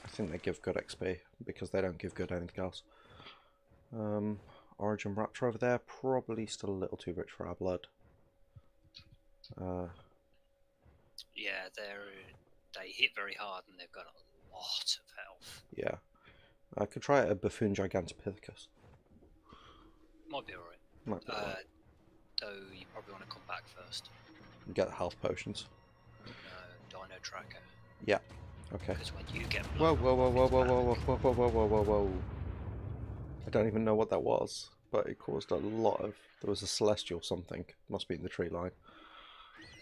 I think they give good XP because they don't give good anything else. Origin Raptor over there, probably still a little too rich for our blood. Yeah, they hit very hard and they've got a lot of health. Yeah, I could try a Buffoon Gigantopithecus. Might be alright. Might be alright. Though you probably want to come back first. Get the health potions. No, Dino Tracker. Yeah. Okay. Because when you get Whoa, whoa, whoa, whoa, whoa, whoa, whoa, whoa, whoa, whoa, whoa, whoa. I don't even know what that was, but it caused a lot of... There was a celestial something. Must be in the tree line.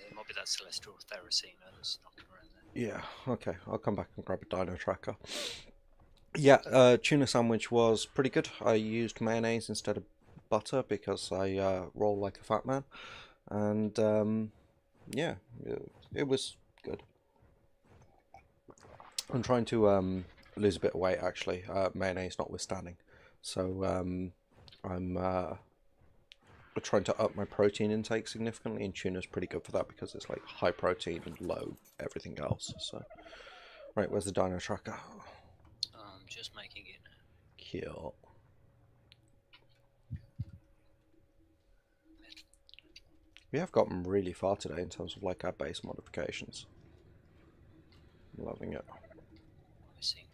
It might be that Celestial Theracina that's knocking around there. Yeah, okay. I'll come back and grab a Dino Tracker. Yeah, tuna sandwich was pretty good. I used mayonnaise instead of butter because I roll like a fat man. And yeah, it was good. I'm trying to lose a bit of weight actually, mayonnaise notwithstanding. So I'm trying to up my protein intake significantly, and tuna's pretty good for that because it's like high protein and low everything else. So, right, where's the Dino Tracker? I'm just making it. Kill. We have gotten really far today in terms of like our base modifications. I'm loving it. Missing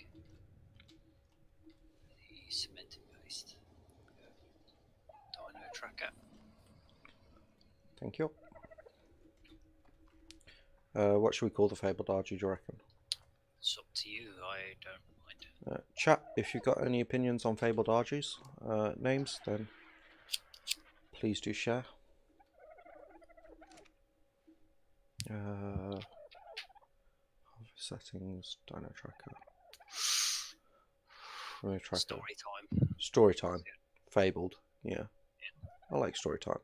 the cemented paste. Dino Tracker. Thank you. What should we call the Fabled Argy, do you reckon? It's up to you, I don't mind. Chat, if you've got any opinions on Fabled Argy's names, then please do share. Settings, Dino Tracker. Story time. Story time. Fabled. Yeah. I like story time.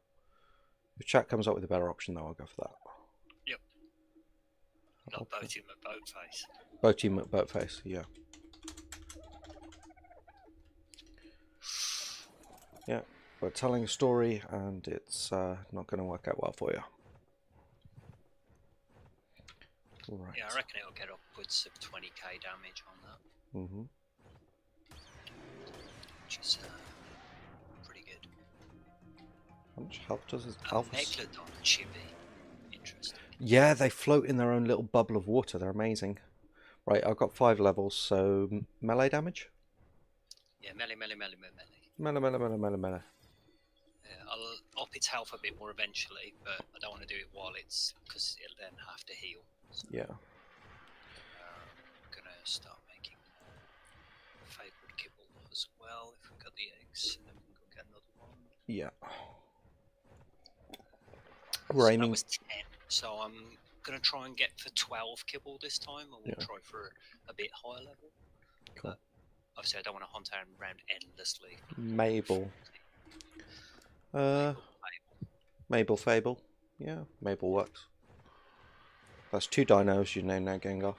If chat comes up with a better option, though, I'll go for that. Yep. Not Boat Team at Boat Face. Boat Team at Boat Face, yeah. Yeah, we're telling a story, and it's not going to work out well for you. Right. Yeah, I reckon it'll get upwards of 20k damage on that. Mm-hmm. Which is pretty good. How much health does his alpha? Megalodon should be interesting. Yeah, they float in their own little bubble of water. They're amazing. Right, I've got 5 levels, so melee damage? Yeah, melee. Melee. Yeah, I'll up its health a bit more eventually, but I don't want to do it while it's... because it'll then have to heal. So, Yeah. I'm gonna start making Fabled kibble as well, if we've got the eggs, and then we can go get another one. Yeah. So We're that aiming... was 10, so I'm going to try and get for 12 kibble this time, or we'll try for a bit higher level. Cool. But obviously, I don't want to hunt around endlessly. Mabel. Mabel Fable. Yeah, Mabel works. That's 2 dinos you name now, Gengar.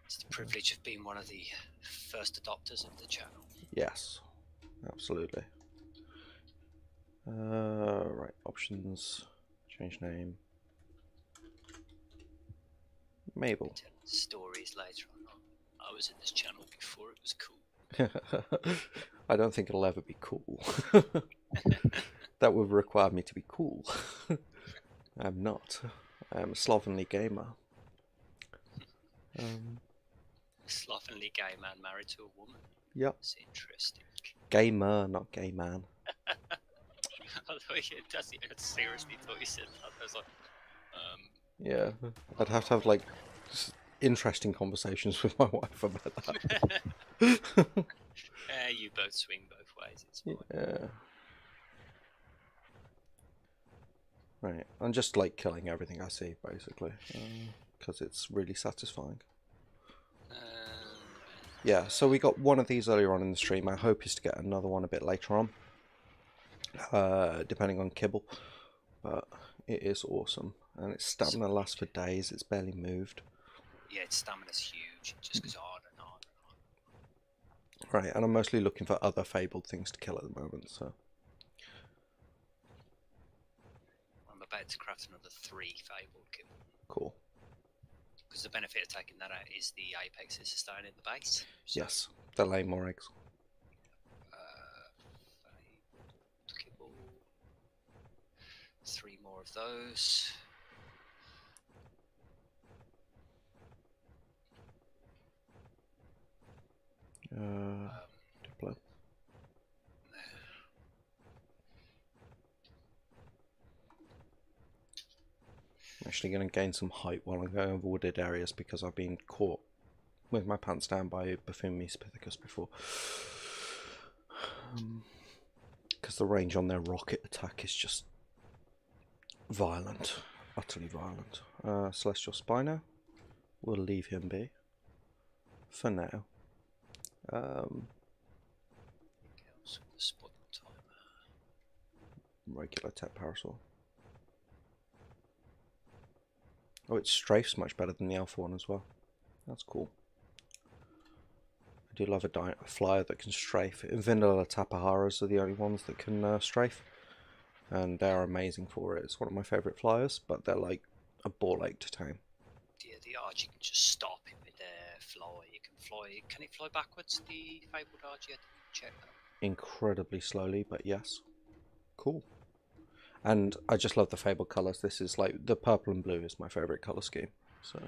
It's the privilege of being one of the first adopters of the channel. Yes, absolutely. Right, options, change name. Mabel. Stories later on. I was in this channel before it was cool. I don't think it'll ever be cool. That would require me to be cool. I'm not. I'm a slovenly gamer. Slovenly gay man married to a woman. Yep. It's interesting. Gamer, not gay man. I seriously thought you said that. I was like, yeah, I'd have to have like interesting conversations with my wife about that. You both swing both ways. It's fine. Yeah. Right, I'm just like killing everything I see basically, because it's really satisfying. Yeah, so we got one of these earlier on in the stream. My hope is to get another one a bit later on, depending on kibble. But it is awesome, and its stamina lasts for days. It's barely moved. Yeah, its stamina's huge. It just goes harder and harder and harder. Right, and I'm mostly looking for other fabled things to kill at the moment. So I'm about to craft another 3 fabled kibble. Cool. Because the benefit of taking that out is the apex is sustaining the base. So yes, they lay more eggs. Kibble. 3 more of those. Diplo. I'm actually going to gain some height while I'm going over wooded areas because I've been caught with my pants down by Buffoon Pithecus before. Because the range on their rocket attack is just violent, utterly violent. Celestial Spino, we'll leave him be for now. Regular tech parasol. Oh, it strafes much better than the alpha one as well. That's cool. I do love a flyer that can strafe. Vanilla Tapaharas are the only ones that can strafe, and they're amazing for it. It's one of my favourite flyers, but they're like a ball ache to tame. Yeah, the Argent can just stop him with their fly. You can fly. Can it fly backwards? The Fabled Argent? Check that. Incredibly slowly, but yes. Cool. And I just love the Fabled colours. This is like the purple and blue is my favourite colour scheme. So,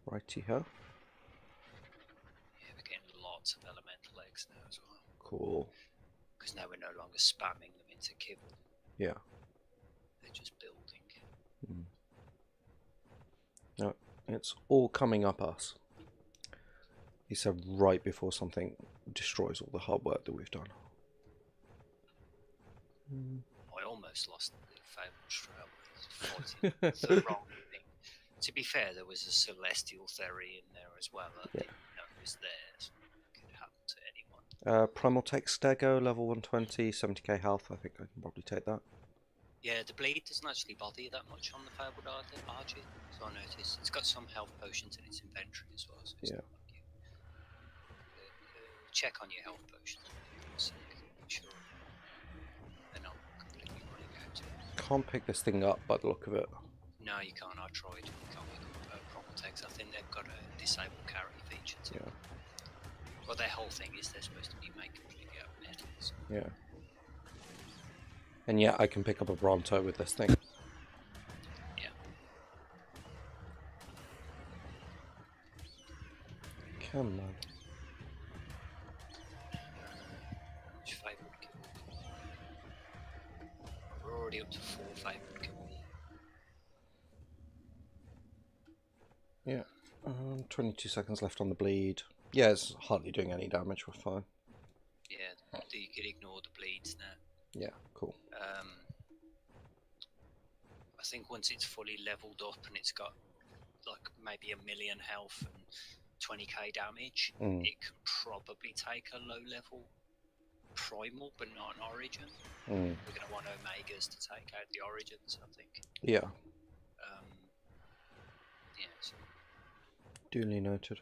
righty ho. Yeah, we're getting lots of elemental eggs now as well. Cool. Because now we're no longer spamming them into kibble. Yeah. They're just building. No, it's all coming up us. He said right before something destroys all the hard work that we've done. I almost lost the Fabled Trail. It's the wrong thing. To be fair, there was a Celestial Theory in there as well. I didn't know it was there, so it could happen to anyone. Primal Tech Stego, level 120, 70k health. I think I can probably take that. Yeah, the bleed doesn't actually bother you that much on the Fabled Argent, so I noticed. It's got some health potions in its inventory as well. So it's not like you. Check on your health potions. So sure they're not completely running out. Can't pick this thing up by the look of it. No, you can't. I tried. You can't pick up Primal Techs. I think they've got a disabled carry feature too. Yeah. Well, their whole thing is they're supposed to be made completely out of metals. Yeah. And yet I can pick up a Bronto with this thing. Yeah. Come on. Which Fabled kibble? We're already up to 4 Fabled kibble. Yeah. 22 seconds left on the bleed. Yeah, it's hardly doing any damage. We're fine. Yeah, you can ignore the bleeds now. Yeah, cool. I think once it's fully leveled up and it's got like maybe 1,000,000 health and 20k damage, it can probably take a low level primal, but not an origin. We're going to want omegas to take out the origins, I think. Yeah. Yeah. So. Duly noted.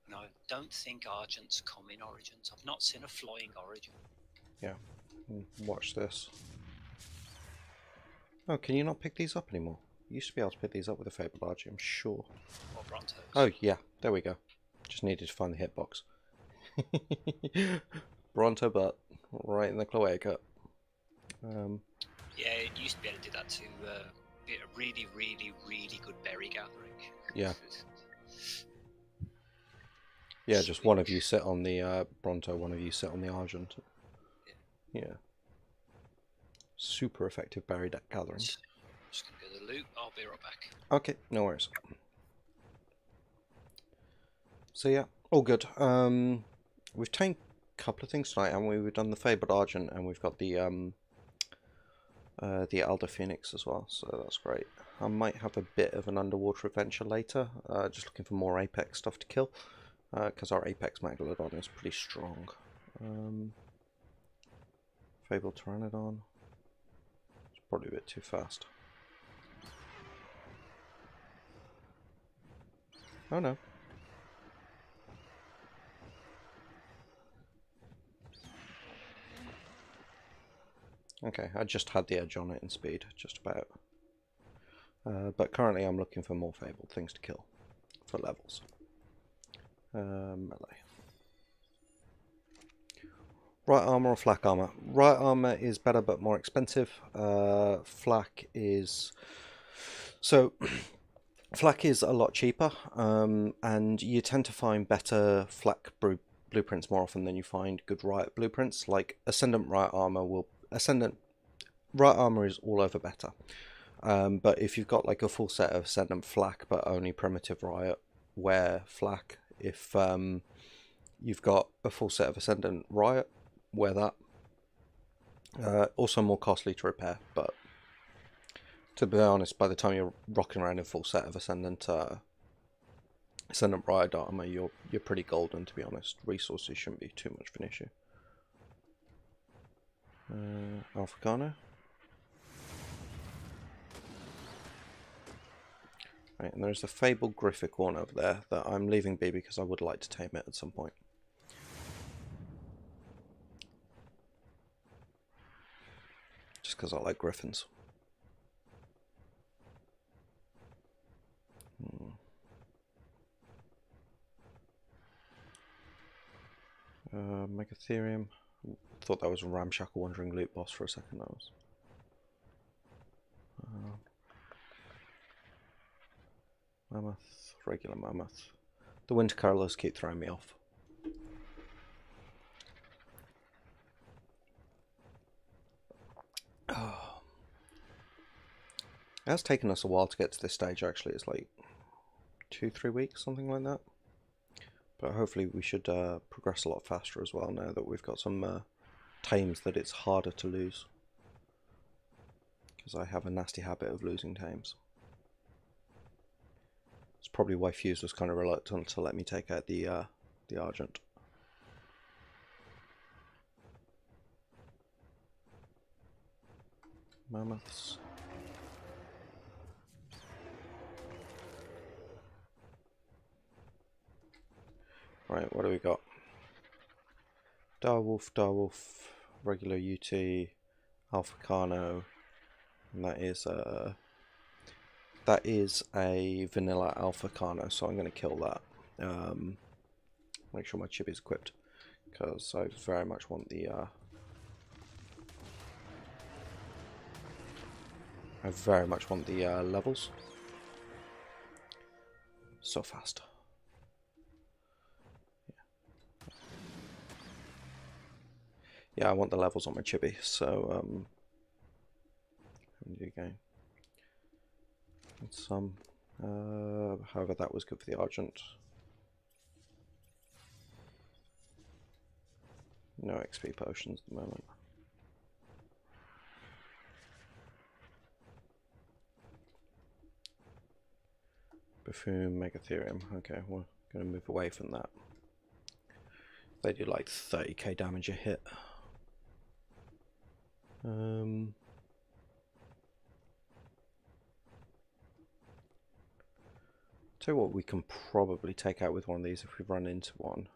And I don't think Argents come in origins. I've not seen a flying origin. Yeah. Watch this. Oh, can you not pick these up anymore? You used to be able to pick these up with a Fabled Argent, I'm sure. Or Brontos. Oh, yeah. There we go. Just needed to find the hitbox. Bronto butt. Right in the cloaca. Yeah, it used to be able to do that to be a really, really, really good berry gathering. Yeah. Yeah, just one of you sit on the Bronto, one of you sit on the Argent. Yeah. Super effective berry deck gathering. Just gonna go to the loot. I'll be right back. Okay, no worries. So yeah, all good. We've taken a couple of things tonight, haven't we? We've done the Fabled Argent, and we've got the Elder Phoenix as well, so that's great. I might have a bit of an underwater adventure later, just looking for more Apex stuff to kill, because our Apex Megalodon is pretty strong. Fabled Pteranodon. It's probably a bit too fast. Oh no. Okay, I just had the edge on it in speed, just about. But currently I'm looking for more Fabled things to kill for levels. Melee. Right armor or flak armor? Right armor is better but more expensive. Flak is... So, flak is a lot cheaper, and you tend to find better flak blueprints more often than you find good riot blueprints. Like Ascendant Riot Armor will... Ascendant Riot Armor is all over better. But if you've got like a full set of Ascendant Flak but only Primitive Riot, wear Flak. If you've got a full set of Ascendant Riot, wear that. Also more costly to repair, but to be honest, by the time you're rocking around in full set of Ascendant Riot armor, you're pretty golden, to be honest. Resources shouldn't be too much of an issue. Alphacano. Right, and there's the Fabled Grifficorn over there that I'm leaving be because I would like to tame it at some point. Just because I like griffins. Megatherium. Thought that was a ramshackle wandering loot boss for a second. That was. Mammoth, regular mammoth. The winter colours keep throwing me off. Oh. It has taken us a while to get to this stage, actually. It's like 2-3 weeks, something like that. But hopefully we should progress a lot faster as well now that we've got some tames that it's harder to lose. Because I have a nasty habit of losing tames. It's probably why Fuse was kind of reluctant to let me take out the Argent. Mammoths. Right, what do we got? Direwolf, regular UT, Alphacano, and that is a vanilla Alphacano, so I'm going to kill that. Make sure my chip is equipped, because I very much want the levels. So fast. Yeah, I want the levels on my chibi, so how many do you gain? Some. However, that was good for the Argent. No XP potions at the moment. Buffoon, Megatherium. Okay, we're going to move away from that. They do like 30k damage a hit. Tell you what, we can probably take out with one of these if we run into one.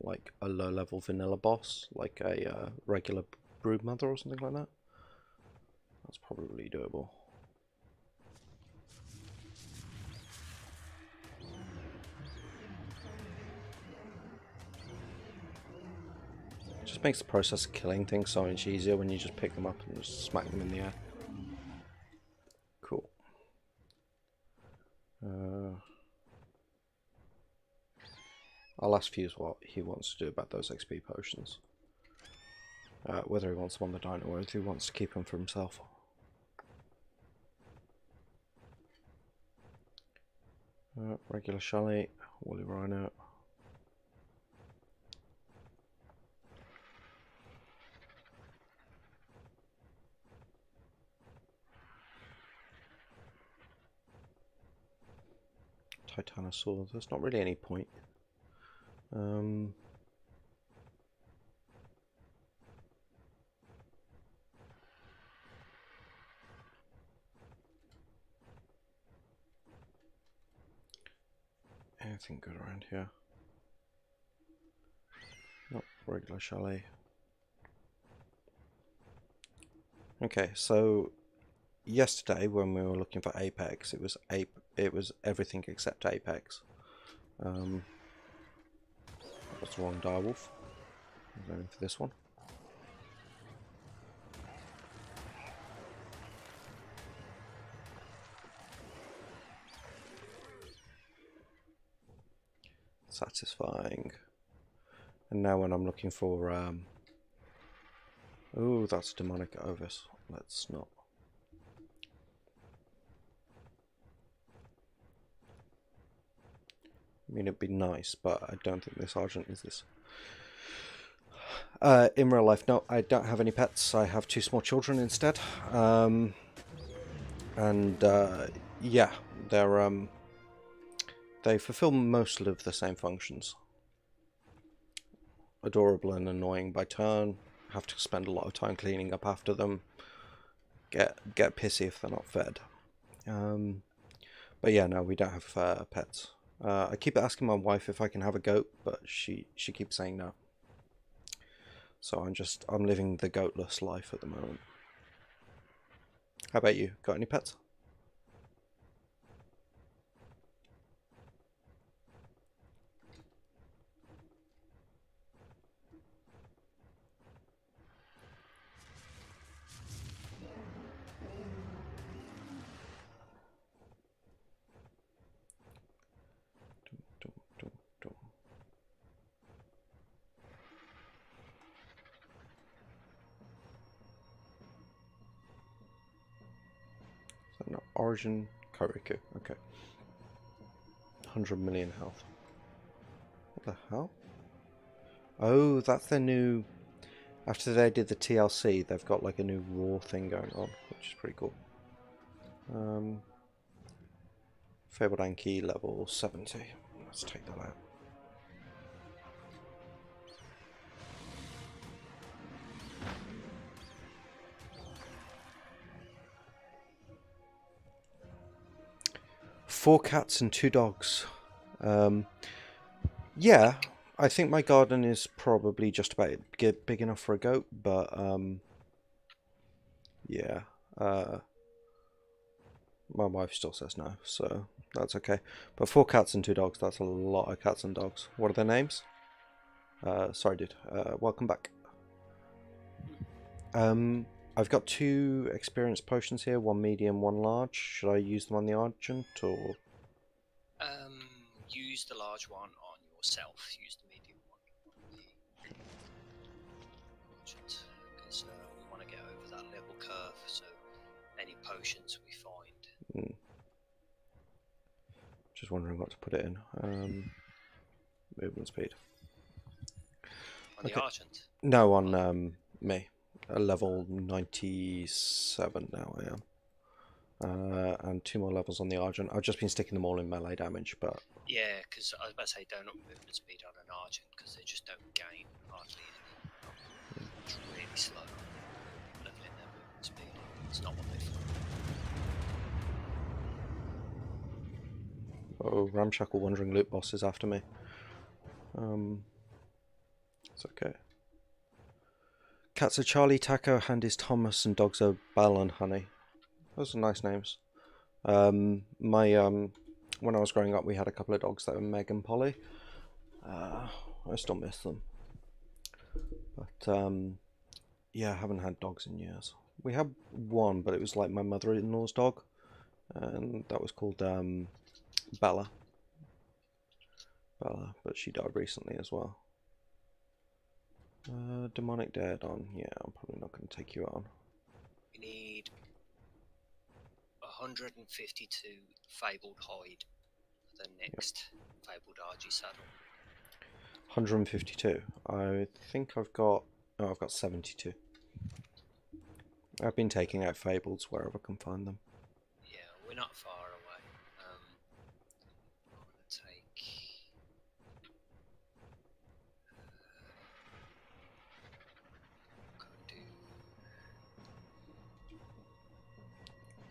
Like a low-level vanilla boss, like a regular broodmother or something like that. That's probably doable. It just makes the process of killing things so much easier when you just pick them up and just smack them in the air. Cool. I'll ask Fuse what he wants to do about those XP potions. Whether he wants them on the dino or whether he wants to keep them for himself. Regular Shelley, Woolly Rhino. Titanosaur, there's not really any point. Anything good around here? Not regular chalet. Okay, so yesterday when we were looking for Apex, it was everything except Apex. That's the wrong direwolf. I'm going for this one. Satisfying. And now when I'm looking for oh, that's demonic Ovis. Let's not. I mean, it'd be nice, but I don't think this Argent is this. In real life, no, I don't have any pets. I have 2 small children instead. Yeah, they fulfill most of the same functions. Adorable and annoying by turn. Have to spend a lot of time cleaning up after them. Get pissy if they're not fed. But yeah, no, we don't have pets. I keep asking my wife if I can have a goat, but she keeps saying no. So I'm living the goatless life at the moment. How about you? Got any pets? No, Origin Kariku. Okay. 100 million health. What the hell? Oh, that's their new... After they did the TLC, they've got like a new raw thing going on, which is pretty cool. Fabled Anki level 70. Let's take that out. Four cats and 2 dogs. Yeah, I think my garden is probably just about big enough for a goat, but yeah, my wife still says no, so that's okay. But 4 cats and 2 dogs, that's a lot of cats and dogs. What are their names? Sorry, dude. Welcome back. I've got 2 experience potions here, 1 medium, 1 large. Should I use them on the Argent, or...? Use the large one on yourself. Use the medium one on the Argent, because we want to get over that level curve, so any potions we find. Just wondering what to put it in. Movement speed. On the Argent? No, on me. Level 97 now I am. and 2 more levels on the Argent. I've just been sticking them all in melee damage, but Yeah, because I was about to say don't up movement speed on an Argent because they just don't gain hardly any. It's really slow leveling their movement speed. It's not what they thought. oh, ramshackle wandering loot boss is after me. It's okay. Cats are Charlie, Taco, Hand is Thomas, and dogs are Belle and Honey. Those are nice names. When I was growing up, we had a couple of dogs that were Meg and Polly. I still miss them, but yeah, I haven't had dogs in years. We had one, but it was like my mother-in-law's dog, and that was called Bella. But she died recently as well. Demonic Dead on. Yeah, I'm probably not going to take you on. We need 152 Fabled hide for the next Fabled RG saddle. 152. I think I've got. Oh, I've got 72. I've been taking out Fables wherever I can find them. Yeah, we're not far away. I'm going to take.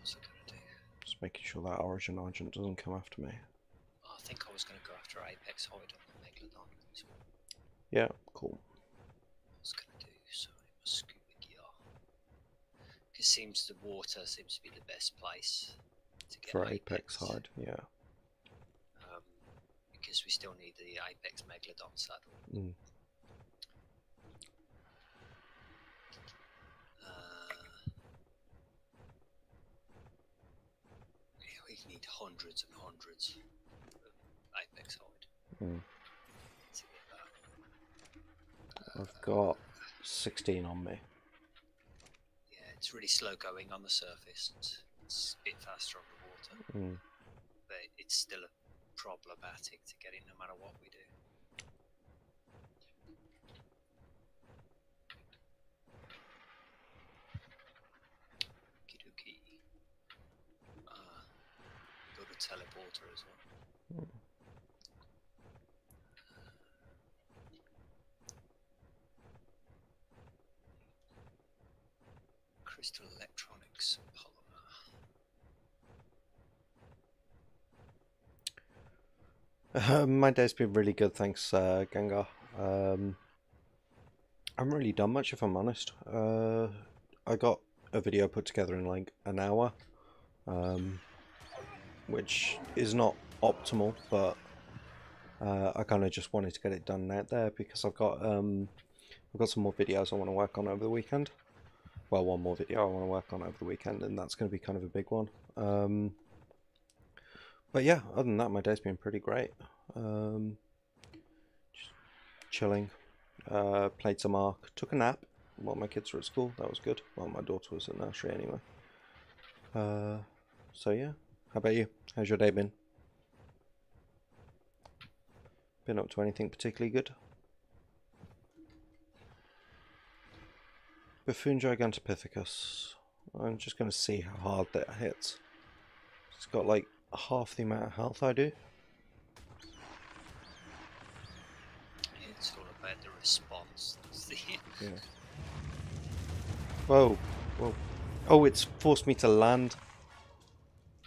What's I going to do? Just making sure that Origin Argent doesn't come after me. I think I was going to go after Apex hide on the Megalodon as well. Yeah, cool. I was going to do so in my scuba gear. It seems the water seems to be the best place to get For Apex hide, yeah. Because we still need the Apex Megalodon saddle. We need hundreds and hundreds of Apex hide to get that. I've got 16 on me. Yeah, it's really slow going on the surface. It's a bit faster on the water, but it's still problematic to get in no matter what we do. Kidoki. Build a teleporter as well. Crystal electronics polymer. My day's been really good, thanks, Gengar. I haven't really done much, if I'm honest. I got a video put together in like an hour, which is not optimal, but I kind of just wanted to get it done out there because I've got some more videos I want to work on over the weekend. Well, one more video I want to work on over the weekend, and that's going to be kind of a big one. But yeah, other than that, my day's been pretty great. Just chilling. Played some Ark. Took a nap while my kids were at school. That was good. Well, my daughter was at nursery anyway. So yeah. How about you? How's your day been? Been up to anything particularly good? Buffoon Gigantopithecus. I'm just going to see how hard that hits. It's got like half the amount of health I do. It's all about the response. Yeah. Whoa, whoa. Oh, it's forced me to land.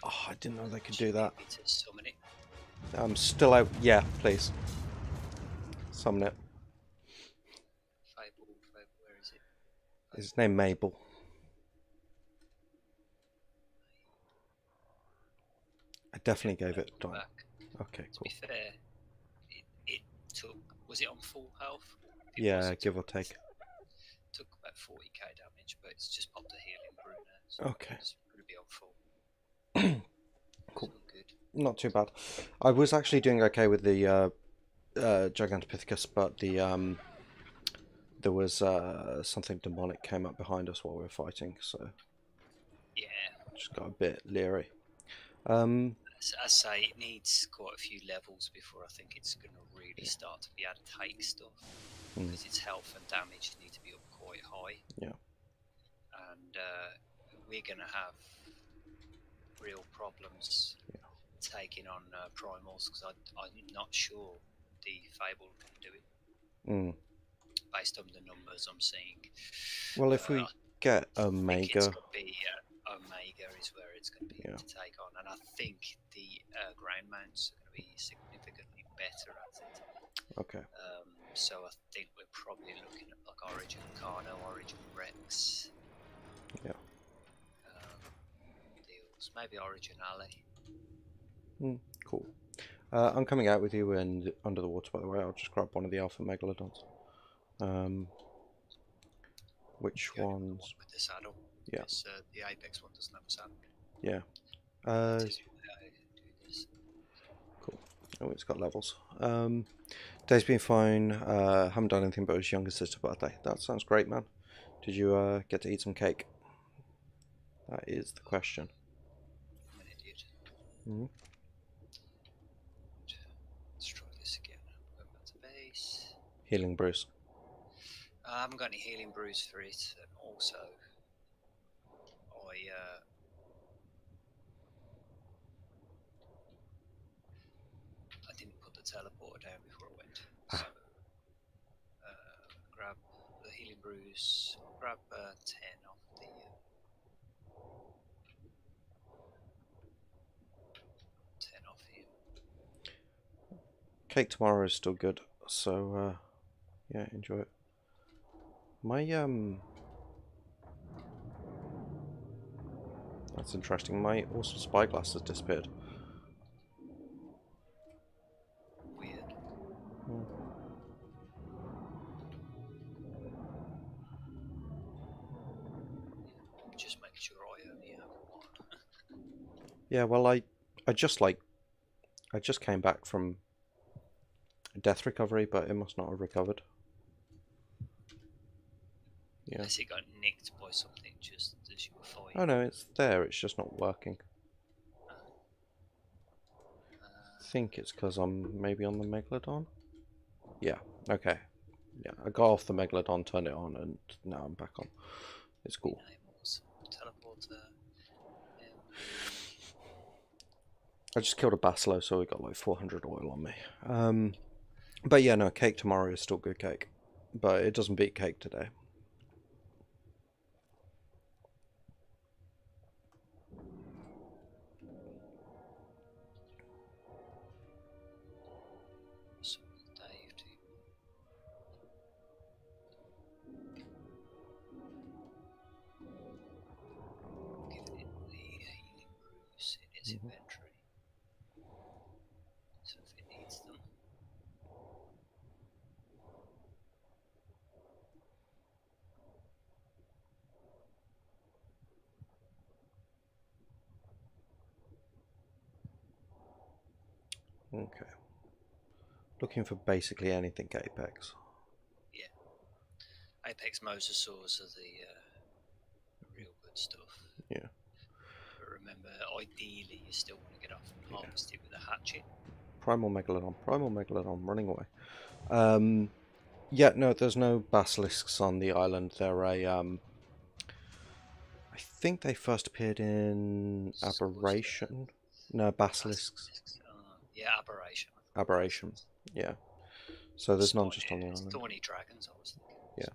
Oh, I didn't know they could do that. To summon it. I'm still out. Yeah, please. Summon it. Fabled, where is it? Is his name Mabel? I definitely gave it a time. Okay, cool. To be fair, it took. Was it on full health? Yeah, give or take. Took about 40k damage, but it's just popped a healing brew now. So okay. It's going to be on full. Cool. Good. Not too bad. I was actually doing okay with the Gigantopithecus, but there was something demonic came up behind us while we were fighting, so yeah, just got a bit leery. As I say, it needs quite a few levels before I think it's going to really start to be able to take stuff, because its health and damage need to be up quite high. Yeah. And we're going to have real problems taking on primals because I'm not sure the Fabled can do it based on the numbers I'm seeing. Well, if we get I think it's Omega, going to be Omega is where it's going to be to take on, and I think the ground mounts are going to be significantly better at it. okay. So I think we're probably looking at like Origin Carno, Origin Rex. Yeah. Deals. Maybe Origin Alley. Cool. I'm coming out with you and under the water, by the way. I'll just grab one of the Alpha Megalodons. Which ones? With the saddle. Yeah. The Apex one doesn't have a saddle. Yeah. Do this. Cool. Oh, it's got levels. Day's been fine. Haven't done anything but his younger sister birthday. That sounds great, man. Did you get to eat some cake? That is the question. I'm an idiot. Let's try this again. Go back to base. Healing Bruce. I haven't got any healing brews for it, and also I didn't put the teleporter down before I went. So grab the healing brews. I'll grab 10 off the 10 off here. Cake tomorrow is still good, so yeah, enjoy it. My that's interesting. My awesome spyglass has disappeared. Weird. Just make sure I only have one. Yeah, well, I just came back from death recovery, but it must not have recovered. Yeah. Unless it got nicked by something just as you were fighting. Oh no, it's there. It's just not working. I think it's because I'm maybe on the Megalodon. Yeah. Okay. Yeah, I got off the Megalodon, turned it on, and now I'm back on. It's cool. Teleporter. I just killed a Basilo, so we got like 400 oil on me. But yeah, no, cake tomorrow is still good cake, but it doesn't beat cake today. So Dave, giving it the healing brews in its inventory. So if it needs them. Okay. Looking for basically anything Apex. Yeah. Apex mosasaurs are the real good stuff. Yeah. But remember, ideally, you still want to get off and harvest it with a hatchet. Primal Megalodon, running away. Yeah, no, there's no basilisks on the island. They're a I think they first appeared in Aberration. No, basilisks. Yeah, Aberration. Aberration. Yeah. So there's none just on the island. Thorny dragons, I was thinking. Yeah.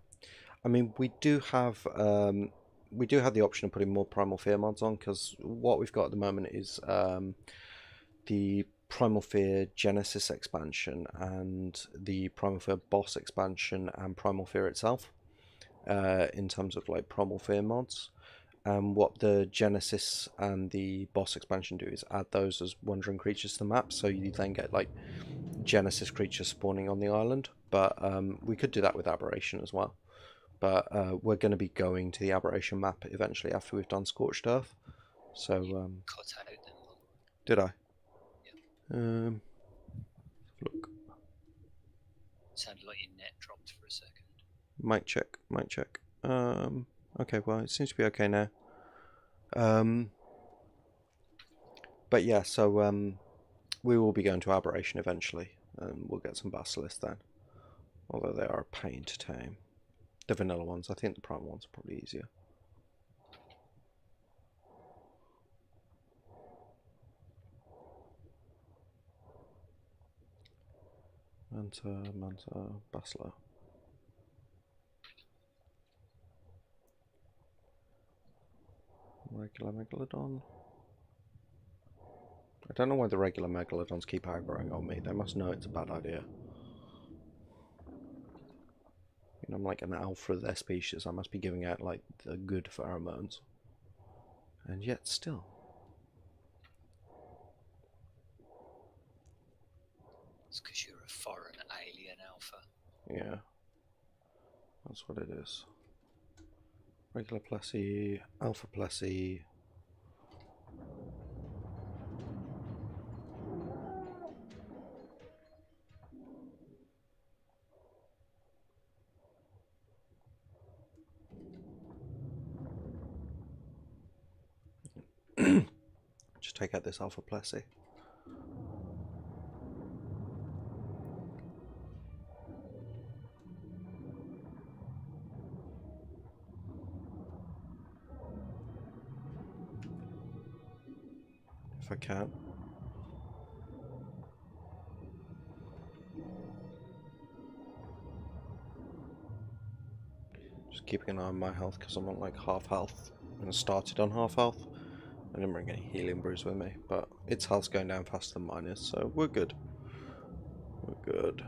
I mean, we do have the option of putting more Primal Fear mods on, because what we've got at the moment is the Primal Fear Genesis expansion and the Primal Fear boss expansion and Primal Fear itself, in terms of like Primal Fear mods. And what the Genesis and the boss expansion do is add those as wandering creatures to the map, so you then get like Genesis creatures spawning on the island. But we could do that with Aberration as well. But we're going to be going to the Aberration map eventually after we've done Scorched Earth. So cut out them. did I? Yeah. Look. Sounded like your net dropped for a second. Mic check. Okay, well, it seems to be okay now. But yeah, so we will be going to Aberration eventually, and we'll get some Basilisks then. Although they are a pain to tame. The vanilla ones, I think the prime ones are probably easier. Manta, Basler. Regular Megalodon. I don't know why the regular Megalodons keep aggroing on me. They must know it's a bad idea. You know, I'm like an alpha of their species. I must be giving out like the good pheromones. And yet still. It's because you're a foreign alien alpha. Yeah. That's what it is. Regular Plessy, Alpha Plessy. Just take out this Alpha Plessy. If I can. Just keeping an eye on my health because I'm on like half health. And I started on half health. I didn't bring any healing brews with me, but its health's going down faster than mine is, so we're good. We're good.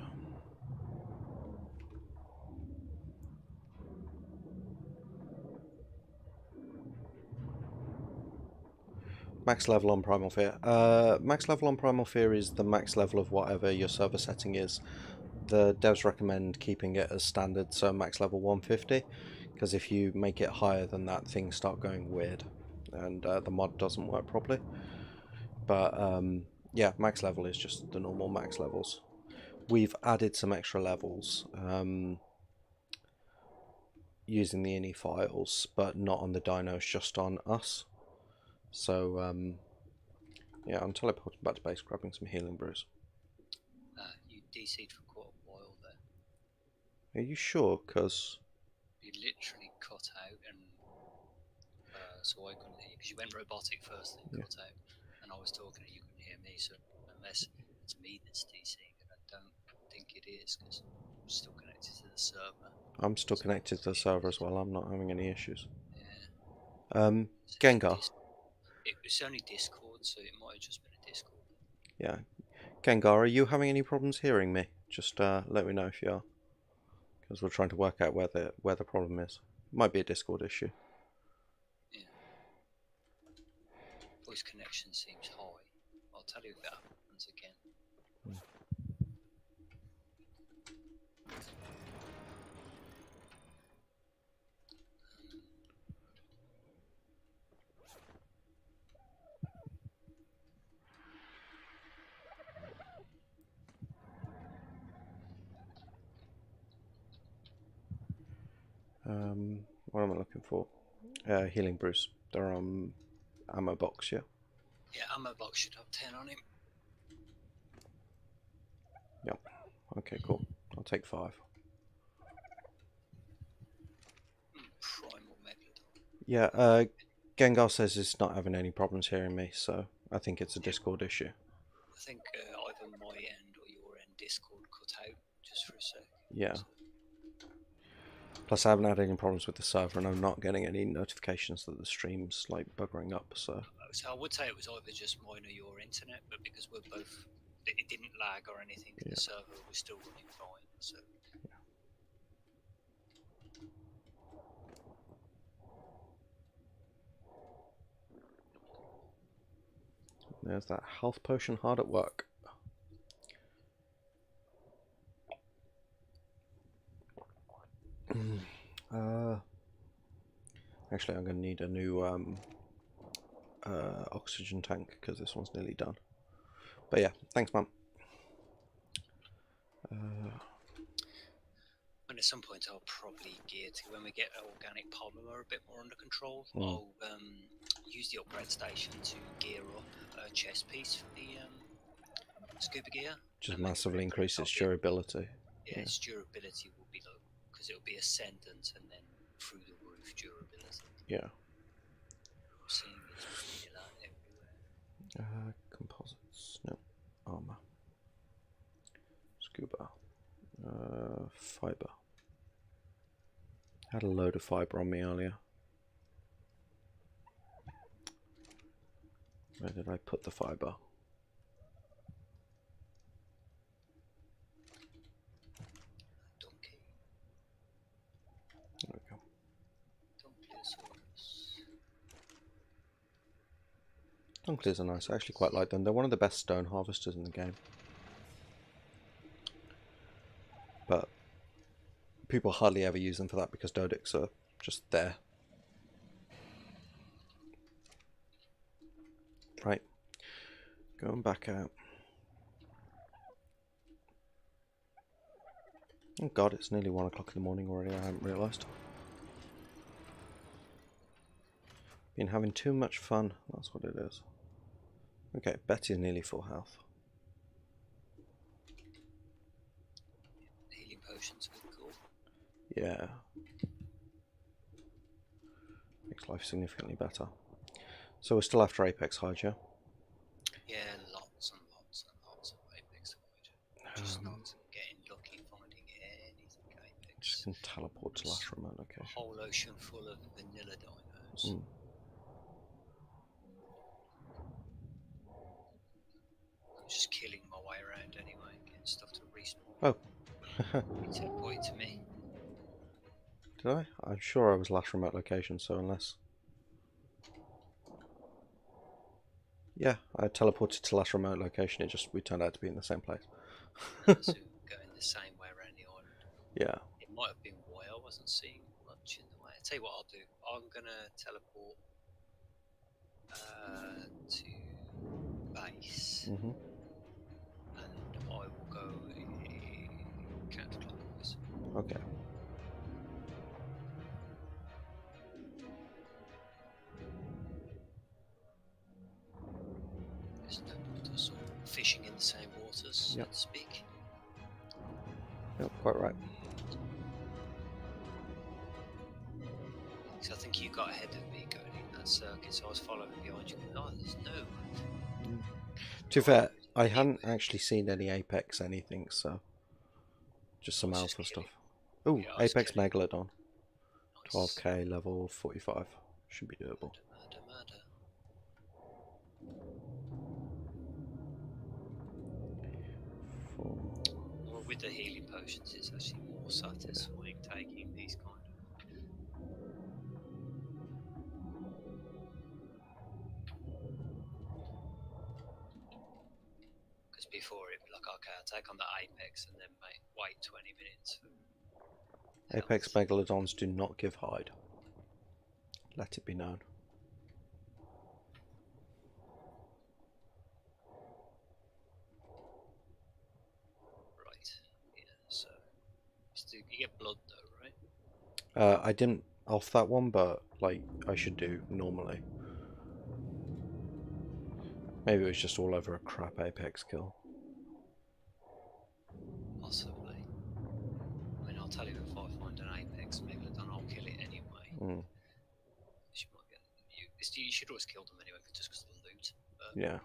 Max level on Primal Fear. Max level on Primal Fear is the max level of whatever your server setting is. The devs recommend keeping it as standard, so max level 150, because if you make it higher than that, things start going weird, and the mod doesn't work properly. But yeah, max level is just the normal max levels. We've added some extra levels using the ini files, but not on the dinos, just on us. So yeah, I'm teleporting back to base, grabbing some healing brews. You DC'd for quite a while there. Are you sure? Because You literally cut out, and so I couldn't hear you because you went robotic first, then cut out, and I was talking and you couldn't hear me. So unless it's me that's DCing, and I don't think it is because I'm still connected to the server. I'm still connected to the server as well. I'm not having any issues. Yeah. Gengar. It was only Discord, so it might have just been a Discord. Yeah. Gengar, are you having any problems hearing me? Just let me know if you are. Because we're trying to work out where the problem is. Might be a Discord issue. Yeah. Voice connection seems high. I'll tell you if that happens again. What am I looking for? Healing brews. They're on ammo box, yeah? Yeah, ammo box should have 10 on him. Yep. Okay, cool. I'll take 5. Primal Megalodon. Yeah, Gengar says it's not having any problems hearing me, so I think it's a Discord issue. I think either my end or your end Discord cut out just for a sec. Yeah. So. Plus, I haven't had any problems with the server, and I'm not getting any notifications that the stream's like buggering up. So I would say it was either just mine or your internet, but because we're both, it didn't lag or anything. Yeah. The server was still running fine. So. There's that health potion hard at work. Actually, I'm going to need a new oxygen tank because this one's nearly done. But yeah, thanks, man. And at some point, I'll probably gear to when we get organic polymer a bit more under control. I'll use the upgrade station to gear up a chest piece for the scuba gear. Just massively increase its durability. Yeah, its durability will be low because it'll be ascendant and then through the roof durability. Yeah. I'm seeing it's vanilla everywhere. Composites. No. Armor. Scuba. fibre? I had a load of fibre on me earlier. Where did I put the fibre? Donkey. There we go. Dunkleys are nice. I actually quite like them. They're one of the best stone harvesters in the game. But people hardly ever use them for that because Dodics are just there. Right. Going back out. Oh god, it's nearly 1 o'clock in the morning already, I haven't realised. Been having too much fun, that's what it is. Okay, Betty's nearly full health. Healing potions are cool. Yeah. Makes life significantly better. So we're still after Apex Hide, yeah? Yeah, lots and lots and lots of Apex Hide. Just not getting lucky finding anything Apex. Just can teleport to last remote location. A whole ocean full of vanilla dinos. I'm just killing my way around anyway, getting stuff to respawn. Oh. You teleported to me. Did I? I'm sure I was last remote location, so unless... Yeah, I teleported to last remote location, we turned out to be in the same place. So going the same way around the island. Yeah. It might have been why I wasn't seeing much in the way. I'll tell you what I'll do. I'm gonna teleport to base. And I will go counterclockwise. Okay. There's no water, so fishing in the same waters, so to speak. Yep, quite right. Because I think you got ahead of me going in that circuit, so I was following behind you. Oh, there's no. To be fair, I hadn't actually seen any Apex anything, so just some alpha stuff. Oh, yeah, Apex Megalodon. Nice. 12k level 45. Should be doable. Murder. Well, with the healing potions, it's actually more satisfying taking these kind of. Because before it'd be like, okay, I'll take on the Apex and then wait 20 minutes. Apex Megalodons do not give hide. Let it be known. Right. Yeah. So you get blood though, right? I didn't off that one, but like I should do normally. Maybe it was just all over a crap Apex kill. Possibly. I mean, I'll tell you, if I find an Apex Megalodon, I'll kill it anyway. You should always kill them anyway, just because of the loot. Yeah.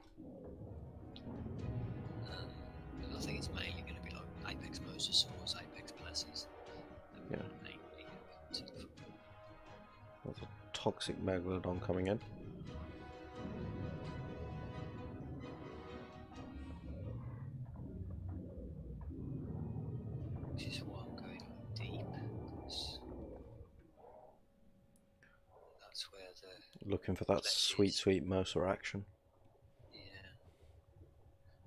I think it's mainly going to be like Apex Mosasaurs, Apex Blesses. Yeah. There's a toxic Megalodon coming in. Which is why I'm going deep. That's where the... Looking for that sweet Mosa action. Yeah.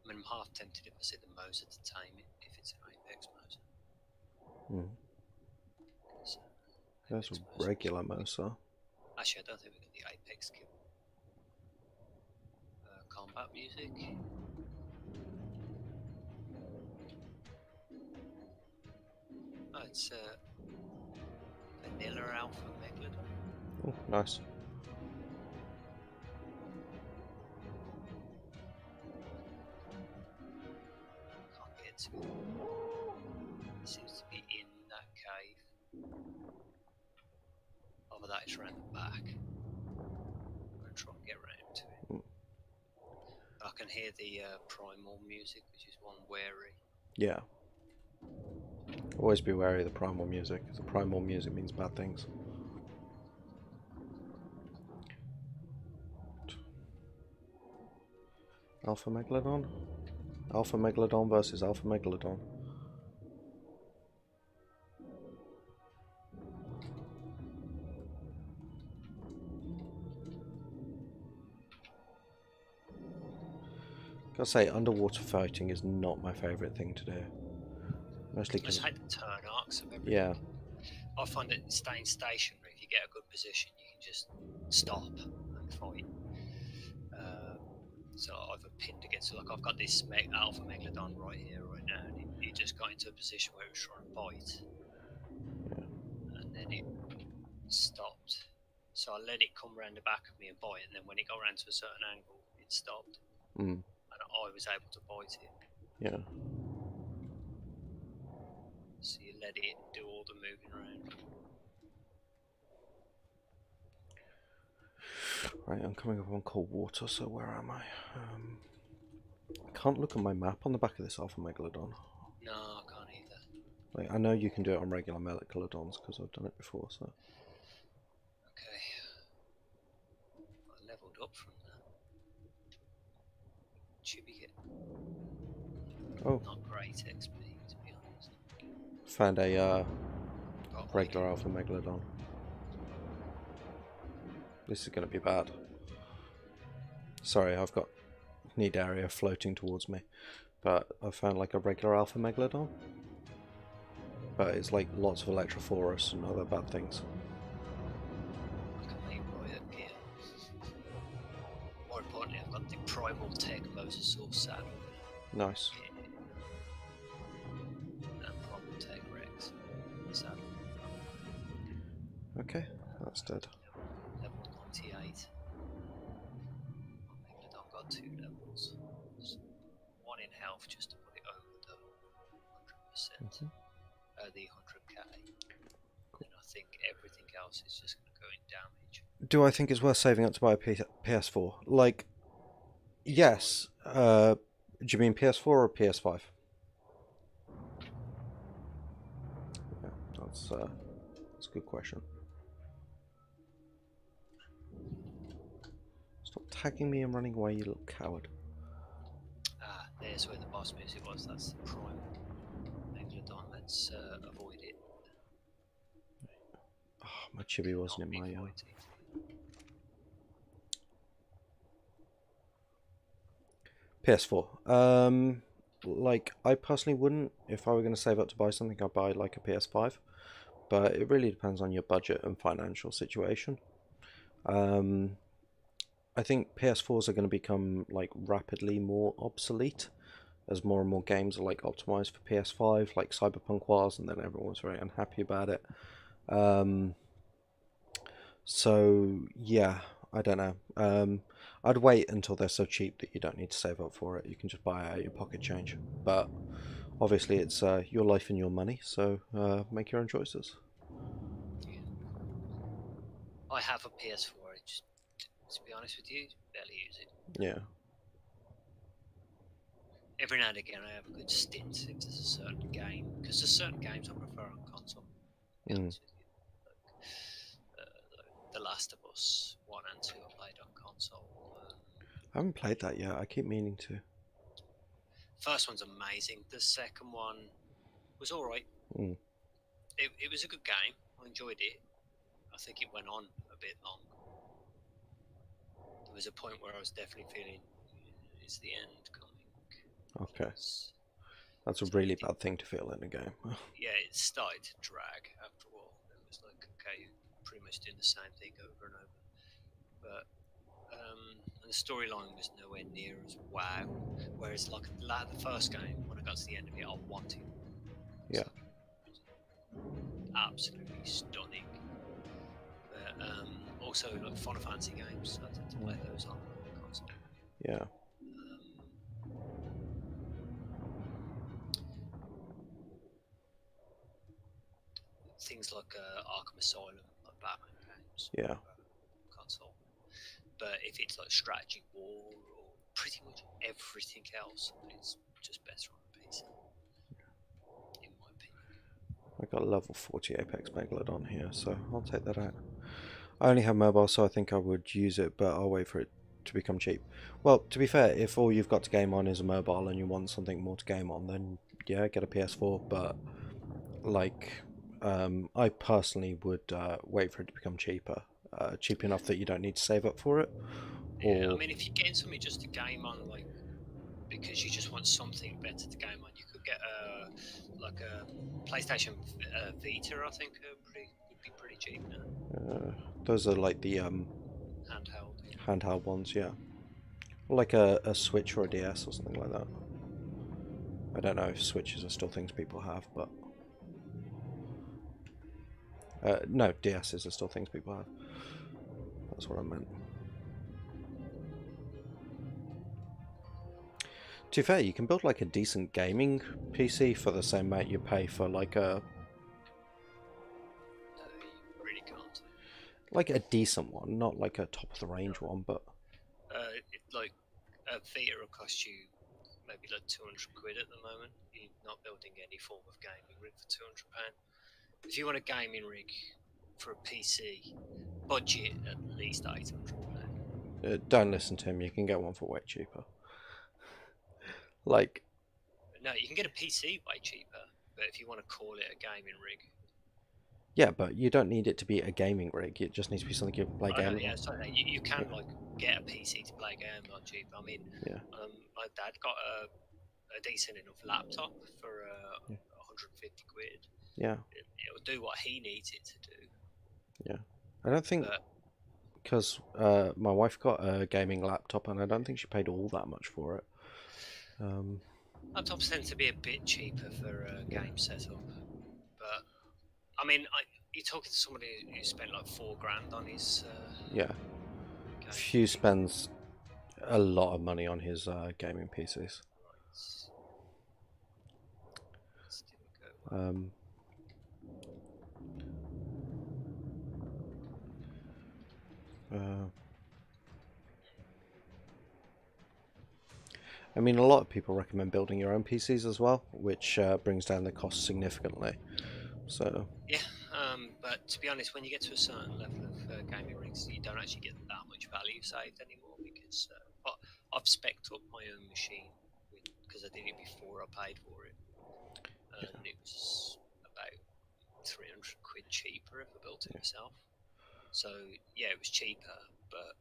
I mean, I'm half tempted if I see the Mosa to tame it, if it's an Apex Mosa. There's a regular Mosa. Actually, I don't think we get the Apex kill. Combat music. Oh, it's Vanilla Alpha Megalodon. Oh, nice. Can't get to it. It seems to be in that cave. Over that, it's around the back. I'm going to try and get around to it. I can hear the primal music, which is one wary. Yeah. Always be wary of the primal music, because the primal music means bad things. Alpha Megalodon? Alpha Megalodon versus Alpha Megalodon. Gotta say, underwater fighting is not my favourite thing to do. Mostly I because... just hate the turn arcs of everything. Yeah. I find that staying stationary, if you get a good position, you can just stop and fight. So I've pinned against, like I've got this Alpha Megalodon right here, right now, and it just got into a position where it was trying to bite. Yeah. And then it stopped. So I let it come round the back of me and bite, and then when it got round to a certain angle, it stopped. Mm. And I was able to bite it. Yeah. So you let it do all the moving around. Right, I'm coming up on cold water, so where am I? I can't look at my map on the back of this Alpha Megalodon. No, I can't either. Like, I know you can do it on regular Megalodons, because I've done it before, so... Okay. I leveled up from that. Chibi hit. Oh. Not great XP, to be honest. Found a regular Alpha Megalodon. This is going to be bad. Sorry, I've got Nidaria floating towards me. But I found like a regular Alpha Megalodon. But it's like lots of Electrophorus and other bad things. I can make riot gear. More importantly, I've got the Primal Tech Mosasaur saddle. Nice. And Primal Tech Rex saddle. Okay, that's dead. Level 98. Megalodon got 2 levels. So 1 in health just to put it over the 100%. The 100k. Cool. And I think everything else is just going to go in damage. Do I think it's worth saving up to buy a PS4? Like, yes. Do you mean PS4 or PS5? Yeah, that's a good question. Stop tagging me and running away, you little coward. Ah, there's where the boss music was. That's the Primal Megalodon. Let's avoid it. Oh, my chibi wasn't in my... PS4. Like, I personally wouldn't. If I were going to save up to buy something, I'd buy like a PS5. But it really depends on your budget and financial situation. I think PS4s are going to become like rapidly more obsolete as more and more games are like optimized for PS5, like Cyberpunk was, and then everyone was very unhappy about it. So yeah, I don't know. I'd wait until they're so cheap that you don't need to save up for it. You can just buy it out of your pocket change. But obviously, it's your life and your money, so make your own choices. Yeah. I have a PS4. Just to be honest with you, barely use it. Yeah. Every now and again, I have a good stint if there's a certain game, because there's certain games I prefer on console. To be honest with you. Like, The Last of Us 1 and 2 I played on console. I haven't played that yet. I keep meaning to. First one's amazing. The second one was alright. It was a good game. I enjoyed it. I think it went on a bit long. There was a point where I was definitely feeling, is the end coming? Okay. That's a really bad thing to feel in a game. Yeah, it started to drag after a while. It was like, okay, pretty much doing the same thing over and over. But and the storyline was nowhere near as wow. Whereas like the first game, when I got to the end of it, I wanted. Yeah. Absolutely stunning. But also like Final Fantasy games, I tend to play those on console. Yeah. Things like Arkham Asylum, like Batman games. Yeah. Console. But if it's like strategy war or pretty much everything else, it's just better on a PC. In my opinion. I got a level 40 Apex Megalodon here, so I'll take that out. I only have mobile, so I think I would use it, but I'll wait for it to become cheap. Well, to be fair, if all you've got to game on is a mobile and you want something more to game on, then yeah, get a PS4, but like, I personally would wait for it to become cheaper. Cheap enough that you don't need to save up for it. Yeah, Or I mean, if you're getting something just to game on, like, because you just want something better to game on, you could get like a PlayStation Vita, I think, would be pretty cheap now. those are like the Handheld. handheld ones, yeah. Like a Switch or a DS or something like that. I don't know if Switches are still things people have, but no, DSs are still things people have. That's what I meant. To be fair, you can build like a decent gaming PC for the same amount you pay for like a No, you really can't. like a decent one, not like a top of the range one, but Like a Vita will cost you maybe like 200 quid at the moment. You're not building any form of gaming rig for £200. If you want a gaming rig for a PC, budget at least £800. Don't listen to him. You can get one for way cheaper. Like, No, you can get a PC way cheaper, but if you want to call it a gaming rig, yeah, but you don't need it to be a gaming rig. It just needs to be something you can play games on. yeah, sorry, you can like get a PC to play games on cheap. I mean, Yeah. My dad got a decent enough laptop for 150 quid. Yeah. It'll do what he needs it to do. Yeah. I don't think, because my wife got a gaming laptop and I don't think she paid all that much for it. Laptops tend to be a bit cheaper for a game setup, but I mean, you're talking to somebody who spent like £4,000 on his. Yeah. Hugh spends a lot of money on his gaming PCs. I mean, a lot of people recommend building your own PCs as well, which brings down the cost significantly. So yeah, but to be honest, when you get to a certain level of gaming rigs, you don't actually get that much value saved anymore because I've spec'd up my own machine because I did it before I paid for it, and it was about 300 quid cheaper if I built it myself. So yeah, it was cheaper, but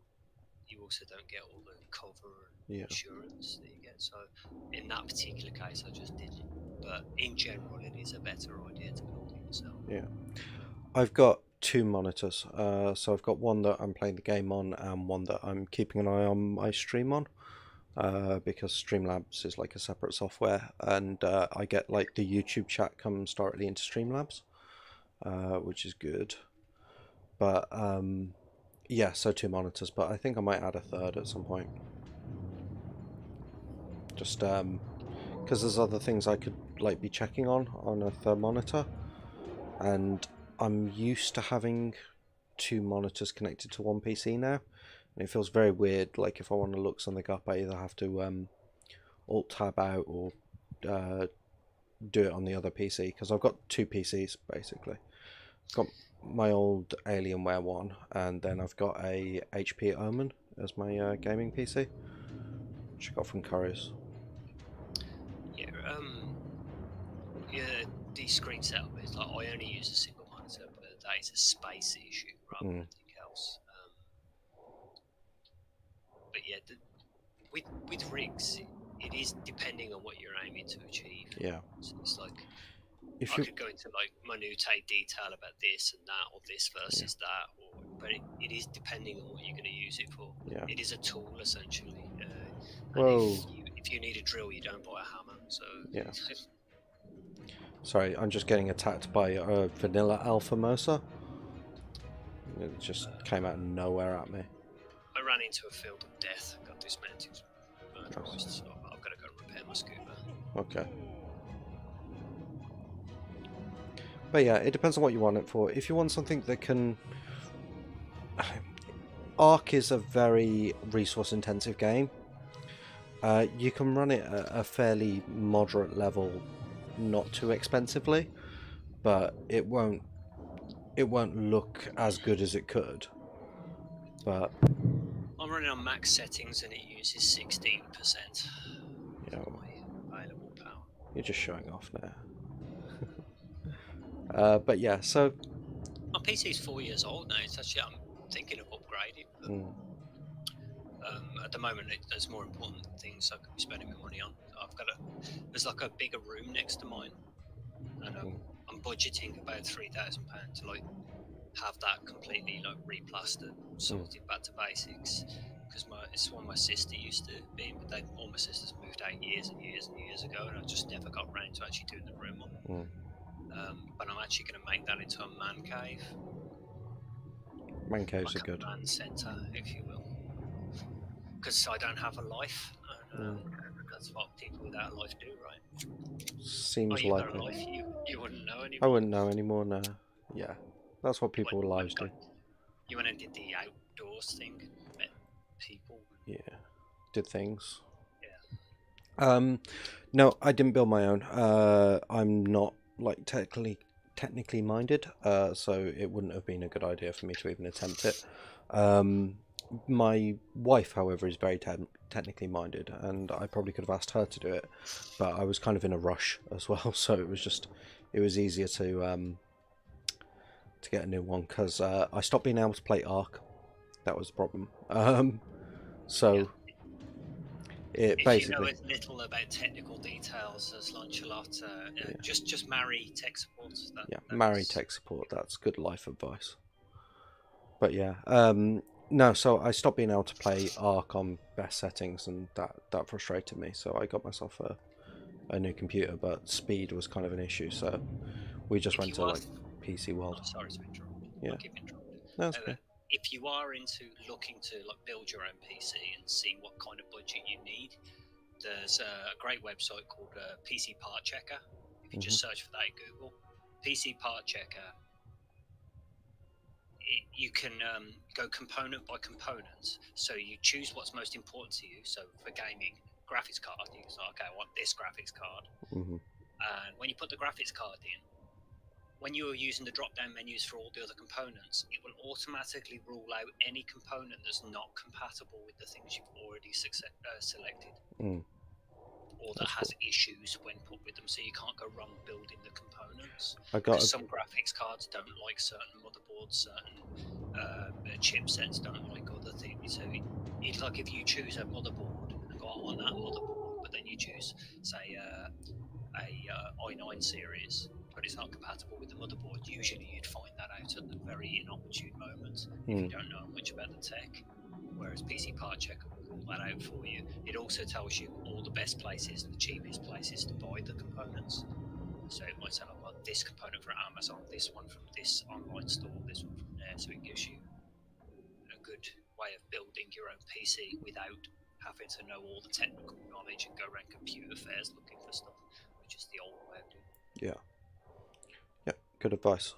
you also don't get all the cover and insurance that you get. So in that particular case, I just didn't. But in general, it is a better idea to build it yourself. Yeah, I've got two monitors. So I've got one that I'm playing the game on, and one that I'm keeping an eye on my stream on. Because Streamlabs is like a separate software, and I get like the YouTube chat comes directly into Streamlabs, which is good. But yeah, so two monitors, but I think I might add a third at some point. Just because there's other things I could like be checking on a third monitor, and I'm used to having two monitors connected to one PC now, and it feels very weird. Like if I want to look something up, I either have to alt tab out or do it on the other PC, because I've got two PCs basically. I've got my old Alienware one, and then I've got a HP Omen as my gaming PC, which I got from Curry's. Yeah, the screen setup is like I only use a single monitor, but that is a space issue rather than anything else. But yeah, with rigs, it is depending on what you're aiming to achieve. Yeah. So it's like I could go into like minute detail about this and that, or this versus that, but it is depending on what you're going to use it for. Yeah. It is a tool essentially. Whoa. If you need a drill, you don't buy a hammer. So yeah. Sorry, I'm just getting attacked by a vanilla alpha Mosa. It just came out of nowhere at me. I ran into a field of death, got dismounted, so I've got to go repair my scooter. Okay. But yeah, it depends on what you want it for. If you want something that can... Ark is a very resource intensive game. You can run it at a fairly moderate level, not too expensively. but it won't look as good as it could. But I'm running on max settings and it uses 16%. you know, My available power. you're just showing off now. But yeah, so My PC's 4 years old now. It's actually I'm thinking of upgrading. But, at the moment, there's more important things I could be spending my money on. There's like a bigger room next to mine, and I'm budgeting about £3,000 to like have that completely like replastered, sorted back to basics. Because it's one my sister used to be in, but all my sisters moved out years and years and years ago, and I just never got around to actually doing the room up. But I'm actually going to make that into a man cave. man caves Like are good. a man centre, if you will. Because I don't have a life, and that's what people without a life do, right? Seems You've like got a it. life, you wouldn't know anymore. I wouldn't know anymore now. Yeah, that's what people with lives do. You went and did the outdoors thing, met people. Yeah, did things. Yeah. No, I didn't build my own. I'm not like technically minded, so it wouldn't have been a good idea for me to even attempt it. My wife, however, is very technically minded, and I probably could have asked her to do it, but I was kind of in a rush as well, so it was easier to get a new one because I stopped being able to play Ark. That was the problem. So it if basically, you know as little about technical details as Launch-A-Lot, just marry tech support. Marry tech support. That's good life advice. But yeah, no. So I stopped being able to play Ark on best settings, and that frustrated me. So I got myself a new computer, but speed was kind of an issue. So we just went to like PC World. I'm sorry to interrupt. Yeah. I'll keep interrupting. No, that's okay. If you are into looking to like build your own PC and see what kind of budget you need, there's a great website called PC Part Checker. If you just search for that in Google, PC Part Checker, you can go component by component. So you choose what's most important to you. So for gaming, graphics card, you can say, okay, I want this graphics card. And when you put the graphics card in, when you're using the drop-down menus for all the other components, it will automatically rule out any component that's not compatible with the things you've already selected. Or that has issues when put with them, so you can't go wrong building the components. Because some graphics cards don't like certain motherboards, certain chipsets don't like other things. So it's like if you choose a motherboard and go on that motherboard, but then you choose, say, a i9 series, but it's not compatible with the motherboard, usually you'd find that out at the very inopportune moment if you don't know much about the tech. Whereas PC Part Checker will rule that out for you. It also tells you all the best places and the cheapest places to buy the components. So it might say, I've got this component from Amazon, this one from this online store, this one from there. So it gives you a good way of building your own PC without having to know all the technical knowledge and go around computer fairs looking for stuff, which is the old way of doing it. Yeah. Yeah, good advice.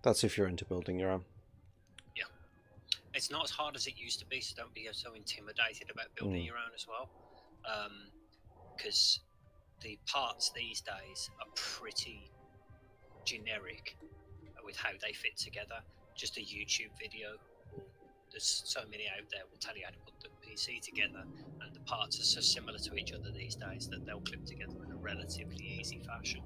That's if you're into building your own. Yeah. It's not as hard as it used to be, so don't be so intimidated about building your own as well. Because the parts these days are pretty generic with how they fit together. Just a YouTube video, or there's so many out there will tell you how to put the PC together, and the parts are so similar to each other these days that they'll clip together in a relatively easy fashion.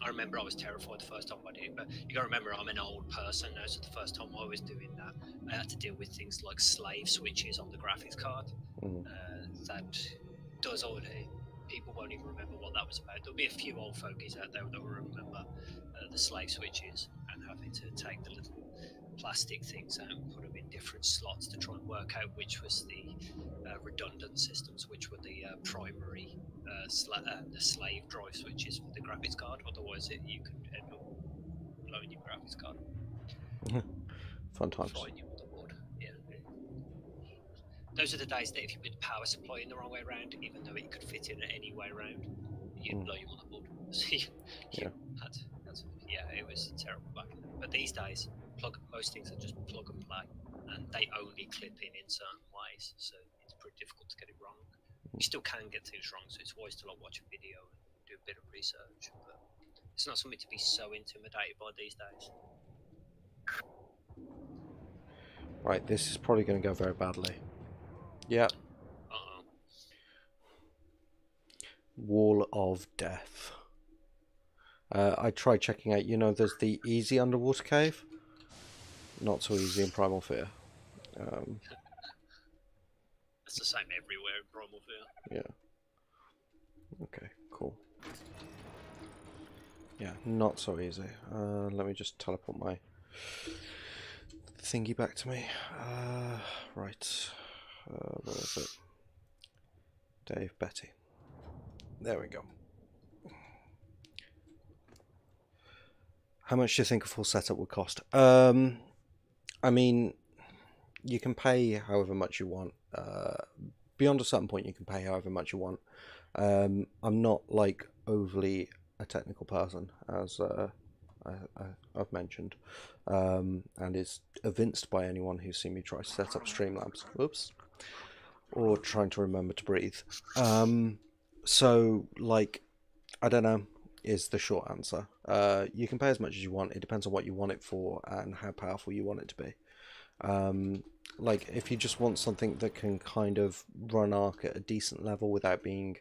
I remember I was terrified the first time I did it, but you gotta remember I'm an old person now, so the first time I was doing that, I had to deal with things like slave switches on the graphics card. That does all the people won't even remember what that was about. There'll be a few old fogies out there that will remember the slave switches and having to take the little plastic things out and put them in different slots to try and work out which was the redundant systems, which were the primary the slave drive switches for the graphics card. Otherwise, you could end up blowing your graphics card. Fun times. Frying your motherboard. Yeah. Those are the days that if you put the power supply in the wrong way around, even though it could fit in any way around, you'd blow your motherboard. So it was terrible back then. But these days, most things are just plug and play, and they only clip in certain ways, so it's pretty difficult to get it wrong. You still can get things wrong, so it's wise to like watch a video do a bit of research, but it's not something to be so intimidated by these days. Right, this is probably going to go very badly. Yeah. Uh-oh. Wall of Death. I tried checking out, you know, there's the easy underwater cave. Not so easy in Primal Fear. It's the same everywhere in Primal Fear. Yeah. Okay, cool. Yeah, not so easy. Let me just teleport my thingy back to me. Right. Where is it? Dave, Betty. There we go. How much do you think a full setup would cost? I mean, you can pay however much you want. Beyond a certain point, you can pay however much you want. I'm not like overly a technical person, as I've mentioned, and is evinced by anyone who's seen me try to set up Streamlabs. Whoops. Or trying to remember to breathe. So, like, I don't know, is the short answer. You can pay as much as you want. It depends on what you want it for and how powerful you want it to be. Like, if you just want something that can kind of run Ark at a decent level without being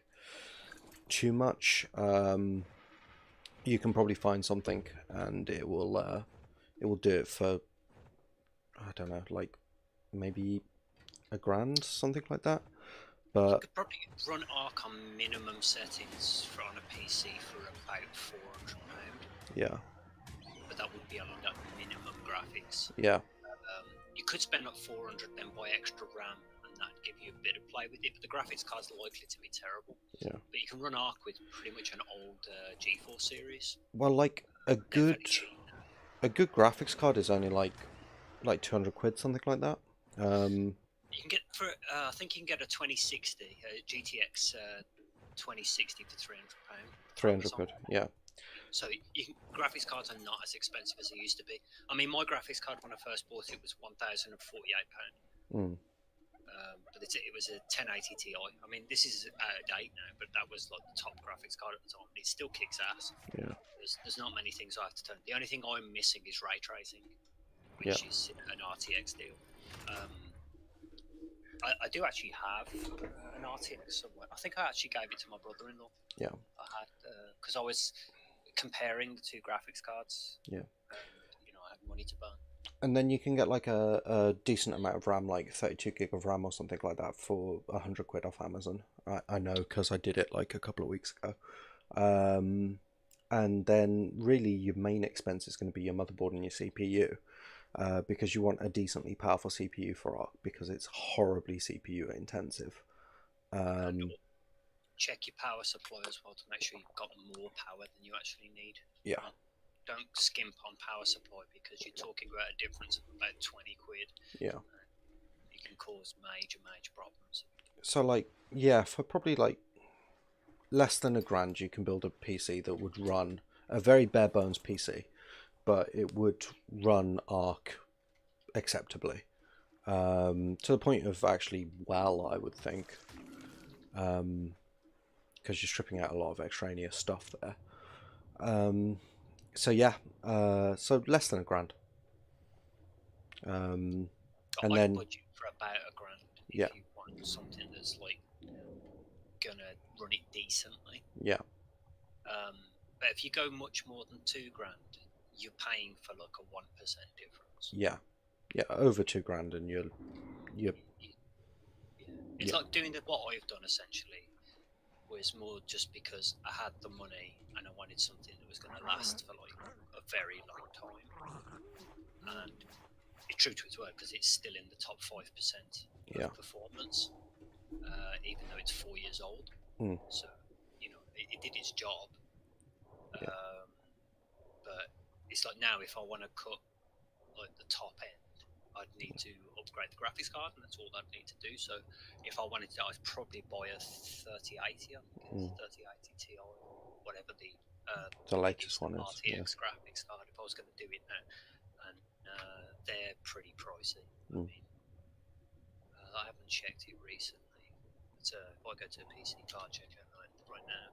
too much, you can probably find something, and it will do it for, I don't know, like maybe $1,000, something like that. You But could probably run Ark on minimum settings on a PC for about £400. yeah, But that would be on that minimum graphics. yeah, You could spend up 400, then buy extra RAM, and that'd give you a bit of play with it. But the graphics card's likely to be terrible. yeah. But you can run Ark with pretty much an old G4 series. Well, like a They're good very cheap now. a good graphics card is only like £200, something like that. You can get for I think you can get a 2060 GTX 2060 for £300. £300, yeah, So graphics cards are not as expensive as they used to be. I mean, my graphics card when I first bought it was £1,048. mm, But it was a 1080 Ti. I mean, this is out of date now, but that was like the top graphics card at the time. It still kicks ass. yeah, There's not many things I have to turn. The only thing I'm missing is ray tracing, which yeah. is an RTX deal. I do actually have an RTX somewhere. I think I actually gave it to my brother-in-law. Yeah. I had because I was comparing the two graphics cards. Yeah. I had money to burn. And then you can get like a decent amount of RAM, like 32 gig of RAM or something like that, for £100 off Amazon. I know, because I did it like a couple of weeks ago. And then really your main expense is going to be your motherboard and your CPU, because you want a decently powerful CPU for Ark, because it's horribly CPU intensive. Check your power supply as well to make sure you've got more power than you actually need. Yeah. Don't skimp on power supply, because you're talking about a difference of about 20 quid. Yeah. You can cause major problems. So like, yeah, for probably like less than £1,000, you can build a PC that would run a very bare bones PC, but it would run Ark acceptably, to the point of actually well, I would think, because you're stripping out a lot of extraneous stuff there. So yeah, so less than £1,000. Got And like then budget for about £1,000 if yeah, you want something that's like gonna run it decently. yeah, But if you go much more than £2,000, you're paying for like a 1% difference. yeah, over £2,000, and you're It's like doing what I've done essentially was more just because I had the money and I wanted something that was going to last for like a very long time. And it's true to its word, because it's still in the top 5% of performance, even though it's 4 years old. So, it did its job. But it's like now, if I want to cut like the top end, I'd need to upgrade the graphics card, and that's all I'd need to do. So if I wanted to, I'd probably buy a 3080, 3080 Ti, whatever the latest one is. RTX graphics card, if I was going to do it now. And they're pretty pricey. I mean, I haven't checked it recently. But if I go to a PC card checker right now,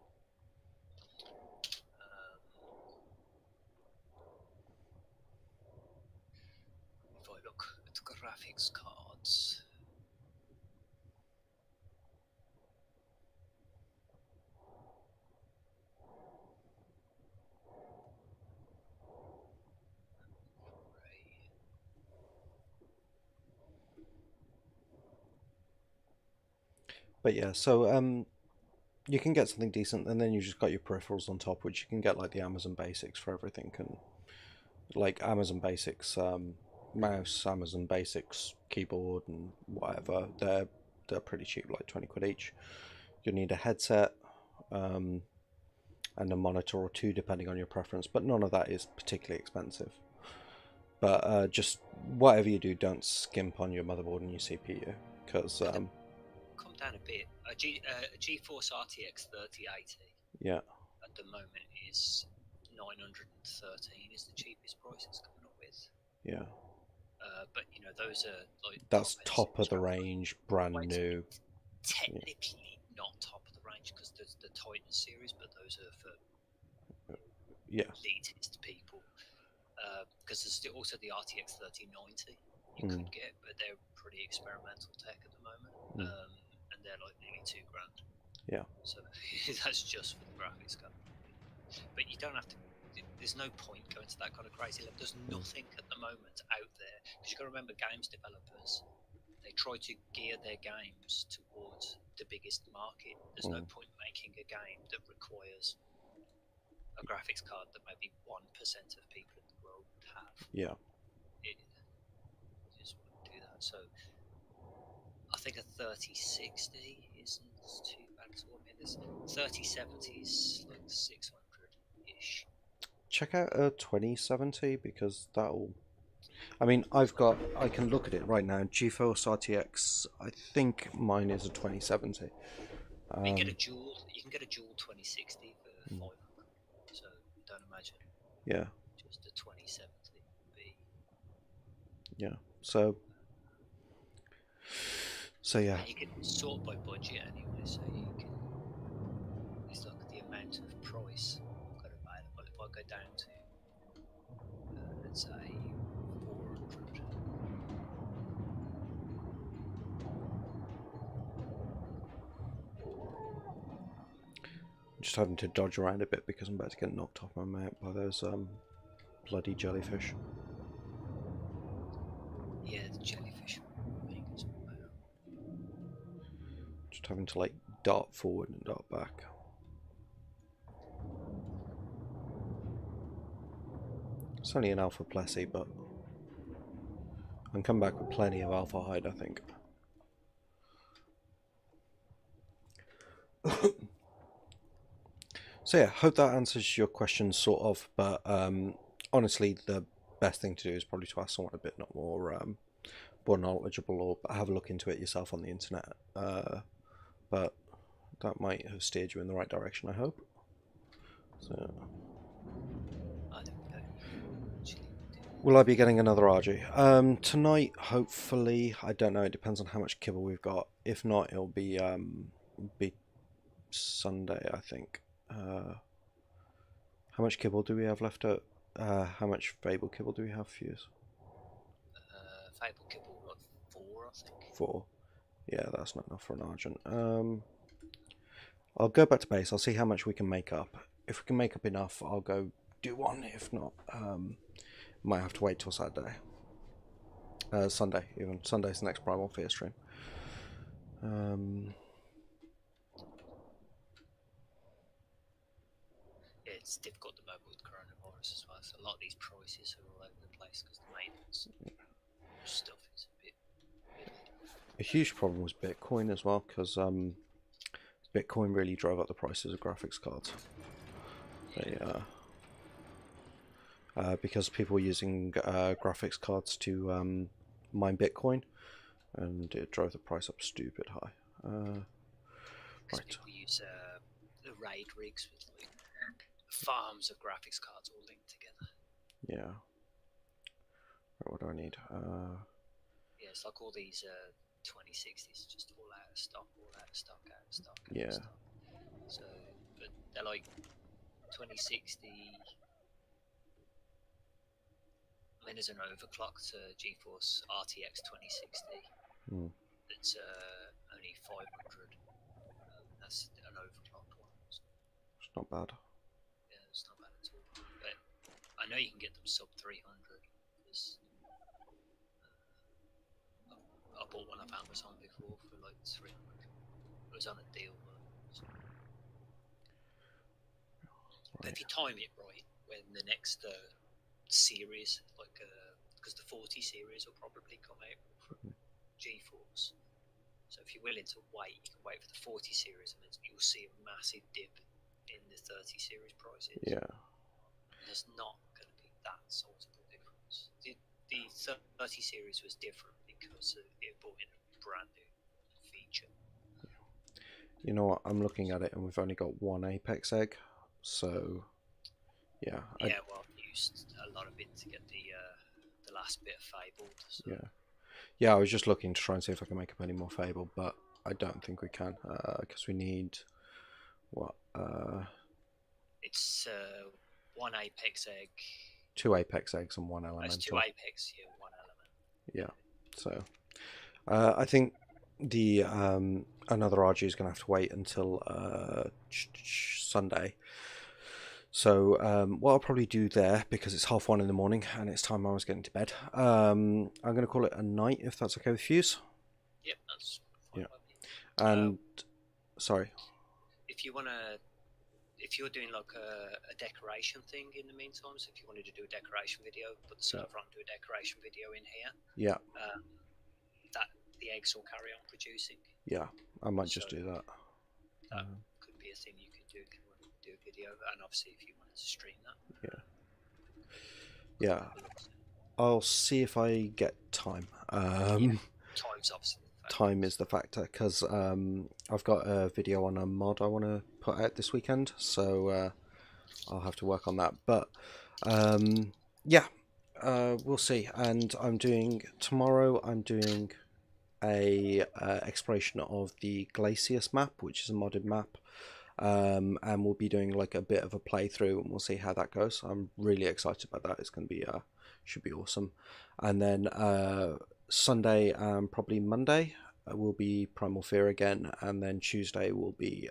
If I look at the graphics cards, But yeah, so you can get something decent, and then you just got your peripherals on top, which you can get like the Amazon Basics for everything, and like Amazon Basics mouse, Amazon Basics keyboard, and whatever. They're pretty cheap, like 20 quid each. You need a headset, and a monitor or two, depending on your preference. But none of that is particularly expensive. But just whatever you do, don't skimp on your motherboard and your CPU, because come down a bit. A GeForce RTX 3080 yeah, at the moment is 913 is the cheapest price it's coming up with. yeah, But you know those are like that's top of the range, brand new. Technically not top of the range because there's the Titan series, but those are for Yeah, elitist people. Because there's also the RTX 3090 you could get, but they're pretty experimental tech at the moment, and they're like nearly £2,000. Yeah. So that's just for the graphics card. But you don't have to. There's no point going to that kind of crazy level. There's nothing at the moment out there because you've got to remember, games developers, they try to gear their games towards the biggest market. There's no point making a game that requires a graphics card that maybe 1% of people in the world have. Yeah. You just wouldn't do that. So I think a 3060 isn't too bad at all. I mean, this 3070 is like 600-ish. Check out a 2070 because that'll. I mean, I can look at it right now. GeForce RTX. I think mine is a 2070. You can get a dual 2060 for 500. So don't imagine. Yeah. Just a 2070 would be. Yeah. So yeah. You can sort by budget anyway. So you can. It's like the amount of price I've got available. If I go down to let's say 400. I'm just having to dodge around a bit because I'm about to get knocked off my mount by those bloody jellyfish. Yeah, the jellyfish. Just having to like dart forward and dart back. It's only an alpha plessy, but I can come back with plenty of alpha hide, I think. So yeah, hope that answers your question, sort of. But honestly, the best thing to do is probably to ask someone a bit more knowledgeable, or have a look into it yourself on the internet. But that might have steered you in the right direction, I hope. So. Will I be getting another RG? Tonight, hopefully. I don't know. It depends on how much kibble we've got. If not, it'll be Sunday, I think. How much kibble do we have left? How much Fabled kibble do we have for use? Fabled kibble, like 4, I think. 4. Yeah, that's not enough for an Argent. I'll go back to base. I'll see how much we can make up. If we can make up enough, I'll go do one. If not, might have to wait till Saturday. Sunday, even. Sunday's the next Primal Fear stream. Yeah, it's difficult at the moment with coronavirus as well. So a lot of these prices are all over the place because the maintenance stuff is a bit. A huge problem was Bitcoin as well, because Bitcoin really drove up the prices of graphics cards. Because people were using graphics cards to mine Bitcoin, and it drove the price up stupid high. Right. People use the raid rigs with like farms of graphics cards all linked together. Yeah. Right, what do I need? Yeah, it's like all these 2060s just all out of stock, out of stock. Yeah. So, but they're like 2060. I mean, there's an overclocked GeForce RTX 2060. Mm. That's only 500. That's an overclocked one. So, It's not bad. yeah, it's not bad at all. But I know you can get them sub 300. Because I bought one off Amazon before for like 300. It was on a deal. So. Right. If you time it right, when the next series, like because the 40 series will probably come out from GeForce. So if you're willing to wait, you can wait for the 40 series, and you'll see a massive dip in the 30 series prices. Yeah. There's not going to be that sort of a difference. The 30 series was different because it brought in a brand new feature. You know what? I'm looking at it, and we've only got one Apex egg, so yeah. Yeah, well, I've used a lot of it to get the last bit of Fabled. So. Yeah. Yeah, I was just looking to try and see if I can make up any more Fabled, but I don't think we can, because we need what? It's one Apex egg. 2 Apex eggs and 1 elemental. It's 2 Apex, yeah, 1 element. Yeah. So I think the another RG is going to have to wait until Sunday. So what I'll probably do there, because it's 1:30 in the morning and it's time I was getting to bed, I'm going to call it a night, if that's okay with Fuse. Yep, that's fine. Yeah. And sorry. If you're doing like a decoration thing in the meantime, so if you wanted to do a decoration video, put the server on, do a decoration video in here. Yeah. That the eggs will carry on producing. Yeah, I might just do that. That could be a thing you could do if you wanted to do a video, and obviously if you wanted to stream that. Yeah. Yeah. I'll see if I get time. Time's obviously. Time is the factor, because I've got a video on a mod I want to put out this weekend, so I'll have to work on that. But yeah, we'll see. And tomorrow I'm doing a exploration of the Glacius map, which is a modded map, and we'll be doing like a bit of a playthrough, and we'll see how that goes. I'm really excited about that. It's going to be should be awesome. And then Sunday and probably Monday will be Primal Fear again, and then Tuesday will be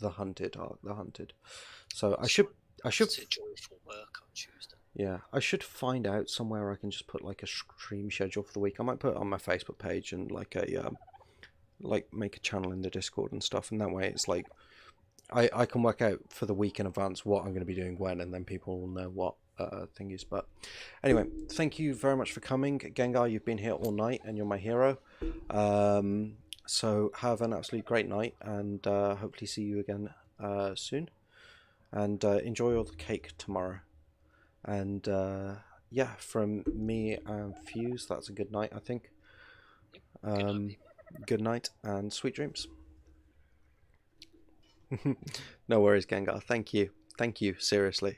the Hunted. So I should. It's a joyful work on Tuesday. Yeah, I should find out somewhere I can just put like a stream schedule for the week. I might put it on my Facebook page and like make a channel in the Discord and stuff, and that way it's like I can work out for the week in advance what I'm going to be doing when, and then people will know what thing is. But anyway, thank you very much for coming, Gengar. You've been here all night and you're my hero. So have an absolutely great night, and hopefully see you again soon, and enjoy all the cake tomorrow. And yeah, from me and Fuse, that's a good night, I think. Good night and sweet dreams. No worries, Gengar. Thank you, seriously.